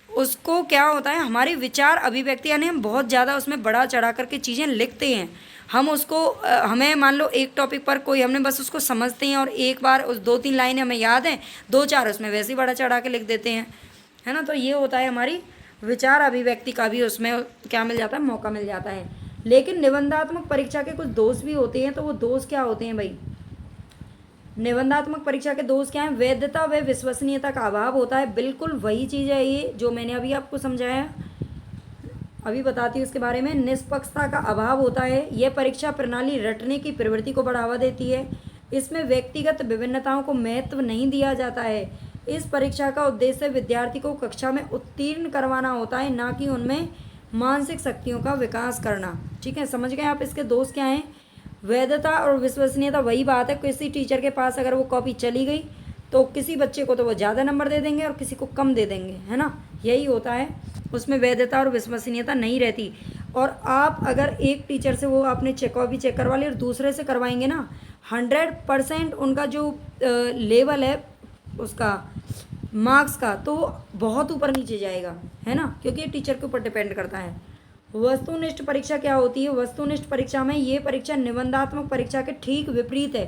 Speaker 1: उसको क्या होता है, हमारे विचार अभिव्यक्ति, यानी हम बहुत ज़्यादा उसमें बढ़ा चढ़ा करके चीज़ें लिखते हैं। हम उसको हमें मान लो एक टॉपिक पर कोई हमने बस उसको समझते हैं और एक बार उस 2-3 लाइनें हमें याद हैं, 2-4 उसमें वैसे ही बढ़ा चढ़ा के लिख देते हैं, है ना। तो ये होता है हमारी विचार अभिव्यक्ति का भी उसमें क्या मिल जाता है, मौका मिल जाता है। लेकिन निबंधात्मक परीक्षा के कुछ दोष भी होते हैं, तो वो दोष क्या होते हैं भाई, निबंधात्मक परीक्षा के दोष क्या हैं, वैधता व विश्वसनीयता का अभाव होता है, बिल्कुल वही चीज़ है ये जो मैंने अभी आपको समझाया, अभी बताती हूँ इसके बारे में। निष्पक्षता का अभाव होता है, यह परीक्षा प्रणाली रटने की प्रवृत्ति को बढ़ावा देती है, इसमें व्यक्तिगत विभिन्नताओं को महत्व नहीं दिया जाता है। इस परीक्षा का उद्देश्य विद्यार्थी को कक्षा में उत्तीर्ण करवाना होता है, ना कि उनमें मानसिक शक्तियों का विकास करना। ठीक है, समझ गए आप इसके दोष क्या हैं। वैधता और विश्वसनीयता वही बात है, किसी टीचर के पास अगर वो कॉपी चली गई तो किसी बच्चे को तो वो ज़्यादा नंबर दे देंगे और किसी को कम दे देंगे, है ना, यही होता है, उसमें वैधता और विश्वसनीयता नहीं रहती। और आप अगर एक टीचर से वो आपने कॉपी चेक करवा ली और दूसरे से करवाएंगे ना, 100% उनका जो लेवल है उसका मार्क्स का, तो बहुत ऊपर नीचे जाएगा, है ना, क्योंकि ये टीचर के ऊपर डिपेंड करता है। वस्तुनिष्ठ परीक्षा क्या होती है, वस्तुनिष्ठ परीक्षा में ये परीक्षा निबंधात्मक परीक्षा के ठीक विपरीत है,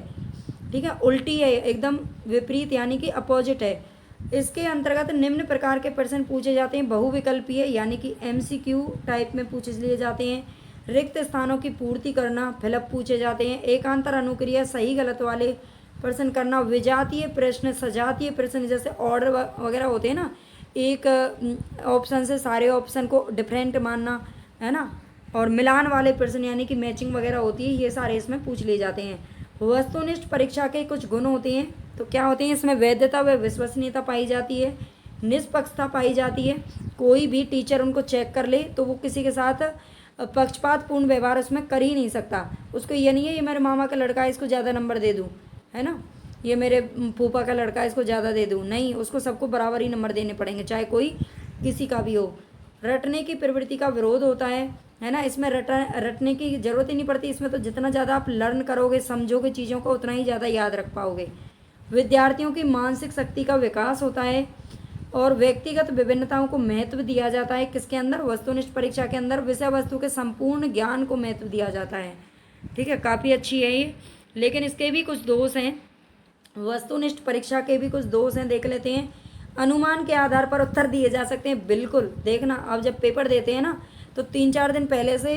Speaker 1: ठीक है, उल्टी है, एकदम विपरीत, यानी कि अपोजिट है। इसके अंतर्गत निम्न प्रकार के प्रश्न पूछे जाते हैं, बहुविकल्पीय यानी कि MCQ टाइप में पूछ लिए जाते हैं, रिक्त स्थानों की पूर्ति करना, फिलअप पूछे जाते हैं, एकांतर अनुक्रिया सही गलत वाले प्रश्न करना, विजातीय प्रश्न, सजातीय प्रश्न, जैसे ऑर्डर वगैरह होते हैं ना, एक ऑप्शन से सारे ऑप्शन को डिफरेंट मानना, है ना, और मिलान वाले प्रश्न यानी कि मैचिंग वगैरह होती है, ये सारे इसमें पूछ लिए जाते हैं। वस्तुनिष्ठ परीक्षा के कुछ गुण होते हैं, तो क्या होते हैं इसमें, वैधता व विश्वसनीयता पाई जाती है, निष्पक्षता पाई जाती है, कोई भी टीचर उनको चेक कर ले तो वो किसी के साथ पक्षपातपूर्ण व्यवहार उसमें कर ही नहीं सकता। उसको ये नहीं है ये मेरे मामा का लड़का है इसको ज़्यादा नंबर दे दूँ, है ना, ये मेरे फूफा का लड़का है इसको ज़्यादा दे दूँ, नहीं, उसको सबको बराबर ही नंबर देने पड़ेंगे, चाहे कोई किसी का भी हो। रटने की प्रवृत्ति का विरोध होता है ना, इसमें रटने की ज़रूरत ही नहीं पड़ती, इसमें तो जितना ज़्यादा आप लर्न करोगे, समझोगे चीज़ों को, उतना ही ज़्यादा याद रख पाओगे। विद्यार्थियों की मानसिक शक्ति का विकास होता है और व्यक्तिगत विभिन्नताओं को महत्व दिया जाता है, किसके अंदर, वस्तुनिष्ठ परीक्षा के अंदर विषय वस्तु के संपूर्ण ज्ञान को महत्व दिया जाता है। ठीक है, काफ़ी अच्छी है ये, लेकिन इसके भी कुछ दोष हैं, वस्तुनिष्ठ परीक्षा के भी कुछ दोष हैं, देख लेते हैं। अनुमान के आधार पर उत्तर दिए जा सकते हैं, बिल्कुल, देखना अब जब पेपर देते हैं ना तो 3-4 दिन पहले से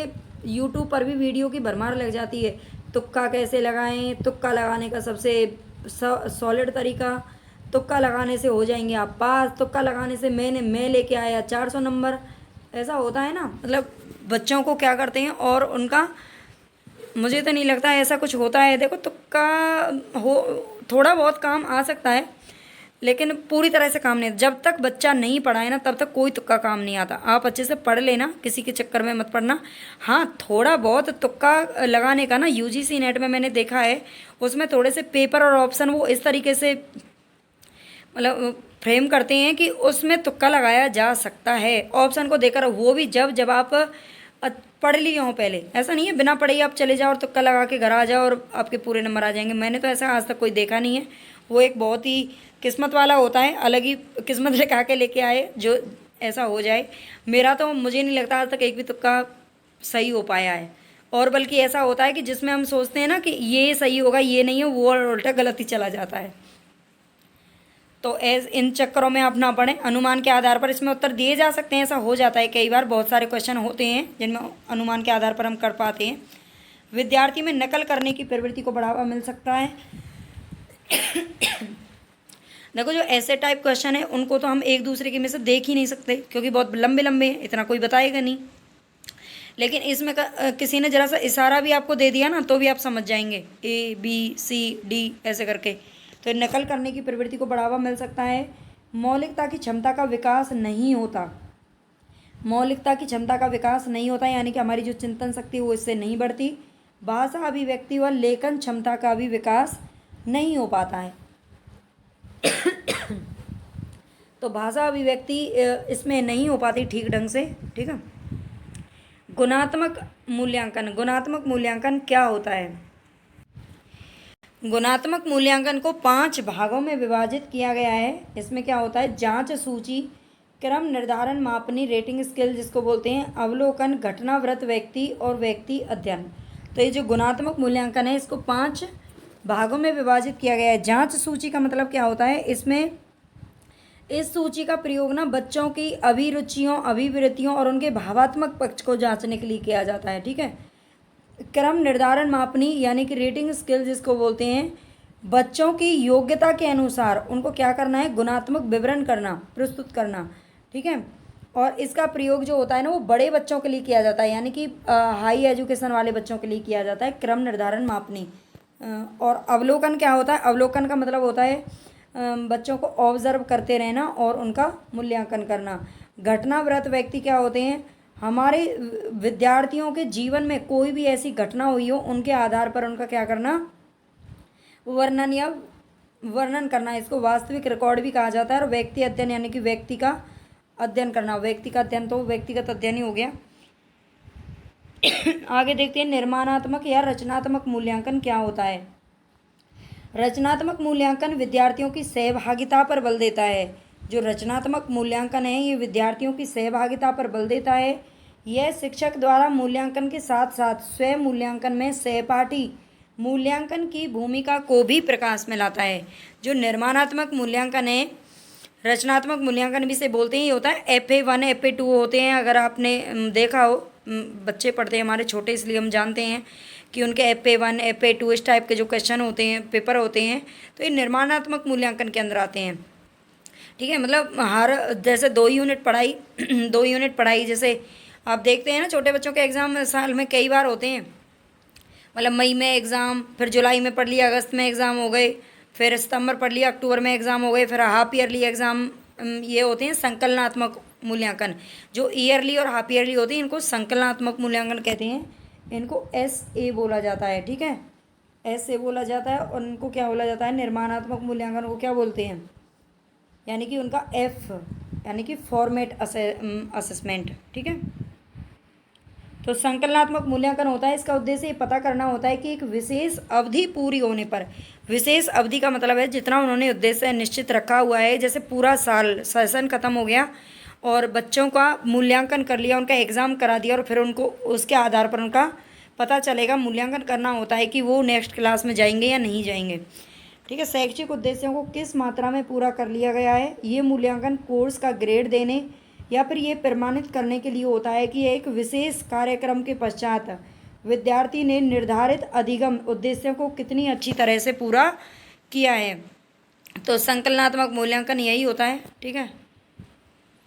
Speaker 1: यूट्यूब पर भी वीडियो की भरमार लग जाती है, तुक्का कैसे लगाएं, तुक्का लगाने का सबसे सॉलिड तरीका, तुक्का लगाने से हो जाएंगे आप पास, तुक्का लगाने से मैं लेके आया 400 नंबर, ऐसा होता है ना, मतलब बच्चों को क्या करते हैं, और उनका मुझे तो नहीं लगता ऐसा कुछ होता है। देखो तुक्का हो थोड़ा बहुत काम आ सकता है, लेकिन पूरी तरह से काम नहीं, जब तक बच्चा नहीं पढ़ा है ना तब तक कोई तुक्का काम नहीं आता। आप अच्छे से पढ़ लेना, किसी के चक्कर में मत पढ़ना। हाँ, थोड़ा बहुत तुक्का लगाने का ना UGC नेट में मैंने देखा है, उसमें थोड़े से पेपर और ऑप्शन वो इस तरीके से मतलब फ्रेम करते हैं कि उसमें तुक्का लगाया जा सकता है, ऑप्शन को देकर, वो भी जब आप पढ़ लिए हों पहले, ऐसा नहीं है बिना पढ़े ही आप चले जाओ और तुक्का लगा के घर आ जाओ और आपके पूरे नंबर आ जाएंगे। मैंने तो ऐसा आज तक कोई देखा नहीं है, वो एक बहुत ही किस्मत वाला होता है, अलग ही किस्मत लगा के लेके आए जो ऐसा हो जाए। मेरा तो मुझे नहीं लगता आज तक एक भी तुक्का सही हो पाया है, और बल्कि ऐसा होता है कि जिसमें हम सोचते हैं ना कि ये सही होगा, ये नहीं है, वो उल्टा गलत ही चला जाता है। तो इन चक्करों में आप ना पढ़ें, अनुमान के आधार पर इसमें उत्तर दिए जा सकते हैं, ऐसा हो जाता है कई बार, बहुत सारे क्वेश्चन होते हैं जिनमें अनुमान के आधार पर हम कर पाते हैं। विद्यार्थी में नकल करने की प्रवृत्ति को बढ़ावा मिल सकता है। देखो जो ऐसे टाइप क्वेश्चन है उनको तो हम एक दूसरे के में से देख ही नहीं सकते, क्योंकि बहुत लंबे लंबे हैं, इतना कोई बताएगा नहीं। लेकिन इसमें किसी ने जरा सा इशारा भी आपको दे दिया ना तो भी आप समझ जाएंगे, ABCD ऐसे करके। तो नकल करने की प्रवृत्ति को बढ़ावा मिल सकता है। मौलिकता की क्षमता का विकास नहीं होता, मौलिकता की क्षमता का विकास नहीं होता, यानी कि हमारी जो चिंतन शक्ति वो इससे नहीं बढ़ती। भाषा अभिव्यक्ति व लेखन क्षमता का भी विकास नहीं हो पाता है। तो भाषा अभिव्यक्ति इसमें नहीं हो पाती ठीक ढंग से, ठीक है। गुणात्मक मूल्यांकन, गुणात्मक मूल्यांकन क्या होता है? गुणात्मक मूल्यांकन को 5 भागों में विभाजित किया गया है। इसमें क्या होता है? जांच, सूची, क्रम निर्धारण, मापनी, रेटिंग स्केल जिसको बोलते हैं, अवलोकन, घटनावृत्त, व्यक्ति और व्यक्ति अध्ययन। तो ये जो गुणात्मक मूल्यांकन है इसको 5 भागों में विभाजित किया गया है। जांच सूची का मतलब क्या होता है? इसमें इस सूची का प्रयोग ना बच्चों की अभिरुचियों, अभिवृत्तियों और उनके भावात्मक पक्ष को जांचने के लिए किया जाता है, ठीक है। क्रम निर्धारण, मापनी यानी कि रेटिंग स्केल जिसको बोलते हैं, बच्चों की योग्यता के अनुसार उनको क्या करना है? गुणात्मक विवरण करना, प्रस्तुत करना, ठीक है। और इसका प्रयोग जो होता है ना वो बड़े बच्चों के लिए किया जाता है, यानी कि हाई एजुकेशन वाले बच्चों के लिए किया जाता है क्रम निर्धारण, मापनी। और अवलोकन क्या होता है? अवलोकन का मतलब होता है बच्चों को ऑब्जर्व करते रहना और उनका मूल्यांकन करना। घटनावृत्त व्यक्ति क्या होते हैं? हमारे विद्यार्थियों के जीवन में कोई भी ऐसी घटना हुई हो उनके आधार पर उनका क्या करना? वर्णन या वर्णन करना। इसको वास्तविक रिकॉर्ड भी कहा जाता है। और व्यक्ति अध्ययन यानी कि व्यक्ति का अध्ययन करना। व्यक्ति का अध्ययन तो व्यक्तिगत अध्ययन ही हो गया। आगे देखते हैं निर्माणात्मक या रचनात्मक मूल्यांकन क्या होता है। रचनात्मक मूल्यांकन विद्यार्थियों की सहभागिता पर बल देता है। जो रचनात्मक मूल्यांकन है ये विद्यार्थियों की सहभागिता पर बल देता है। यह शिक्षक द्वारा मूल्यांकन के साथ साथ स्वयं मूल्यांकन में सहपाठी मूल्यांकन की भूमिका को भी प्रकाश में लाता है। जो निर्माणात्मक मूल्यांकन है, रचनात्मक मूल्यांकन भी से बोलते हैं, ये होता है FA1 FA2 होते हैं। अगर आपने देखा हो, बच्चे पढ़ते हैं हमारे छोटे इसलिए हम जानते हैं कि उनके FA1 FA2 इस टाइप के जो क्वेश्चन होते हैं, पेपर होते हैं, तो ये निर्माणात्मक मूल्यांकन के अंदर आते हैं, ठीक है। मतलब हर जैसे 2 यूनिट पढ़ाई 2 यूनिट पढ़ाई, जैसे आप देखते हैं ना छोटे बच्चों के एग्ज़ाम साल में कई बार होते हैं। मतलब मई में एग्ज़ाम, फिर जुलाई में पढ़ लिया, अगस्त में एग्ज़ाम हो गए, फिर सितंबर पढ़ लिया, अक्टूबर में एग्ज़ाम हो गए, फिर हाफ ईयरली एग्ज़ाम। ये होते हैं संकलनात्मक मूल्यांकन। जो ईयरली और हाफ ईयरली होती है इनको संकलनात्मक मूल्यांकन कहते हैं। इनको SA बोला जाता है, ठीक है, SA बोला जाता है। और इनको क्या बोला जाता है? निर्माणात्मक मूल्यांकन को क्या बोलते हैं? यानी कि उनका F यानी कि फॉर्मेट असेसमेंट, ठीक है। तो संकलनात्मक मूल्यांकन होता है, इसका उद्देश्य ये पता करना होता है कि एक विशेष अवधि पूरी होने पर, विशेष अवधि का मतलब है जितना उन्होंने उद्देश्य निश्चित रखा हुआ है, जैसे पूरा साल सेशन ख़त्म हो गया और बच्चों का मूल्यांकन कर लिया, उनका एग्ज़ाम करा दिया और फिर उनको उसके आधार पर उनका पता चलेगा, मूल्यांकन करना होता है कि वो नेक्स्ट क्लास में जाएंगे या नहीं जाएंगे, ठीक है। शैक्षिक उद्देश्यों को किस मात्रा में पूरा कर लिया गया है, ये मूल्यांकन कोर्स का ग्रेड देने या फिर ये प्रमाणित करने के लिए होता है कि एक विशेष कार्यक्रम के पश्चात विद्यार्थी ने निर्धारित अधिगम उद्देश्यों को कितनी अच्छी तरह से पूरा किया है। तो संकलनात्मक मूल्यांकन यही होता है, ठीक है।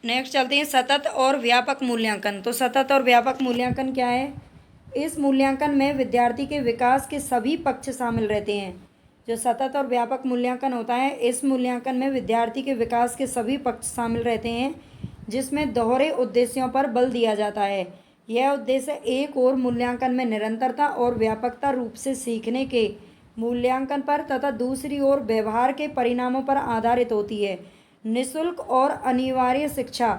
Speaker 1: नेक्स्ट चलते हैं सतत और व्यापक मूल्यांकन। तो सतत और व्यापक मूल्यांकन क्या है? इस मूल्यांकन में विद्यार्थी के विकास के सभी पक्ष शामिल रहते हैं। जो सतत और व्यापक मूल्यांकन होता है, इस मूल्यांकन में विद्यार्थी के विकास के सभी पक्ष शामिल रहते हैं, जिसमें दोहरे उद्देश्यों पर बल दिया जाता है। यह उद्देश्य एक और मूल्यांकन में निरंतरता और व्यापकता रूप से सीखने के मूल्यांकन पर तथा दूसरी ओर व्यवहार के परिणामों पर आधारित होती है। निःशुल्क और अनिवार्य शिक्षा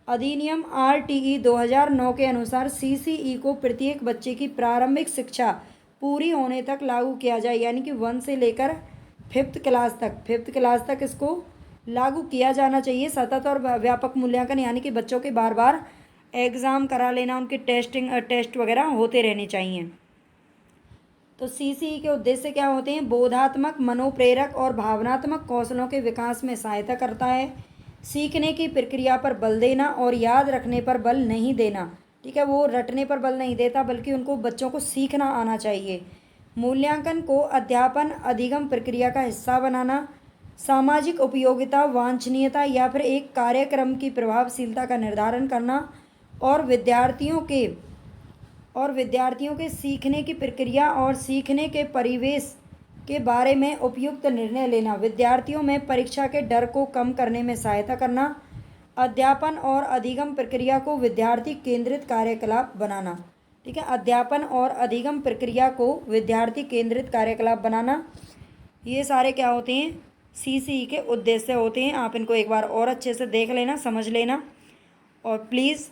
Speaker 1: अधिनियम RTE 2009 के अनुसार CCE को प्रत्येक बच्चे की प्रारंभिक शिक्षा पूरी होने तक लागू किया जाए, यानी कि 1 से लेकर 5th क्लास तक इसको लागू किया जाना चाहिए। सतत और व्यापक मूल्यांकन यानी कि बच्चों के बार बार एग्ज़ाम करा लेना, उनके टेस्ट वगैरह होते रहने चाहिए। तो CCE के उद्देश्य क्या होते हैं? बोधात्मक, मनोप्रेरक और भावनात्मक कौशलों के विकास में सहायता करता है, सीखने की प्रक्रिया पर बल देना और याद रखने पर बल नहीं देना, ठीक है। वो रटने पर बल नहीं देता बल्कि उनको बच्चों को सीखना आना चाहिए। मूल्यांकन को अध्यापन अधिगम प्रक्रिया का हिस्सा बनाना, सामाजिक उपयोगिता, वांछनीयता या फिर एक कार्यक्रम की प्रभावशीलता का निर्धारण करना और विद्यार्थियों के और विद्यार्थियों के सीखने की प्रक्रिया और सीखने के परिवेश के बारे में उपयुक्त निर्णय लेना, विद्यार्थियों में परीक्षा के डर को कम करने में सहायता करना, अध्यापन और अधिगम प्रक्रिया को विद्यार्थी केंद्रित कार्यकलाप बनाना। ठीक है, अध्यापन और अधिगम प्रक्रिया को विद्यार्थी केंद्रित कार्यकलाप बनाना, ये सारे क्या होते हैं, सीसीई के उद्देश्य होते हैं। आप इनको एक बार और अच्छे से देख लेना, समझ लेना, और प्लीज़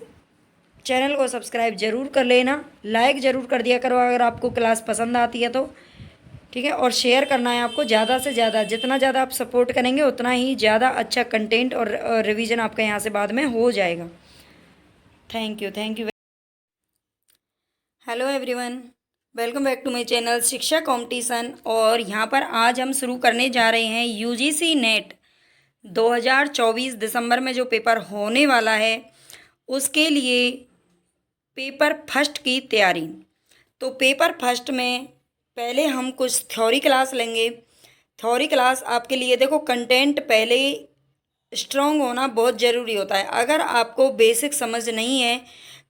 Speaker 1: चैनल को सब्सक्राइब ज़रूर कर लेना, लाइक ज़रूर कर दिया करो अगर आपको क्लास पसंद आती है तो। ठीक है, और शेयर करना है आपको ज़्यादा से ज़्यादा, जितना ज़्यादा आप सपोर्ट करेंगे उतना ही ज़्यादा अच्छा कंटेंट और रिवीजन आपका यहाँ से बाद में हो जाएगा। Thank you. Hello everyone, welcome back to my channel शिक्षा कंपटीशन। और यहाँ पर आज हम शुरू करने जा रहे हैं यूजीसी नेट 2024 दिसंबर में जो पेपर होने वाला है उसके लिए पेपर फर्स्ट की तैयारी। तो पेपर फर्स्ट में पहले हम कुछ थ्योरी क्लास लेंगे। थ्योरी क्लास आपके लिए, देखो कंटेंट पहले स्ट्रॉन्ग होना बहुत ज़रूरी होता है। अगर आपको बेसिक समझ नहीं है,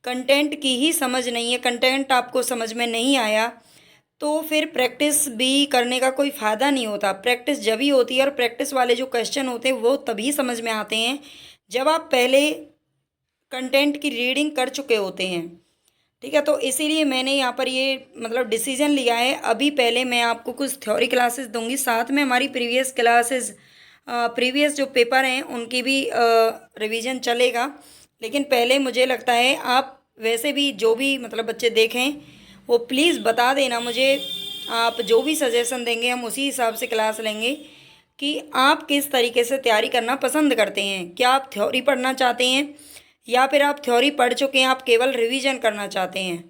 Speaker 1: कंटेंट की ही समझ नहीं है, कंटेंट आपको समझ में नहीं आया, तो फिर प्रैक्टिस भी करने का कोई फ़ायदा नहीं होता। प्रैक्टिस जब ही होती है, और प्रैक्टिस वाले जो क्वेश्चन होते हैं वो तभी समझ में आते हैं जब आप पहले कंटेंट की रीडिंग कर चुके होते हैं। ठीक है, तो इसीलिए मैंने यहाँ पर ये मतलब डिसीजन लिया है। अभी पहले मैं आपको कुछ थ्योरी क्लासेस दूंगी, साथ में हमारी प्रीवियस क्लासेस, प्रीवियस जो पेपर हैं उनकी भी रिवीजन चलेगा। लेकिन पहले मुझे लगता है आप वैसे भी जो भी मतलब बच्चे देखें वो प्लीज़ बता देना मुझे, आप जो भी सजेशन देंगे हम उसी हिसाब से क्लास लेंगे कि आप किस तरीके से तैयारी करना पसंद करते हैं। क्या आप थ्योरी पढ़ना चाहते हैं, या फिर आप थ्योरी पढ़ चुके हैं, आप केवल रिवीजन करना चाहते हैं।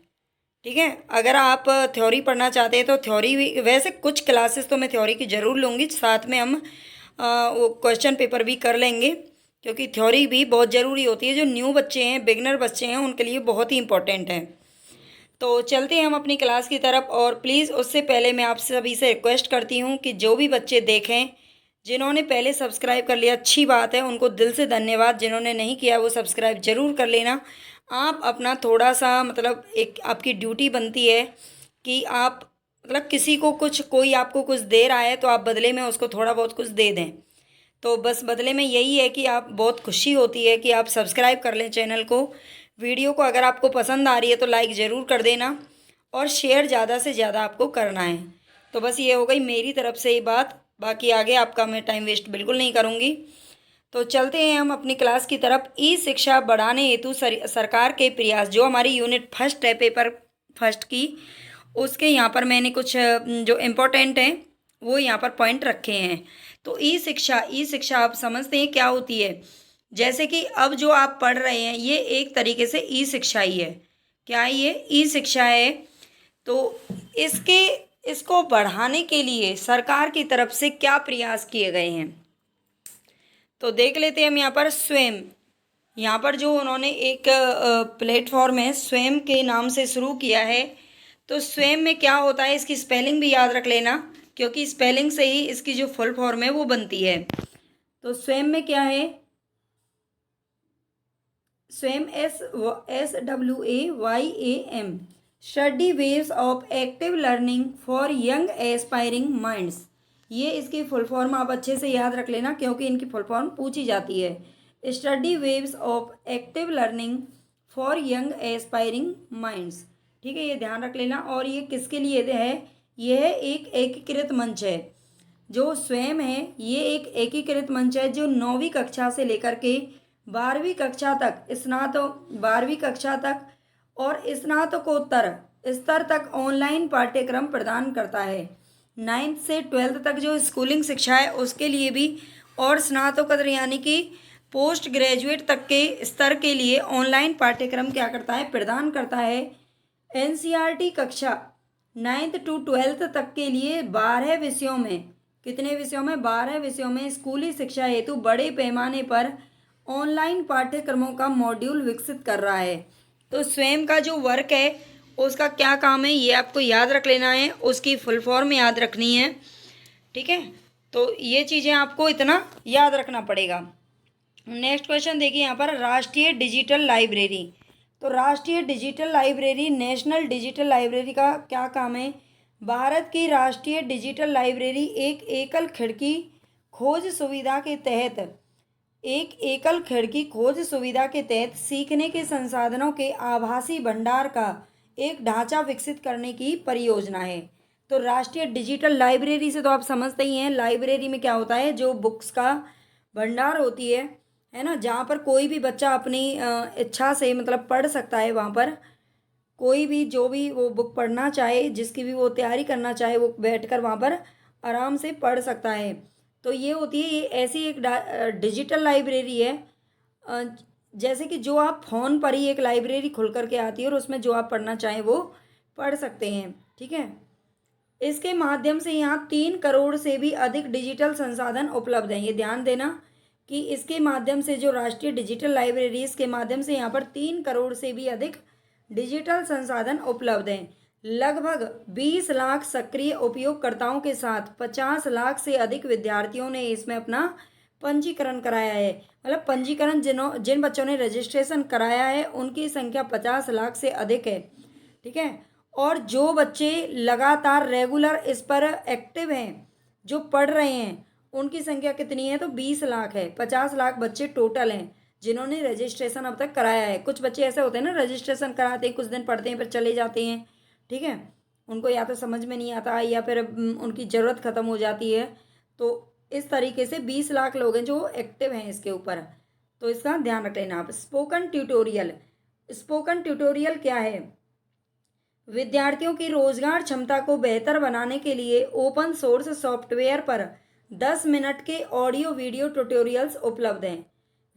Speaker 1: ठीक है, अगर आप थ्योरी पढ़ना चाहते हैं तो थ्योरी भी, वैसे कुछ क्लासेस तो मैं थ्योरी की ज़रूर लूँगी, साथ में हम वो क्वेश्चन पेपर भी कर लेंगे, क्योंकि थ्योरी भी बहुत ज़रूरी होती है। जो न्यू बच्चे हैं, बिगनर बच्चे हैं, उनके लिए बहुत ही इंपॉर्टेंट है। तो चलते हैं हम अपनी क्लास की तरफ। और प्लीज़ उससे पहले मैं आप सभी से रिक्वेस्ट करती हूँ कि जो भी बच्चे देखें, जिन्होंने पहले सब्सक्राइब कर लिया अच्छी बात है, उनको दिल से धन्यवाद। जिन्होंने नहीं किया वो सब्सक्राइब ज़रूर कर लेना। आप अपना थोड़ा सा मतलब एक आपकी ड्यूटी बनती है कि आप मतलब किसी को कुछ, कोई आपको कुछ दे रहा है तो आप बदले में उसको थोड़ा बहुत कुछ दे दें। तो बस बदले में यही है कि आप, बहुत खुशी होती है कि आप सब्सक्राइब कर लें चैनल को। वीडियो को अगर आपको पसंद आ रही है तो लाइक ज़रूर कर देना, और शेयर ज़्यादा से ज़्यादा आपको करना है। तो बस ये हो गई मेरी तरफ से ही बात, बाकी आगे आपका मैं टाइम वेस्ट बिल्कुल नहीं करूँगी। तो चलते हैं हम अपनी क्लास की तरफ। ई शिक्षा बढ़ाने हेतु सरकार के प्रयास, जो हमारी यूनिट फर्स्ट है पेपर फर्स्ट की, उसके यहाँ पर मैंने कुछ जो इम्पोर्टेंट हैं वो यहाँ पर पॉइंट रखे हैं। तो ई शिक्षा आप समझते हैं क्या होती है। जैसे कि अब जो आप पढ़ रहे हैं ये एक तरीके से ई शिक्षा ही है। क्या ये ई शिक्षा है? तो इसको बढ़ाने के लिए सरकार की तरफ से क्या प्रयास किए गए हैं, तो देख लेते हैं हम यहाँ पर। स्वयं, यहाँ पर जो उन्होंने एक प्लेटफॉर्म है स्वयं के नाम से शुरू किया है। तो स्वयं में क्या होता है, इसकी स्पेलिंग भी याद रख लेना, क्योंकि स्पेलिंग से ही इसकी जो फुल फॉर्म है वो बनती है। तो स्वयं में क्या है, स्वयं SWAYAM, study waves of active learning for young aspiring minds. ये इसकी फुल फॉर्म आप अच्छे से याद रख लेना, क्योंकि इनकी फुल फॉर्म पूछी जाती है। Study waves of active learning for young aspiring minds. ठीक है, ये ध्यान रख लेना। और ये किसके लिए है, यह एक एकीकृत मंच है। जो स्वयं है ये एक एकीकृत मंच है जो 9वीं कक्षा से लेकर के 12वीं कक्षा तक, 12वीं कक्षा तक और स्नातकोत्तर स्तर तक ऑनलाइन पाठ्यक्रम प्रदान करता है। 9th से 12th तक जो स्कूलिंग शिक्षा है उसके लिए भी, और स्नातकोत्तर यानी कि पोस्ट ग्रेजुएट तक के स्तर के लिए ऑनलाइन पाठ्यक्रम क्या करता है, प्रदान करता है। NCERT कक्षा 9th to 12th तक के लिए 12 विषयों में, कितने विषयों में, 12 विषयों में स्कूली शिक्षा हेतु बड़े पैमाने पर ऑनलाइन पाठ्यक्रमों का मॉड्यूल विकसित कर रहा है। तो स्वयं का जो वर्क है उसका क्या काम है ये आपको याद रख लेना है, उसकी फुल फॉर्म याद रखनी है। ठीक है, तो ये चीज़ें आपको इतना याद रखना पड़ेगा। नेक्स्ट क्वेश्चन देखिए यहाँ पर, राष्ट्रीय डिजिटल लाइब्रेरी। तो राष्ट्रीय digital library, national digital library का क्या काम है? भारत की राष्ट्रीय डिजिटल लाइब्रेरी एक एकल खिड़की खोज सुविधा के तहत सीखने के संसाधनों के आभासी भंडार का एक ढांचा विकसित करने की परियोजना है। तो राष्ट्रीय डिजिटल लाइब्रेरी से तो आप समझते ही हैं, लाइब्रेरी में क्या होता है, जो बुक्स का भंडार होती है ना, जहाँ पर कोई भी बच्चा अपनी इच्छा से मतलब पढ़ सकता है। वहाँ पर कोई भी जो भी वो बुक पढ़ना चाहे, जिसकी भी वो तैयारी करना चाहे, वो बैठकर वहाँ पर आराम से पढ़ सकता है। तो ये होती है, ये ऐसी एक डिजिटल लाइब्रेरी है, अ, जैसे कि जो आप फ़ोन पर ही एक लाइब्रेरी खुल करके आती है और उसमें जो आप पढ़ना चाहें वो पढ़ सकते हैं। ठीक है, इसके माध्यम से यहाँ 3 करोड़ से भी अधिक डिजिटल संसाधन उपलब्ध हैं। ये ध्यान देना कि इसके माध्यम से, जो राष्ट्रीय डिजिटल लाइब्रेरी, इसके माध्यम से यहाँ पर 3 करोड़ से भी अधिक डिजिटल संसाधन उपलब्ध हैं। लगभग 20 लाख सक्रिय उपयोगकर्ताओं के साथ 50 लाख से अधिक विद्यार्थियों ने इसमें अपना पंजीकरण कराया है। मतलब पंजीकरण जिन बच्चों ने रजिस्ट्रेशन कराया है उनकी संख्या 50 लाख से अधिक है। ठीक है, और जो बच्चे लगातार रेगुलर इस पर एक्टिव हैं, जो पढ़ रहे हैं, उनकी संख्या कितनी है? तो 20 लाख है। 50 लाख बच्चे टोटल हैं जिन्होंने रजिस्ट्रेशन अब तक कराया है। कुछ बच्चे ऐसे होते हैं ना, रजिस्ट्रेशन कराते हैं, कुछ दिन पढ़ते हैं, फिर चले जाते हैं। ठीक है, उनको या तो समझ में नहीं आता या फिर उनकी ज़रूरत ख़त्म हो जाती है। तो इस तरीके से 20 लाख लोग हैं जो एक्टिव हैं इसके ऊपर। तो इसका ध्यान रख लेना आप। स्पोकन ट्यूटोरियल क्या है? विद्यार्थियों की रोजगार क्षमता को बेहतर बनाने के लिए ओपन सोर्स सॉफ्टवेयर पर 10 मिनट के ऑडियो वीडियो ट्यूटोरियल्स उपलब्ध हैं।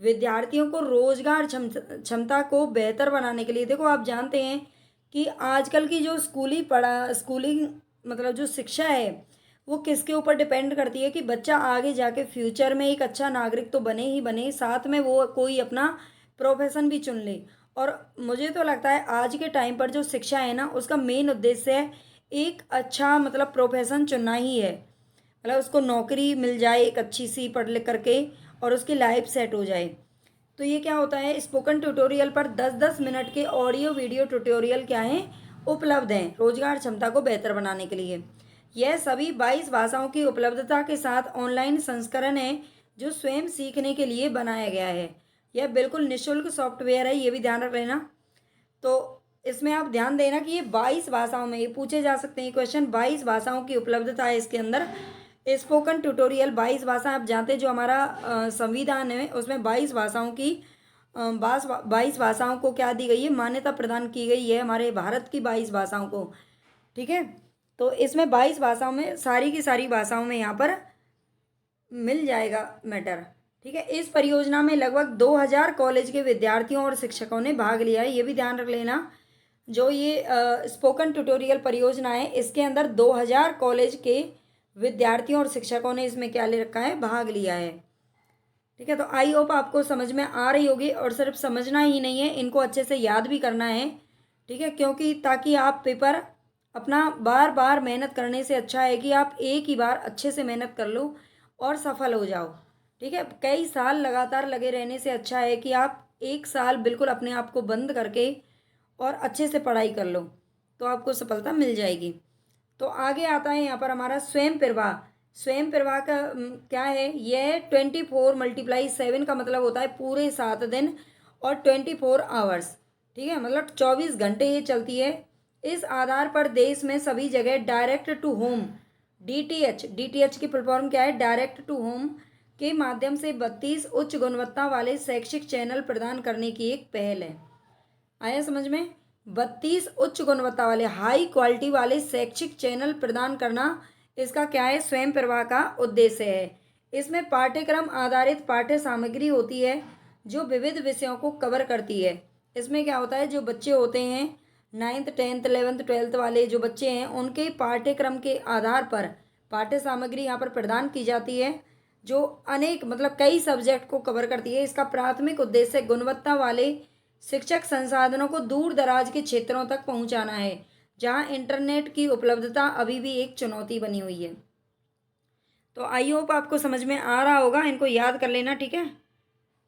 Speaker 1: विद्यार्थियों को रोजगार क्षमता को बेहतर बनाने के लिए, देखो आप जानते हैं कि आजकल की जो स्कूलिंग मतलब जो शिक्षा है वो किसके ऊपर डिपेंड करती है कि बच्चा आगे जाके फ्यूचर में एक अच्छा नागरिक तो बने ही बने, साथ में वो कोई अपना प्रोफेशन भी चुन ले। और मुझे तो लगता है आज के टाइम पर जो शिक्षा है ना, उसका मेन उद्देश्य है एक अच्छा मतलब प्रोफेशन चुनना ही है। मतलब उसको नौकरी मिल जाए एक अच्छी सी पढ़ लिख करके और उसकी लाइफ सेट हो जाए। तो ये क्या होता है, स्पोकन ट्यूटोरियल पर 10-10 मिनट के ऑडियो वीडियो ट्यूटोरियल क्या हैं, उपलब्ध हैं रोजगार क्षमता को बेहतर बनाने के लिए। यह सभी 22 भाषाओं की उपलब्धता के साथ ऑनलाइन संस्करण है जो स्वयं सीखने के लिए बनाया गया है। यह बिल्कुल निःशुल्क सॉफ्टवेयर है, ये भी ध्यान रख लेना। तो इसमें आप ध्यान देना कि ये 22 भाषाओं में, ये पूछे जा सकते हैं क्वेश्चन, 22 भाषाओं की उपलब्धता है इसके अंदर। स्पोकन ट्यूटोरियल 22 भाषा, आप जानते हैं जो हमारा संविधान है उसमें 22 भाषाओं की 22 भाषाओं को क्या दी गई है, मान्यता प्रदान की गई है हमारे भारत की 22 भाषाओं को। ठीक है, तो इसमें 22 भाषाओं में सारी की सारी भाषाओं में यहाँ पर मिल जाएगा मैटर। ठीक है, इस परियोजना में लगभग 2000 कॉलेज के विद्यार्थियों और शिक्षकों ने भाग लिया है, ये भी ध्यान रख लेना। जो ये स्पोकन ट्यूटोरियल परियोजना है इसके अंदर 2000 कॉलेज के विद्यार्थियों और शिक्षकों ने इसमें क्या ले रखा है, भाग लिया है। ठीक है, तो आई होप आपको समझ में आ रही होगी, और सिर्फ समझना ही नहीं है, इनको अच्छे से याद भी करना है। ठीक है, क्योंकि ताकि आप पेपर अपना बार बार मेहनत करने से अच्छा है कि आप एक ही बार अच्छे से मेहनत कर लो और सफल हो जाओ। ठीक है, कई साल लगातार लगे रहने से अच्छा है कि आप एक साल बिल्कुल अपने आप को बंद करके और अच्छे से पढ़ाई कर लो, तो आपको सफलता मिल जाएगी। तो आगे आता है यहाँ पर हमारा स्वयं प्रवाह। स्वयं प्रवाह का क्या है, यह 24 × 7 का मतलब होता है पूरे 7 दिन और 24 आवर्स। ठीक है, मतलब 24 घंटे ये चलती है। इस आधार पर देश में सभी जगह डायरेक्ट टू होम डीटीएच की फुल फॉर्म क्या है, डायरेक्ट टू होम के माध्यम से 32 उच्च गुणवत्ता वाले शैक्षिक चैनल प्रदान करने की एक पहल है। आया समझ में? 32 उच्च गुणवत्ता वाले हाई क्वालिटी वाले शैक्षिक चैनल प्रदान करना इसका क्या है, स्वयं प्रवाह का उद्देश्य है। इसमें पाठ्यक्रम आधारित पाठ्य सामग्री होती है जो विविध विषयों को कवर करती है। इसमें क्या होता है, जो बच्चे होते हैं 9th 10th 11th 12th वाले जो बच्चे हैं, उनके पाठ्यक्रम के आधार पर पाठ्य सामग्री यहाँ पर प्रदान की जाती है जो अनेक मतलब कई सब्जेक्ट को कवर करती है। इसका प्राथमिक उद्देश्य गुणवत्ता वाले शिक्षक संसाधनों को दूर दराज के क्षेत्रों तक पहुंचाना है जहां इंटरनेट की उपलब्धता अभी भी एक चुनौती बनी हुई है। तो आई होप आपको समझ में आ रहा होगा, इनको याद कर लेना। ठीक है,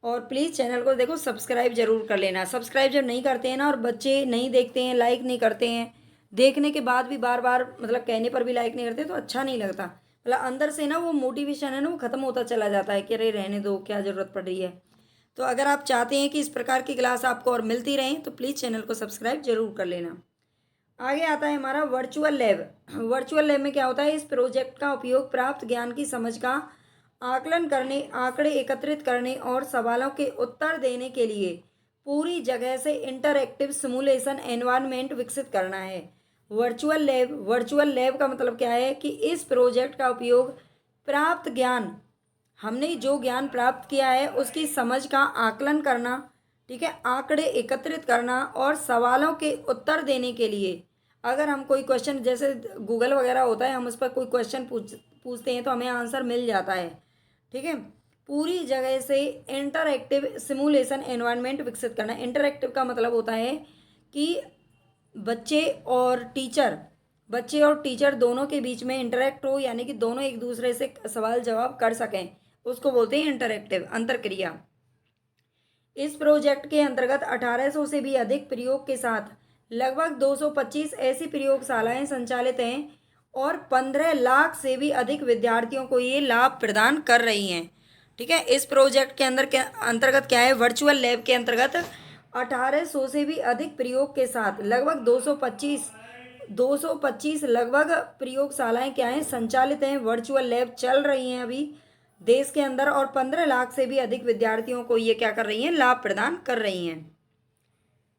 Speaker 1: और प्लीज़ चैनल को देखो सब्सक्राइब जरूर कर लेना। सब्सक्राइब जब नहीं करते हैं ना, और बच्चे नहीं देखते हैं, लाइक नहीं करते हैं, देखने के बाद भी बार बार मतलब कहने पर भी लाइक नहीं करते, तो अच्छा नहीं लगता। मतलब अंदर से ना वो मोटिवेशन है ना, वो ख़त्म होता चला जाता है कि अरे रहने दो, क्या ज़रूरत पड़ रही है। तो अगर आप चाहते हैं कि इस प्रकार की क्लास आपको और मिलती रहें, तो प्लीज़ चैनल को सब्सक्राइब जरूर कर लेना। आगे आता है हमारा वर्चुअल लैब। वर्चुअल लैब में क्या होता है, इस प्रोजेक्ट का उपयोग प्राप्त ज्ञान की समझ का आकलन करने, आंकड़े एकत्रित करने और सवालों के उत्तर देने के लिए पूरी जगह से इंटरएक्टिव सिमुलेशन एनवायरनमेंट विकसित करना है। वर्चुअल लैब का मतलब क्या है कि इस प्रोजेक्ट का उपयोग प्राप्त ज्ञान, हमने जो ज्ञान प्राप्त किया है उसकी समझ का आकलन करना, ठीक है, आंकड़े एकत्रित करना और सवालों के उत्तर देने के लिए, अगर हम कोई क्वेश्चन जैसे गूगल वगैरह होता है, हम उस पर कोई क्वेश्चन पूछते हैं तो हमें आंसर मिल जाता है, ठीक है। पूरी जगह से इंटरएक्टिव सिमुलेशन एनवायरनमेंट विकसित करना। इंटरएक्टिव का मतलब होता है कि बच्चे और टीचर बच्चे और टीचर दोनों के बीच में इंटरेक्ट हो, यानी कि दोनों एक दूसरे से सवाल जवाब कर सकें, उसको बोलते हैं इंटरएक्टिव, अंतरक्रिया। इस प्रोजेक्ट के अंतर्गत 1800 से भी अधिक प्रयोग के साथ लगभग 225 ऐसी प्रयोगशालाएं संचालित हैं और 15 लाख से भी अधिक विद्यार्थियों को ये लाभ प्रदान कर रही हैं, ठीक है। इस प्रोजेक्ट के अंतर्गत क्या है, वर्चुअल लैब के अंतर्गत 1800 से भी अधिक प्रयोग के साथ लगभग 225 लगभग प्रयोगशालाएं क्या हैं, संचालित हैं, वर्चुअल लैब चल रही हैं अभी देश के अंदर, और 15 लाख से भी अधिक विद्यार्थियों को ये क्या कर रही हैं, लाभ प्रदान कर रही हैं।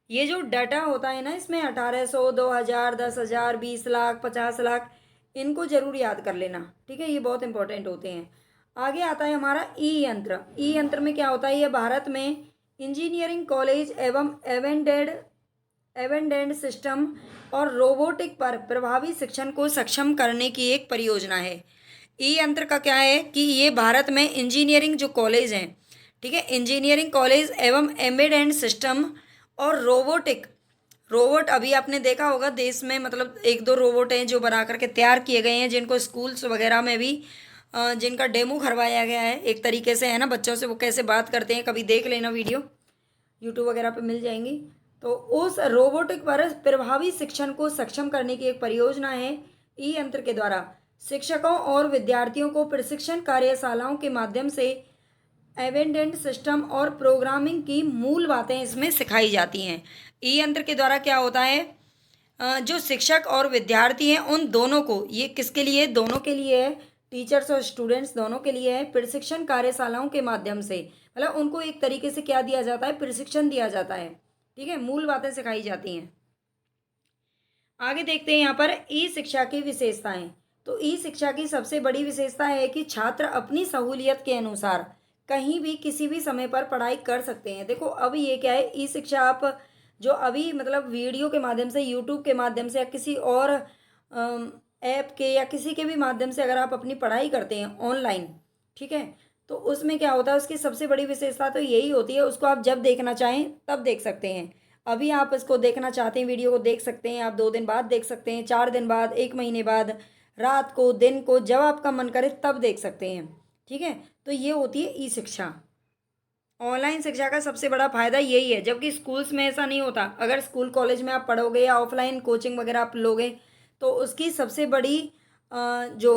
Speaker 1: ये जो डाटा होता है ना, इसमें 1800, 2000, 10,000, 20 लाख, 50 लाख, इनको जरूर याद कर लेना, ठीक है, ये बहुत इंपॉर्टेंट होते हैं। आगे आता है हमारा ई यंत्र। ई यंत्र में क्या होता है, ये भारत में इंजीनियरिंग कॉलेज एवं एवेंडेंट सिस्टम और रोबोटिक पर प्रभावी शिक्षण को सक्षम करने की एक परियोजना है। ई यंत्र का क्या है कि ये भारत में इंजीनियरिंग जो कॉलेज हैं, ठीक है, इंजीनियरिंग कॉलेज एवं एम्बेडेड सिस्टम और रोबोट अभी आपने देखा होगा देश में, मतलब एक दो रोबोट हैं जो बना करके तैयार किए गए हैं, जिनको स्कूल्स वगैरह में भी जिनका डेमो करवाया गया है एक तरीके से, है ना, बच्चों से वो कैसे बात करते हैं, कभी देख लेना वीडियो, यूट्यूब वगैरह पे मिल जाएंगी। तो उस रोबोटिक पर प्रभावी शिक्षण को सक्षम करने की एक परियोजना है। ई यंत्र के द्वारा शिक्षकों और विद्यार्थियों को प्रशिक्षण कार्यशालाओं के माध्यम से एवेंडेंट सिस्टम और प्रोग्रामिंग की मूल बातें इसमें सिखाई जाती हैं। ई यंत्र के द्वारा क्या होता है, जो शिक्षक और विद्यार्थी हैं उन दोनों को, ये किसके लिए, दोनों के लिए है, टीचर्स और स्टूडेंट्स दोनों के लिए है, प्रशिक्षण कार्यशालाओं के माध्यम से, मतलब उनको एक तरीके से क्या दिया जाता है, प्रशिक्षण दिया जाता है, ठीक है, मूल बातें सिखाई जाती हैं। आगे देखते हैं यहाँ पर ई शिक्षा की विशेषताएं। तो ई शिक्षा की सबसे बड़ी विशेषता है कि छात्र अपनी सहूलियत के अनुसार कहीं भी किसी भी समय पर पढ़ाई कर सकते हैं। देखो अब ये क्या है, ई शिक्षा आप जो अभी मतलब वीडियो के माध्यम से, यूट्यूब के माध्यम से या किसी और ऐप के या किसी के भी माध्यम से अगर आप अपनी पढ़ाई करते हैं ऑनलाइन, ठीक है, तो उसमें क्या होता है, उसकी सबसे बड़ी विशेषता तो यही होती है, उसको आप जब देखना चाहें तब देख सकते हैं। अभी आप इसको देखना चाहते हैं, वीडियो को देख सकते हैं, आप 2 दिन बाद देख सकते हैं, 4 दिन बाद, 1 महीने बाद, रात को, दिन को, जब आपका मन करे तब देख सकते हैं, ठीक है। तो ये होती है ई शिक्षा। ऑनलाइन शिक्षा का सबसे बड़ा फायदा यही है, जबकि स्कूल्स में ऐसा नहीं होता। अगर स्कूल कॉलेज में आप पढ़ोगे या ऑफलाइन कोचिंग वगैरह आप लोगे, तो उसकी सबसे बड़ी जो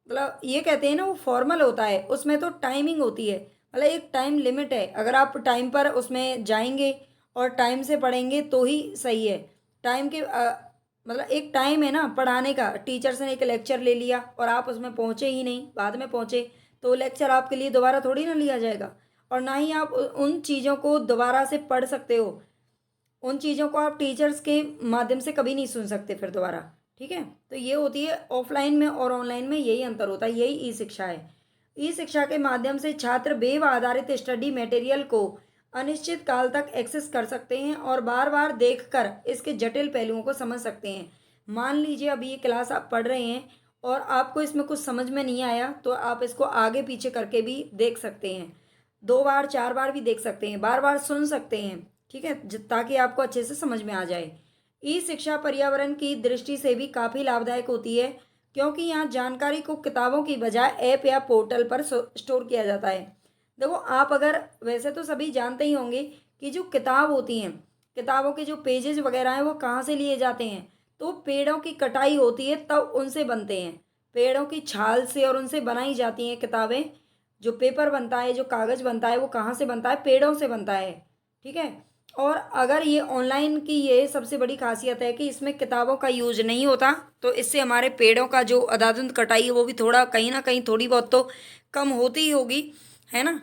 Speaker 1: मतलब ये कहते हैं ना, वो फॉर्मल होता है, उसमें तो टाइमिंग होती है, मतलब एक टाइम लिमिट है, अगर आप टाइम पर उसमें जाएंगे और टाइम से पढ़ेंगे तो ही सही है। टाइम के मतलब एक टाइम है ना पढ़ाने का, टीचर्स ने एक लेक्चर ले लिया और आप उसमें पहुँचे ही नहीं, बाद में पहुँचे, तो लेक्चर आपके लिए दोबारा थोड़ी ना लिया जाएगा, और ना ही आप उन चीज़ों को दोबारा से पढ़ सकते हो, उन चीज़ों को आप टीचर्स के माध्यम से कभी नहीं सुन सकते फिर दोबारा, ठीक है। तो ये होती है ऑफलाइन में और ऑनलाइन में, यही अंतर होता है, यही ई शिक्षा है। ई शिक्षा के माध्यम से छात्र वेब आधारित स्टडी मटेरियल को अनिश्चित काल तक एक्सेस कर सकते हैं और बार बार देखकर इसके जटिल पहलुओं को समझ सकते हैं। मान लीजिए अभी ये क्लास आप पढ़ रहे हैं और आपको इसमें कुछ समझ में नहीं आया, तो आप इसको आगे पीछे करके भी देख सकते हैं, 2 बार 4 बार भी देख सकते हैं, बार बार सुन सकते हैं, ठीक है, ताकि आपको अच्छे से समझ में आ जाए। ई शिक्षा पर्यावरण की दृष्टि से भी काफ़ी लाभदायक होती है, क्योंकि यहाँ जानकारी को किताबों की बजाय ऐप या पोर्टल पर स्टोर किया जाता है। देखो आप अगर, वैसे तो सभी जानते ही होंगे कि जो किताब होती हैं, किताबों के जो पेजेस वगैरह हैं वो कहाँ से लिए जाते हैं, तो पेड़ों की कटाई होती है तब उनसे बनते हैं। पेड़ों की छाल से और उनसे बनाई जाती हैं किताबें। जो पेपर बनता है, जो कागज़ बनता है, वो कहाँ से बनता है, पेड़ों से बनता है। ठीक है। और अगर ये ऑनलाइन की ये सबसे बड़ी खासियत है कि इसमें किताबों का यूज नहीं होता, तो इससे हमारे पेड़ों का जो अंधाधुंध कटाई है वो भी थोड़ा कहीं ना कहीं थोड़ी बहुत तो कम होती ही होगी, है ना।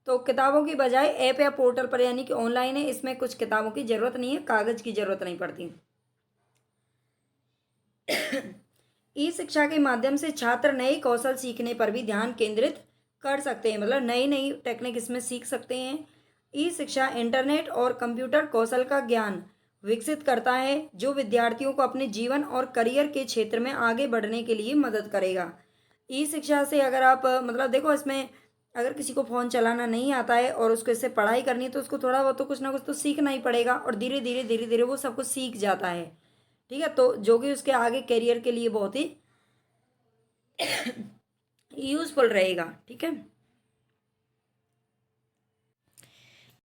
Speaker 1: तो किताबों की बजाय ऐप या पोर्टल पर, यानी कि ऑनलाइन है, इसमें कुछ किताबों की ज़रूरत नहीं है, कागज़ की ज़रूरत नहीं पड़ती। ई शिक्षा के माध्यम से छात्र नए कौशल सीखने पर भी ध्यान केंद्रित कर सकते हैं, मतलब नई नई टेक्निक इसमें सीख सकते हैं। ई शिक्षा इंटरनेट और कंप्यूटर कौशल का ज्ञान विकसित करता है, जो विद्यार्थियों को अपने जीवन और करियर के क्षेत्र में आगे बढ़ने के लिए मदद करेगा। ई शिक्षा से अगर आप मतलब देखो, इसमें अगर किसी को फ़ोन चलाना नहीं आता है और उसको इससे पढ़ाई करनी है, तो उसको थोड़ा बहुत तो कुछ ना कुछ तो सीखना ही पड़ेगा, और धीरे धीरे वो सब कुछ सीख जाता है। ठीक है, तो जो कि उसके आगे करियर के लिए बहुत ही यूजफुल रहेगा। ठीक है।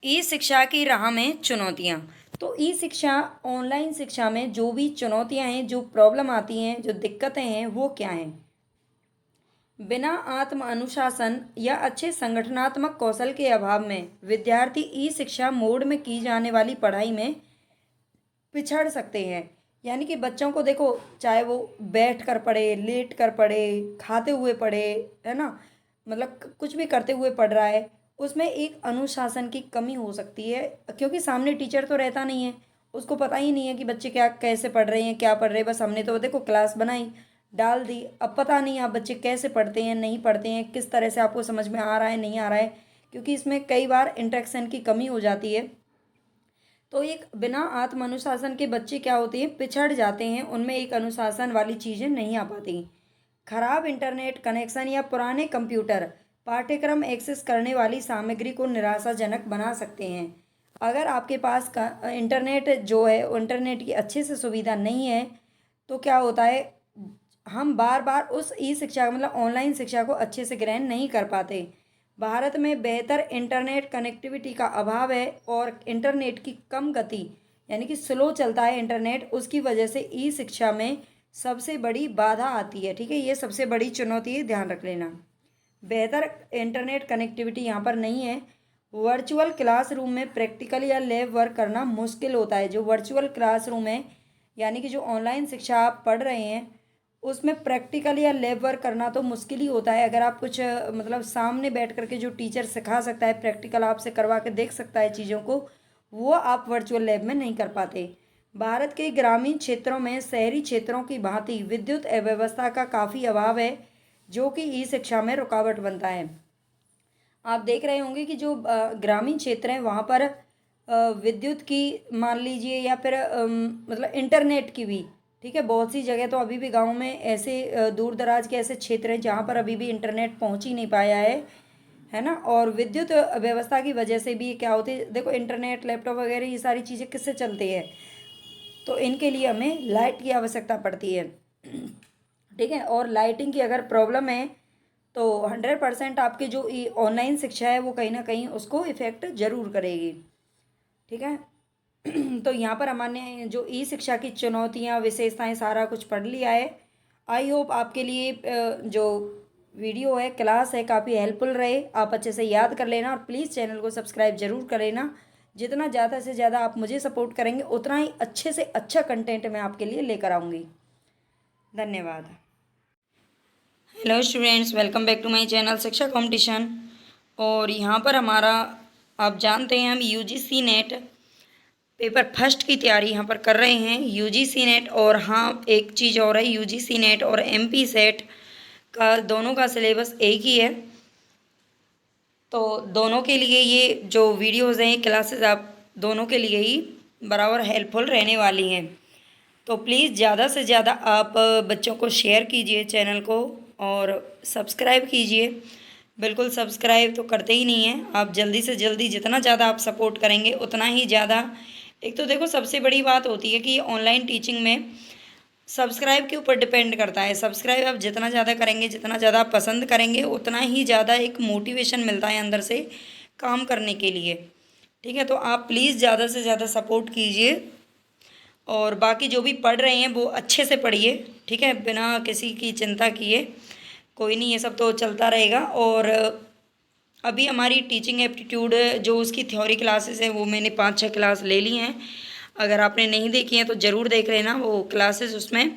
Speaker 1: ई शिक्षा की राह में चुनौतियाँ। तो ई शिक्षा, ऑनलाइन शिक्षा में जो भी चुनौतियाँ हैं, जो प्रॉब्लम आती हैं, जो दिक्कतें हैं, वो क्या हैं। बिना आत्म अनुशासन या अच्छे संगठनात्मक कौशल के अभाव में विद्यार्थी ई शिक्षा मोड में की जाने वाली पढ़ाई में पिछड़ सकते हैं। यानी कि बच्चों को देखो, चाहे वो बैठ कर पढ़े, लेट कर पढ़े, खाते हुए पढ़े, है ना, मतलब कुछ भी करते हुए पढ़ रहा है, उसमें एक अनुशासन की कमी हो सकती है, क्योंकि सामने टीचर तो रहता नहीं है। उसको पता ही नहीं है कि बच्चे क्या कैसे पढ़ रहे हैं, क्या पढ़ रहे हैं। बस हमने तो देखो क्लास बनाई, डाल दी, अब पता नहीं आप बच्चे कैसे पढ़ते हैं, नहीं पढ़ते हैं, किस तरह से आपको समझ में आ रहा है, नहीं आ रहा है, क्योंकि इसमें कई बार इंटरेक्शन की कमी हो जाती है। तो एक बिना आत्म अनुशासन के बच्चे क्या होते हैं, पिछड़ जाते हैं, उनमें एक अनुशासन वाली चीज़ें नहीं आ पाती। खराब इंटरनेट कनेक्शन या पुराने कंप्यूटर पाठ्यक्रम एक्सेस करने वाली सामग्री को निराशाजनक बना सकते हैं। अगर आपके पास का इंटरनेट जो है, वो इंटरनेट की अच्छे से सुविधा नहीं है, तो क्या होता है, हम बार बार उस ई शिक्षा मतलब ऑनलाइन शिक्षा को अच्छे से ग्रहण नहीं कर पाते। भारत में बेहतर इंटरनेट कनेक्टिविटी का अभाव है, और इंटरनेट की कम गति, यानी कि स्लो चलता है इंटरनेट, उसकी वजह से ई शिक्षा में सबसे बड़ी बाधा आती है। ठीक है, ये सबसे बड़ी चुनौती है, ध्यान रख लेना। बेहतर इंटरनेट कनेक्टिविटी यहाँ पर नहीं है। वर्चुअल क्लासरूम में प्रैक्टिकल या लैब वर्क करना मुश्किल होता है। जो वर्चुअल क्लासरूम है, यानी कि जो ऑनलाइन शिक्षा आप पढ़ रहे हैं, उसमें प्रैक्टिकल या लैब वर्क करना तो मुश्किल ही होता है। अगर आप कुछ मतलब सामने बैठ करके जो टीचर सिखा सकता है, प्रैक्टिकल आपसे करवा के देख सकता है चीज़ों को, वो आप वर्चुअल लैब में नहीं कर पाते। भारत के ग्रामीण क्षेत्रों में शहरी क्षेत्रों की भांति विद्युत व्यवस्था का काफ़ी अभाव है, जो कि ई शिक्षा में रुकावट बनता है। आप देख रहे होंगे कि जो ग्रामीण क्षेत्र हैं वहाँ पर विद्युत की मान लीजिए, या फिर मतलब इंटरनेट की भी, ठीक है, बहुत सी जगह तो अभी भी गांव में ऐसे दूर दराज के ऐसे क्षेत्र हैं जहाँ पर अभी भी इंटरनेट पहुँच ही नहीं पाया है ना। और विद्युत व्यवस्था की वजह से भी क्या होती है, देखो इंटरनेट, लैपटॉप वगैरह ये सारी चीज़ें किससे चलती है, तो इनके लिए हमें लाइट की आवश्यकता पड़ती है। ठीक है, और लाइटिंग की अगर प्रॉब्लम है, तो 100% आपकी जो ऑनलाइन शिक्षा है वो कहीं ना कहीं उसको इफ़ेक्ट ज़रूर करेगी। ठीक है। तो यहाँ पर हमने जो ई शिक्षा की चुनौतियाँ, विशेषताएं, सारा कुछ पढ़ लिया है। आई होप आपके लिए जो वीडियो है, क्लास है, काफ़ी हेल्पफुल रहे। आप अच्छे से याद कर लेना, और प्लीज़ चैनल को सब्सक्राइब जरूर कर लेना। जितना ज़्यादा से ज़्यादा आप मुझे सपोर्ट करेंगे, उतना ही अच्छे से अच्छा कंटेंट मैं आपके लिए लेकर आऊँगी। धन्यवाद। Hello students, welcome back to my channel शिक्षा कंपटीशन। और यहाँ पर हमारा, आप जानते हैं, हम यूजीसी नेट पेपर फर्स्ट की तैयारी यहाँ पर कर रहे हैं, यूजीसी नेट। और हाँ, एक चीज़ और है, यूजीसी नेट और एमपी सेट का दोनों का सिलेबस एक ही है। तो दोनों के लिए ये जो वीडियोस हैं, क्लासेस, आप दोनों के लिए ही बराबर हेल्पफुल रहने वाली हैं। तो प्लीज़ ज़्यादा से ज़्यादा आप बच्चों को शेयर कीजिए चैनल को, और सब्सक्राइब कीजिए। बिल्कुल सब्सक्राइब तो करते ही नहीं हैं आप। जल्दी से जल्दी जितना ज़्यादा आप सपोर्ट करेंगे उतना ही ज़्यादा। एक तो देखो सबसे बड़ी बात होती है कि ऑनलाइन टीचिंग में सब्सक्राइब के ऊपर डिपेंड करता है। सब्सक्राइब आप जितना ज़्यादा करेंगे, जितना ज़्यादा आप पसंद करेंगे, उतना ही ज़्यादा एक मोटिवेशन मिलता है अंदर से काम करने के लिए। ठीक है, तो आप प्लीज़ ज़्यादा से ज़्यादा सपोर्ट कीजिए और बाकी जो भी पढ़ रहे हैं वो अच्छे से पढ़िए। ठीक है, बिना किसी की चिंता किए। कोई नहीं, ये सब तो चलता रहेगा। और अभी हमारी टीचिंग एप्टीट्यूड जो उसकी थ्योरी क्लासेस हैं वो मैंने 5-6 क्लास ले ली हैं। अगर आपने नहीं देखी हैं तो ज़रूर देख लेना, वो क्लासेस उसमें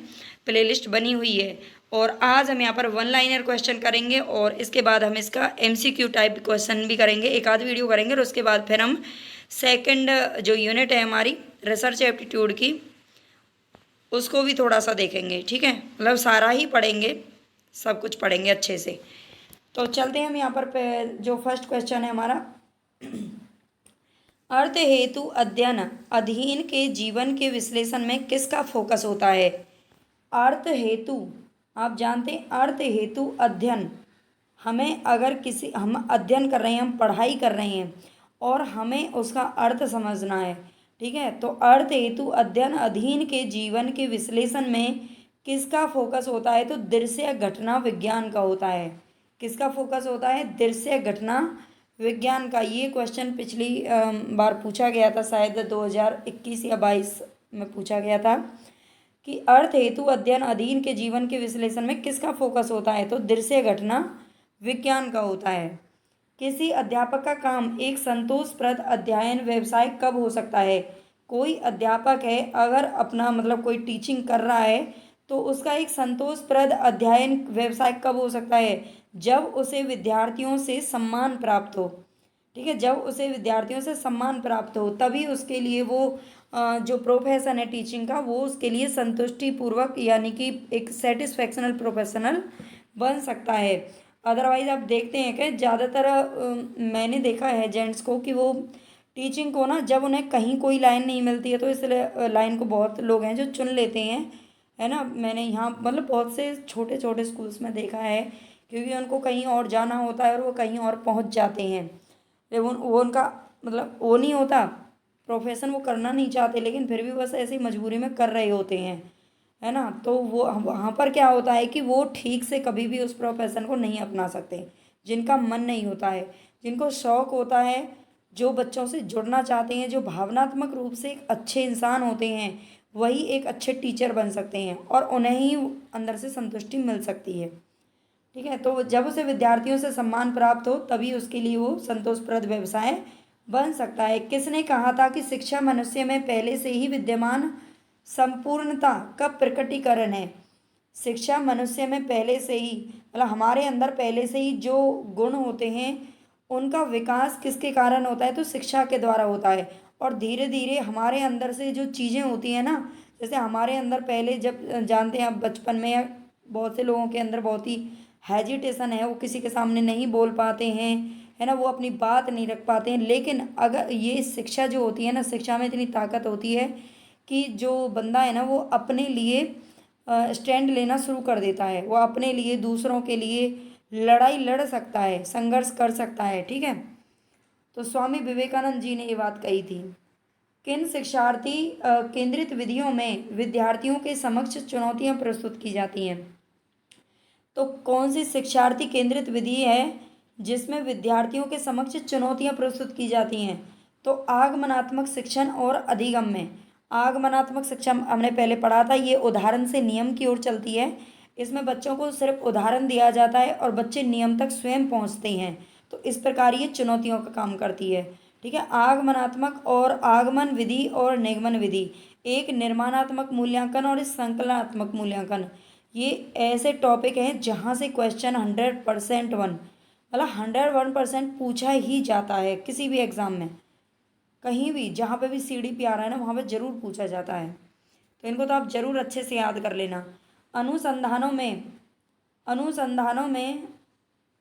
Speaker 1: प्लेलिस्ट बनी हुई है। और आज हम यहाँ पर वन लाइनर क्वेश्चन करेंगे और इसके बाद हम इसका एमसीक्यू टाइप क्वेश्चन भी करेंगे, एक आध वीडियो करेंगे। और उसके बाद फिर हम सेकंड जो यूनिट है हमारी रिसर्च एप्टीट्यूड की, उसको भी थोड़ा सा देखेंगे। ठीक है, मतलब सारा ही पढ़ेंगे, सब कुछ पढ़ेंगे अच्छे से। तो चलते हैं हम यहाँ पर जो फर्स्ट क्वेश्चन है हमारा, अर्थ हेतु अध्ययन अधीन के जीवन के विश्लेषण में किसका फोकस होता है। अर्थ हेतु, आप जानते हैं अर्थ हेतु अध्ययन, हमें अगर किसी हम अध्ययन कर रहे हैं, हम पढ़ाई कर रहे हैं और हमें उसका अर्थ समझना है। ठीक है, तो अर्थ हेतु अध्ययन अधीन के जीवन के विश्लेषण में किसका फोकस होता है, तो दृश्य घटना विज्ञान का होता है। किसका फोकस होता है, दृश्य घटना विज्ञान का। ये क्वेश्चन पिछली बार पूछा गया था, शायद 2021 या 22 में पूछा गया था कि अर्थ हेतु अध्ययन अधीन के जीवन के विश्लेषण में किसका फोकस होता है, तो दृश्य घटना विज्ञान का होता है। किसी अध्यापक का काम एक संतोषप्रद अध्ययन व्यवसाय कब हो सकता है। कोई अध्यापक है, अगर अपना मतलब कोई टीचिंग कर रहा है तो उसका एक संतोषप्रद अध्ययन व्यवसाय कब हो सकता है, जब उसे विद्यार्थियों से सम्मान प्राप्त हो। ठीक है, जब उसे विद्यार्थियों से सम्मान प्राप्त हो तभी उसके लिए वो जो प्रोफेशन है टीचिंग का, वो उसके लिए संतुष्टिपूर्वक यानी कि एक सेटिस्फैक्शनल प्रोफेशनल बन सकता है। अदरवाइज आप देखते हैं कि ज़्यादातर मैंने देखा है जेंट्स को कि वो टीचिंग को ना, जब उन्हें कहीं कोई लाइन नहीं मिलती है तो इस लाइन को बहुत लोग हैं जो चुन लेते हैं, है ना। मैंने यहाँ मतलब बहुत से छोटे छोटे स्कूल्स में देखा है, क्योंकि उनको कहीं और जाना होता है और वो कहीं और पहुँच जाते हैं। वो उनका मतलब वो नहीं होता, प्रोफेशन वो करना नहीं चाहते, लेकिन फिर भी बस ऐसी मजबूरी में कर रहे होते हैं, है ना। तो वो वहाँ पर क्या होता है कि वो ठीक से कभी भी उस प्रोफेशन को नहीं अपना सकते, जिनका मन नहीं होता है, जिनको शौक़ होता है, जो बच्चों से जुड़ना चाहते हैं, जो भावनात्मक रूप से एक अच्छे इंसान होते हैं, वही एक अच्छे टीचर बन सकते हैं और उन्हें ही अंदर से संतुष्टि मिल सकती है। ठीक है, तो जब उसे विद्यार्थियों से सम्मान प्राप्त हो तभी उसके लिए वो संतोषप्रद व्यवसाय बन सकता है। किसने कहा था कि शिक्षा मनुष्य में पहले से ही विद्यमान संपूर्णता का प्रकटीकरण है। शिक्षा मनुष्य में पहले से ही मतलब हमारे अंदर पहले से ही जो गुण होते हैं उनका विकास किसके कारण होता है, तो शिक्षा के द्वारा होता है। और धीरे धीरे हमारे अंदर से जो चीज़ें होती हैं ना, जैसे हमारे अंदर पहले जब जानते हैं आप बचपन में, या बहुत से लोगों के अंदर बहुत ही हेजिटेशन है, वो किसी के सामने नहीं बोल पाते हैं, है ना, वो अपनी बात नहीं रख पाते हैं। लेकिन अगर ये शिक्षा जो होती है ना, शिक्षा में इतनी ताकत होती है कि जो बंदा है ना वो अपने लिए स्टैंड लेना शुरू कर देता है, वो अपने लिए दूसरों के लिए लड़ाई लड़ सकता है, संघर्ष कर सकता है। ठीक है, तो स्वामी विवेकानंद जी ने ये बात कही थी। किन शिक्षार्थी केंद्रित विधियों में विद्यार्थियों के समक्ष चुनौतियां प्रस्तुत की जाती हैं। तो कौन सी शिक्षार्थी केंद्रित विधि है जिसमें विद्यार्थियों के समक्ष चुनौतियां प्रस्तुत की जाती हैं, तो आगमनात्मक शिक्षण और अधिगम में। आगमनात्मक शिक्षा हमने पहले पढ़ा था, ये उदाहरण से नियम की ओर चलती है। इसमें बच्चों को सिर्फ उदाहरण दिया जाता है और बच्चे नियम तक स्वयं पहुंचते हैं, तो इस प्रकार ये चुनौतियों का काम करती है। ठीक है, आगमनात्मक और आगमन विधि और निगमन विधि, एक निर्माणात्मक मूल्यांकन और संकलनात्मक मूल्यांकन। ये ऐसे टॉपिक हैं जहाँ से क्वेश्चन 100% मतलब 101% पूछा ही जाता है किसी भी एग्ज़ाम में। कहीं भी जहाँ पे भी CDP आ रहा है ना, वहाँ पे ज़रूर पूछा जाता है। तो इनको तो आप ज़रूर अच्छे से याद कर लेना। अनुसंधानों में अनुसंधानों में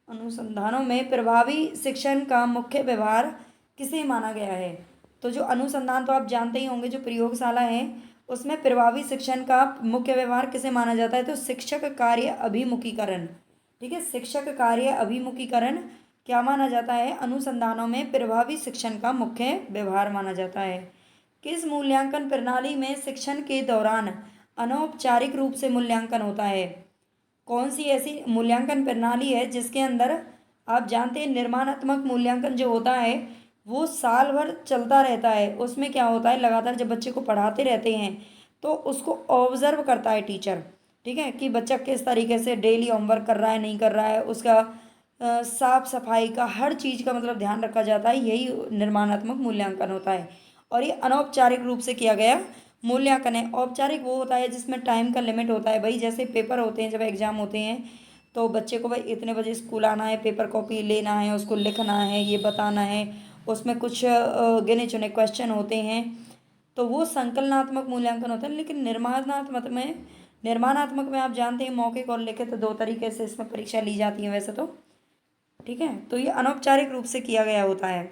Speaker 1: अनुसंधानों में प्रभावी शिक्षण का मुख्य व्यवहार किसे माना गया है। तो जो अनुसंधान तो आप जानते ही होंगे, जो प्रयोगशाला है उसमें प्रभावी शिक्षण का मुख्य व्यवहार किसे माना जाता है, तो शिक्षक कार्य अभिमुखीकरण। ठीक है, शिक्षक कार्य अभिमुखीकरण क्या माना जाता है, अनुसंधानों में प्रभावी शिक्षण का मुख्य व्यवहार माना जाता है। किस मूल्यांकन प्रणाली में शिक्षण के दौरान अनौपचारिक रूप से मूल्यांकन होता है। कौन सी ऐसी मूल्यांकन प्रणाली है जिसके अंदर आप जानते हैं निर्माणात्मक मूल्यांकन जो होता है वो साल भर चलता रहता है। उसमें क्या होता है, लगातार जब बच्चे को पढ़ाते रहते हैं तो उसको ऑब्जर्व करता है टीचर, ठीक है, कि बच्चा किस तरीके से डेली होमवर्क कर रहा है नहीं कर रहा है, उसका साफ सफाई का हर चीज़ का मतलब ध्यान रखा जाता है। यही निर्माणात्मक मूल्यांकन होता है। और ये अनौपचारिक रूप से किया गया मूल्यांकन है। औपचारिक वो होता है जिसमें टाइम का लिमिट होता है। भाई जैसे पेपर होते हैं, जब एग्ज़ाम होते हैं तो बच्चे को भाई इतने बजे स्कूल आना है, पेपर कॉपी लेना है, उसको लिखना है, ये बताना है, उसमें कुछ गिने चुने क्वेश्चन होते हैं, तो वो संकलनात्मक मूल्यांकन होता है। लेकिन निर्माणात्मक में आप जानते हैं मौखिक और लिखित दो तरीके से इसमें परीक्षा ली जाती है वैसे तो, ठीक है। तो ये अनौपचारिक रूप से किया गया होता है।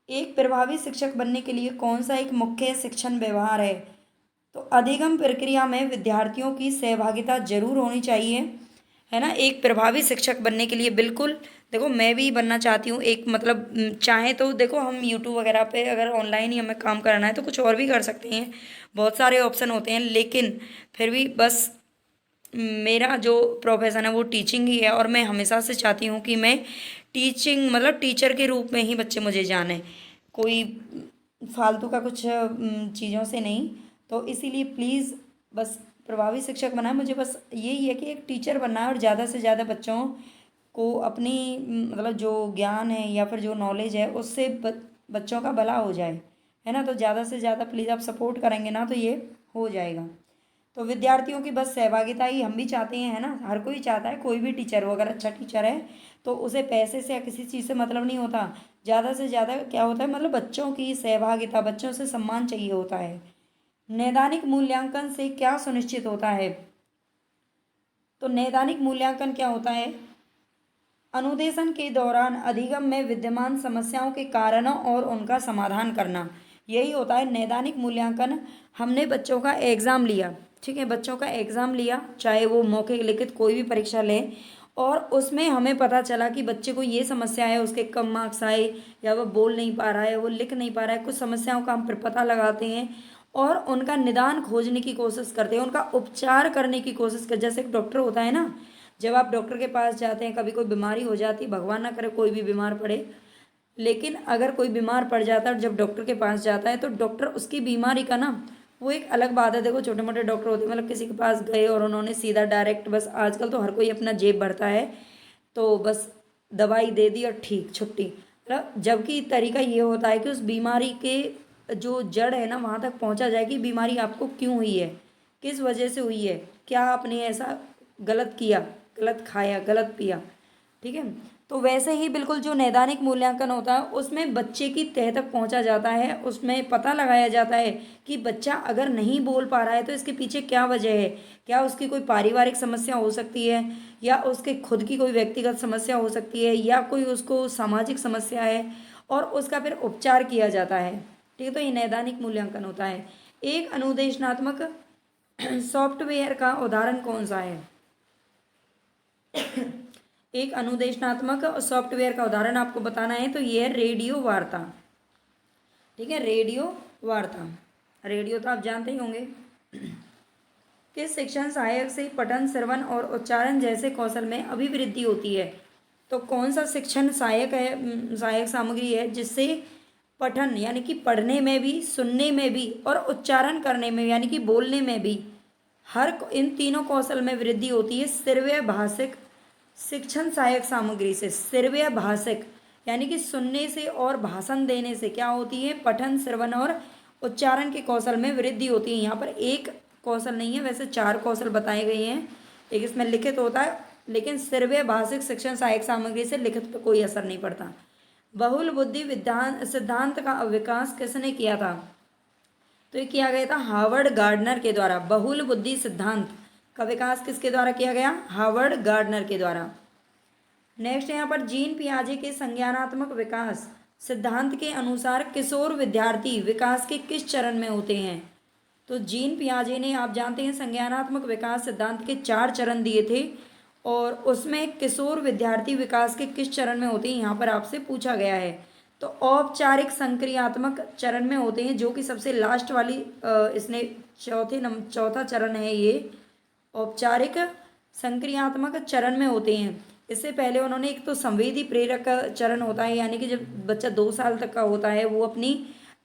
Speaker 1: एक प्रभावी शिक्षक बनने के लिए कौन सा एक मुख्य शिक्षण व्यवहार है? तो अधिगम प्रक्रिया में विद्यार्थियों की सहभागिता जरूर होनी चाहिए, है ना। एक प्रभावी शिक्षक बनने के लिए बिल्कुल, देखो मैं भी बनना चाहती हूँ एक, मतलब चाहे तो देखो हम यूट्यूब वगैरह पे अगर ऑनलाइन ही हमें काम करना है तो कुछ और भी कर सकते हैं, बहुत सारे ऑप्शन होते हैं, लेकिन फिर भी बस मेरा जो प्रोफेशन है वो टीचिंग ही है। और मैं हमेशा से चाहती हूँ कि मैं टीचिंग मतलब टीचर के रूप में ही बच्चे मुझे जाने, कोई फालतू का कुछ चीज़ों से नहीं। तो इसीलिए प्लीज़ बस प्रभावी शिक्षक बनना है मुझे, बस यही है कि एक टीचर बनना है और ज़्यादा से ज़्यादा बच्चों को अपनी मतलब जो ज्ञान है या फिर जो नॉलेज है उससे बच्चों का भला हो जाए, है ना। तो ज़्यादा से ज़्यादा प्लीज़ आप सपोर्ट करेंगे ना तो ये हो जाएगा। तो विद्यार्थियों की बस सहभागिता ही हम भी चाहते हैं, है ना। हर कोई चाहता है, कोई भी टीचर हो अगर अच्छा टीचर है तो उसे पैसे से या किसी चीज़ से मतलब नहीं होता। ज़्यादा से ज़्यादा क्या होता है, मतलब बच्चों की सहभागिता, बच्चों से सम्मान चाहिए होता है। नैदानिक मूल्यांकन से क्या सुनिश्चित होता है? तो नैदानिक मूल्यांकन क्या होता है? अनुदेशन के दौरान अधिगम में विद्यमान समस्याओं के कारणों और उनका समाधान करना, यही होता है नैदानिक मूल्यांकन। हमने बच्चों का एग्ज़ाम लिया, ठीक है, बच्चों का एग्ज़ाम लिया, चाहे वो मौखिक लिखित कोई भी परीक्षा ले, और उसमें हमें पता चला कि बच्चे को ये समस्या है, उसके कम मार्क्स आए, या वो बोल नहीं पा रहा है, वो लिख नहीं पा रहा है, कुछ समस्याओं का हम फिर पता लगाते हैं और उनका निदान खोजने की कोशिश करते हैं, उनका उपचार करने की कोशिश कर, जैसे एक डॉक्टर होता है ना, जब आप डॉक्टर के पास जाते हैं, कभी कोई बीमारी हो जाती, भगवान ना करे कोई भी बीमार पड़े, लेकिन अगर कोई बीमार पड़ जाता है और जब डॉक्टर के पास जाता है तो डॉक्टर उसकी बीमारी का ना, वो एक अलग बात है। देखो छोटे मोटे डॉक्टर होते हैं, मतलब किसी के पास गए और उन्होंने सीधा डायरेक्ट, बस आजकल तो हर कोई अपना जेब भरता है, तो बस दवाई दे दी और ठीक छुट्टी, मतलब जबकि तरीका ये होता है कि उस बीमारी के जो जड़ है ना वहाँ तक पहुँचा जाए कि बीमारी आपको क्यों हुई है, किस वजह से हुई है, क्या आपने ऐसा गलत किया, गलत खाया, गलत पिया, ठीक है। तो वैसे ही बिल्कुल जो नैदानिक मूल्यांकन होता है उसमें बच्चे की तह तक पहुंचा जाता है, उसमें पता लगाया जाता है कि बच्चा अगर नहीं बोल पा रहा है तो इसके पीछे क्या वजह है, क्या उसकी कोई पारिवारिक समस्या हो सकती है, या उसके खुद की कोई व्यक्तिगत समस्या हो सकती है, या कोई उसको सामाजिक समस्या है, और उसका फिर उपचार किया जाता है, ठीक है। तो ये नैदानिक मूल्यांकन होता है। एक अनुदेशनात्मक सॉफ्टवेयर का उदाहरण कौन सा है? एक अनुदेशनात्मक सॉफ्टवेयर का उदाहरण आपको बताना है तो ये है रेडियो वार्ता, ठीक है, रेडियो वार्ता। रेडियो तो आप जानते ही होंगे। किस शिक्षण सहायक से पठन, श्रवण और उच्चारण जैसे कौशल में अभिवृद्धि होती है? तो कौन सा शिक्षण सहायक है, सहायक सामग्री है जिससे पठन यानी कि पढ़ने में भी, सुनने में भी और उच्चारण करने में यानी कि बोलने में भी, इन तीनों कौशल में वृद्धि होती है? श्रव्य भाषिक शिक्षण सहायक सामग्री से। श्रव्य भाषिक यानी कि सुनने से और भाषण देने से क्या होती है? पठन, श्रवण और उच्चारण के कौशल में वृद्धि होती है। यहाँ पर एक कौशल नहीं है, वैसे 4 कौशल बताए गए हैं। एक इसमें लिखित होता है, लेकिन श्रव्य भाषिक शिक्षण सहायक सामग्री से लिखित पर कोई असर नहीं पड़ता। बहुल बुद्धि सिद्धांत का विकास किसने किया था? तो ये किया गया था हार्वर्ड गार्डनर के द्वारा। बहुल बुद्धि सिद्धांत का विकास किसके द्वारा किया गया? हार्वर्ड गार्डनर के द्वारा। नेक्स्ट यहाँ पर जीन पियाजे के संज्ञानात्मक विकास सिद्धांत के अनुसार किशोर विद्यार्थी विकास के किस चरण में होते हैं? तो जीन पियाजे ने, आप जानते हैं, संज्ञानात्मक विकास सिद्धांत के 4 चरण दिए थे और उसमें किशोर विद्यार्थी विकास के किस चरण में होते हैं यहाँ पर आपसे पूछा गया है। तो औपचारिक संक्रियात्मक चरण में होते हैं, जो कि सबसे लास्ट वाली इसने चौथा चरण है ये। औपचारिक संक्रियात्मक चरण में होते हैं। इससे पहले उन्होंने एक तो संवेदी प्रेरक चरण होता है, यानी कि जब बच्चा 2 साल तक का होता है वो अपनी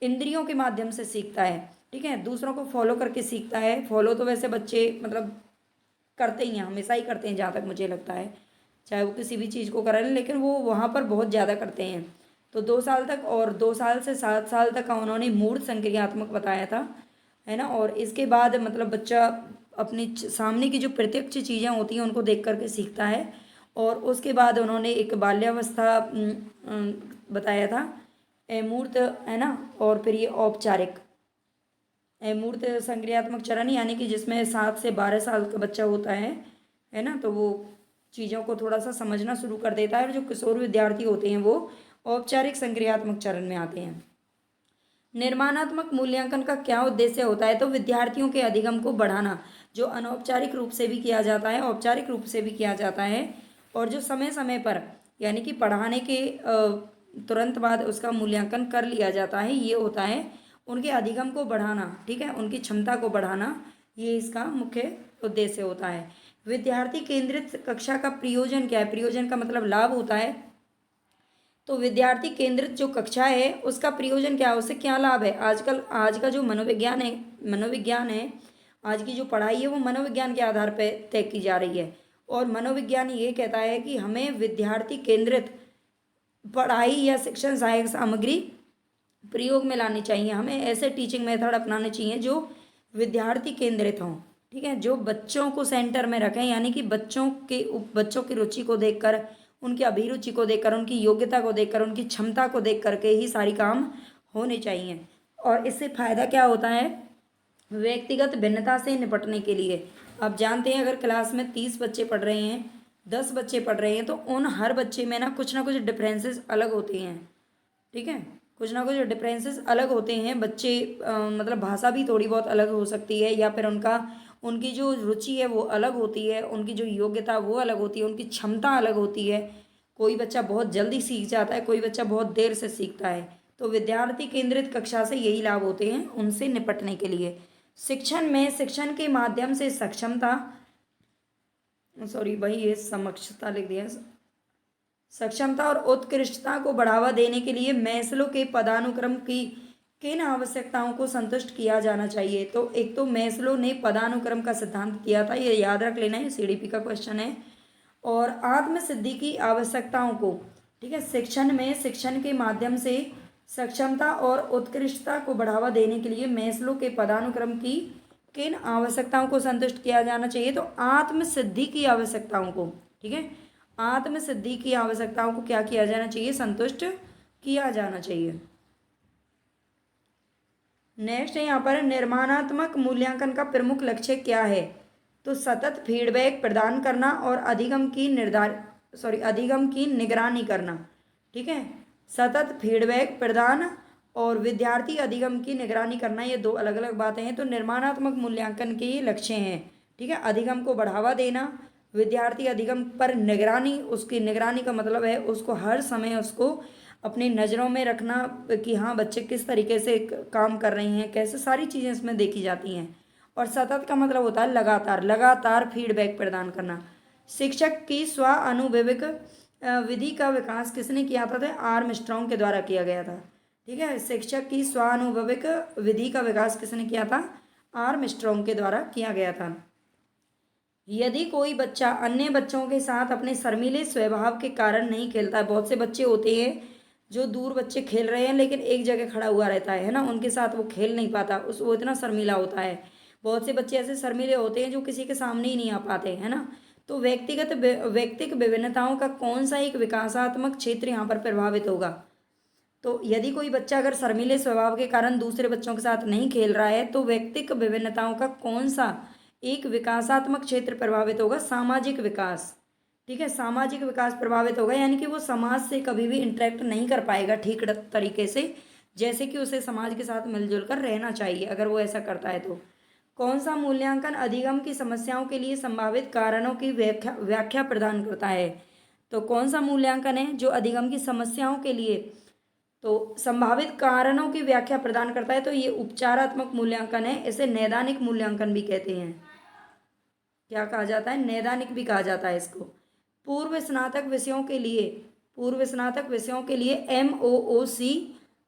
Speaker 1: इंद्रियों के माध्यम से सीखता है, ठीक है, दूसरों को फॉलो करके सीखता है। फॉलो तो वैसे बच्चे मतलब करते ही हैं, हमेशा ही करते हैं जहाँ तक मुझे लगता है, चाहे वो किसी भी चीज़ को करें, लेकिन वो वहाँ पर बहुत ज़्यादा करते हैं। तो 2 साल तक, और 2 साल से 7 साल तक का उन्होंने मूढ़ संक्रियात्मक बताया था, है ना। और इसके बाद मतलब बच्चा अपनी सामने की जो प्रत्यक्ष चीज़ें होती हैं उनको देख करके सीखता है। और उसके बाद उन्होंने एक बाल्यावस्था बताया था, अमूर्त, है ना। और फिर ये औपचारिक मूर्त संक्रियात्मक चरण, यानी कि जिसमें 7 से 12 साल का बच्चा होता है ना, तो वो चीज़ों को थोड़ा सा समझना शुरू कर देता है। और जो किशोर विद्यार्थी होते हैं वो औपचारिक संक्रियात्मक चरण में आते हैं। निर्माणात्मक मूल्यांकन का क्या उद्देश्य होता है? तो विद्यार्थियों के अधिगम को बढ़ाना, जो अनौपचारिक रूप से भी किया जाता है, औपचारिक रूप से भी किया जाता है। और जो समय समय पर, यानी कि पढ़ाने के तुरंत बाद उसका मूल्यांकन कर लिया जाता है, ये होता है उनके अधिगम को बढ़ाना, ठीक है, उनकी क्षमता को बढ़ाना, ये इसका मुख्य उद्देश्य होता है। विद्यार्थी केंद्रित कक्षा का प्रयोजन क्या है? प्रयोजन का मतलब लाभ होता है। तो विद्यार्थी केंद्रित जो कक्षा है उसका प्रयोजन क्या है, उससे क्या लाभ है? आजकल आज का जो मनोविज्ञान है, आज की जो पढ़ाई है वो मनोविज्ञान के आधार पर तय की जा रही है। और मनोविज्ञान ये कहता है कि हमें विद्यार्थी केंद्रित पढ़ाई या शिक्षण सहायक सामग्री प्रयोग में लानी चाहिए। हमें ऐसे टीचिंग मेथड अपनाने चाहिए जो विद्यार्थी केंद्रित हों, ठीक है, जो बच्चों को सेंटर में रखें, यानी कि बच्चों की रुचि को देखकर, उनकी अभिरुचि को देखकर, उनकी योग्यता को देखकर, उनकी क्षमता को देख करके ही सारी काम होने चाहिए। और इससे फ़ायदा क्या होता है? व्यक्तिगत भिन्नता से निपटने के लिए, आप जानते हैं अगर क्लास में 30 बच्चे पढ़ रहे हैं, 10 बच्चे पढ़ रहे हैं, तो उन हर बच्चे में ना कुछ डिफरेंसेस अलग होते हैं, ठीक है, कुछ ना कुछ डिफरेंसेस अलग होते हैं। बच्चे मतलब भाषा भी थोड़ी बहुत अलग हो सकती है, या फिर उनकी जो रुचि है वो अलग होती है, उनकी जो योग्यता वो अलग होती है, उनकी क्षमता अलग होती है। कोई बच्चा बहुत जल्दी सीख जाता है, कोई बच्चा बहुत देर से सीखता है। तो विद्यार्थी केंद्रित कक्षा से यही लाभ होते हैं उनसे निपटने के लिए। शिक्षण के माध्यम से सक्षमता, सॉरी भाई ये समक्षता लिख दिया, सक्षमता और उत्कृष्टता को बढ़ावा देने के लिए मैस्लो के पदानुक्रम की किन आवश्यकताओं को संतुष्ट किया जाना चाहिए? तो एक तो मैस्लो ने पदानुक्रम का सिद्धांत दिया था, ये याद रख लेना है, सीडीपी का क्वेश्चन है। और आत्मसिद्धि की आवश्यकताओं को, ठीक है, शिक्षण के माध्यम से सक्षमता और उत्कृष्टता को बढ़ावा देने के लिए मैस्लो के पदानुक्रम की किन आवश्यकताओं को संतुष्ट किया जाना चाहिए? तो आत्मसिद्धि की आवश्यकताओं को, ठीक है, आत्मसिद्धि की आवश्यकताओं को क्या किया जाना चाहिए? संतुष्ट किया जाना चाहिए। नेक्स्ट है यहाँ पर, निर्माणात्मक मूल्यांकन का प्रमुख लक्ष्य क्या है? तो सतत फीडबैक प्रदान करना और अधिगम की निगरानी करना, ठीक है, सतत फीडबैक प्रदान और विद्यार्थी अधिगम की निगरानी करना, ये दो अलग अलग बातें हैं। तो निर्माणात्मक मूल्यांकन के ये लक्ष्य हैं, ठीक है, अधिगम को बढ़ावा देना, विद्यार्थी अधिगम पर निगरानी, उसकी निगरानी का मतलब है उसको हर समय उसको अपनी नज़रों में रखना कि हाँ बच्चे किस तरीके से काम कर रहे हैं, कैसे, सारी चीज़ें इसमें देखी जाती हैं। और सतत का मतलब होता है लगातार फीडबैक प्रदान करना। शिक्षक की स्व अनुभविक विधि का विकास किसने किया था? आर्मस्ट्रॉन्ग के द्वारा किया गया था, ठीक है, शिक्षक की स्वानुभविक विधि का विकास किसने किया था? आर्मस्ट्रॉन्ग के द्वारा किया गया था। यदि कोई बच्चा अन्य बच्चों के साथ अपने शर्मीले स्वभाव के कारण नहीं खेलता है, बहुत से बच्चे होते हैं जो दूर बच्चे खेल रहे हैं लेकिन एक जगह खड़ा हुआ रहता है ना, उनके साथ वो खेल नहीं पाता, वो इतना शर्मीला होता है। बहुत से बच्चे ऐसे शर्मीले होते हैं जो किसी के सामने ही नहीं आ पाते, है ना। तो व्यक्तिगत विभिन्नताओं का कौन सा एक विकासात्मक क्षेत्र यहाँ पर प्रभावित होगा? तो यदि कोई बच्चा अगर शर्मीले स्वभाव के कारण दूसरे बच्चों के साथ नहीं खेल रहा है, तो व्यक्तिगत विभिन्नताओं का कौन सा एक विकासात्मक क्षेत्र प्रभावित होगा? सामाजिक विकास, ठीक है, सामाजिक विकास प्रभावित होगा, यानी कि वो समाज से कभी भी इंटरेक्ट नहीं कर पाएगा ठीक तरीके से, जैसे कि उसे समाज के साथ मिलजुल कर रहना चाहिए। अगर वो ऐसा करता है तो कौन सा मूल्यांकन अधिगम की समस्याओं के लिए संभावित कारणों की व्याख्या प्रदान करता है? तो कौन सा मूल्यांकन है जो अधिगम की समस्याओं के लिए, तो संभावित कारणों की व्याख्या प्रदान करता है, तो ये उपचारात्मक मूल्यांकन है। इसे नैदानिक मूल्यांकन भी कहते हैं। क्या कहा जाता है? नैदानिक भी कहा जाता है इसको। पूर्व स्नातक विषयों के लिए MOOC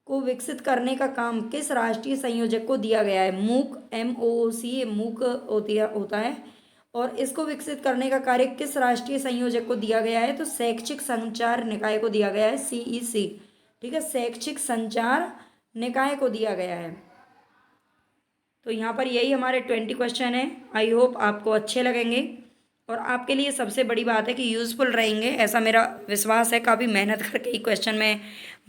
Speaker 1: को विकसित करने का काम किस राष्ट्रीय संयोजक को दिया गया है? मूक, MOOC ये मूक होता है, और इसको विकसित करने का कार्य किस राष्ट्रीय संयोजक को दिया गया है? तो शैक्षिक संचार निकाय को दिया गया है, CEC। ठीक है, शैक्षिक संचार निकाय को दिया गया है। तो यहाँ पर यही हमारे 20 क्वेश्चन है। आई होप आपको अच्छे लगेंगे और आपके लिए सबसे बड़ी बात है कि यूज़फुल रहेंगे, ऐसा मेरा विश्वास है। काफ़ी मेहनत करके ये क्वेश्चन मैं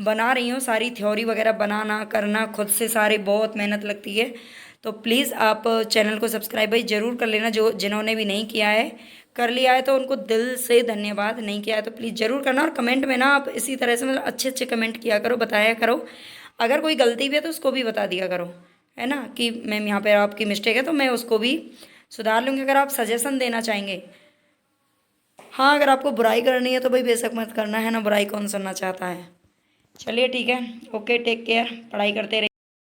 Speaker 1: बना रही हूँ। सारी थ्योरी वगैरह बनाना करना खुद से सारे बहुत मेहनत लगती है। तो प्लीज़ आप चैनल को सब्सक्राइब भाई ज़रूर कर लेना। जिन्होंने भी नहीं किया है, कर लिया है तो उनको दिल से धन्यवाद। नहीं किया है तो प्लीज़ ज़रूर करना। और कमेंट में ना आप इसी तरह से मतलब अच्छे अच्छे कमेंट किया करो, बताया करो। अगर कोई गलती भी है तो उसको भी बता दिया करो, है ना, कि मैम यहाँ पर आपकी मिस्टेक है, तो मैं उसको भी सुधार लूँगी। अगर आप सजेशन देना चाहेंगे, हाँ, अगर आपको बुराई करनी है तो भाई बेशक मत करना, है ना, बुराई कौन सुनना चाहता है। चलिए ठीक है, ओके, टेक केयर, पढ़ाई करते रहिए।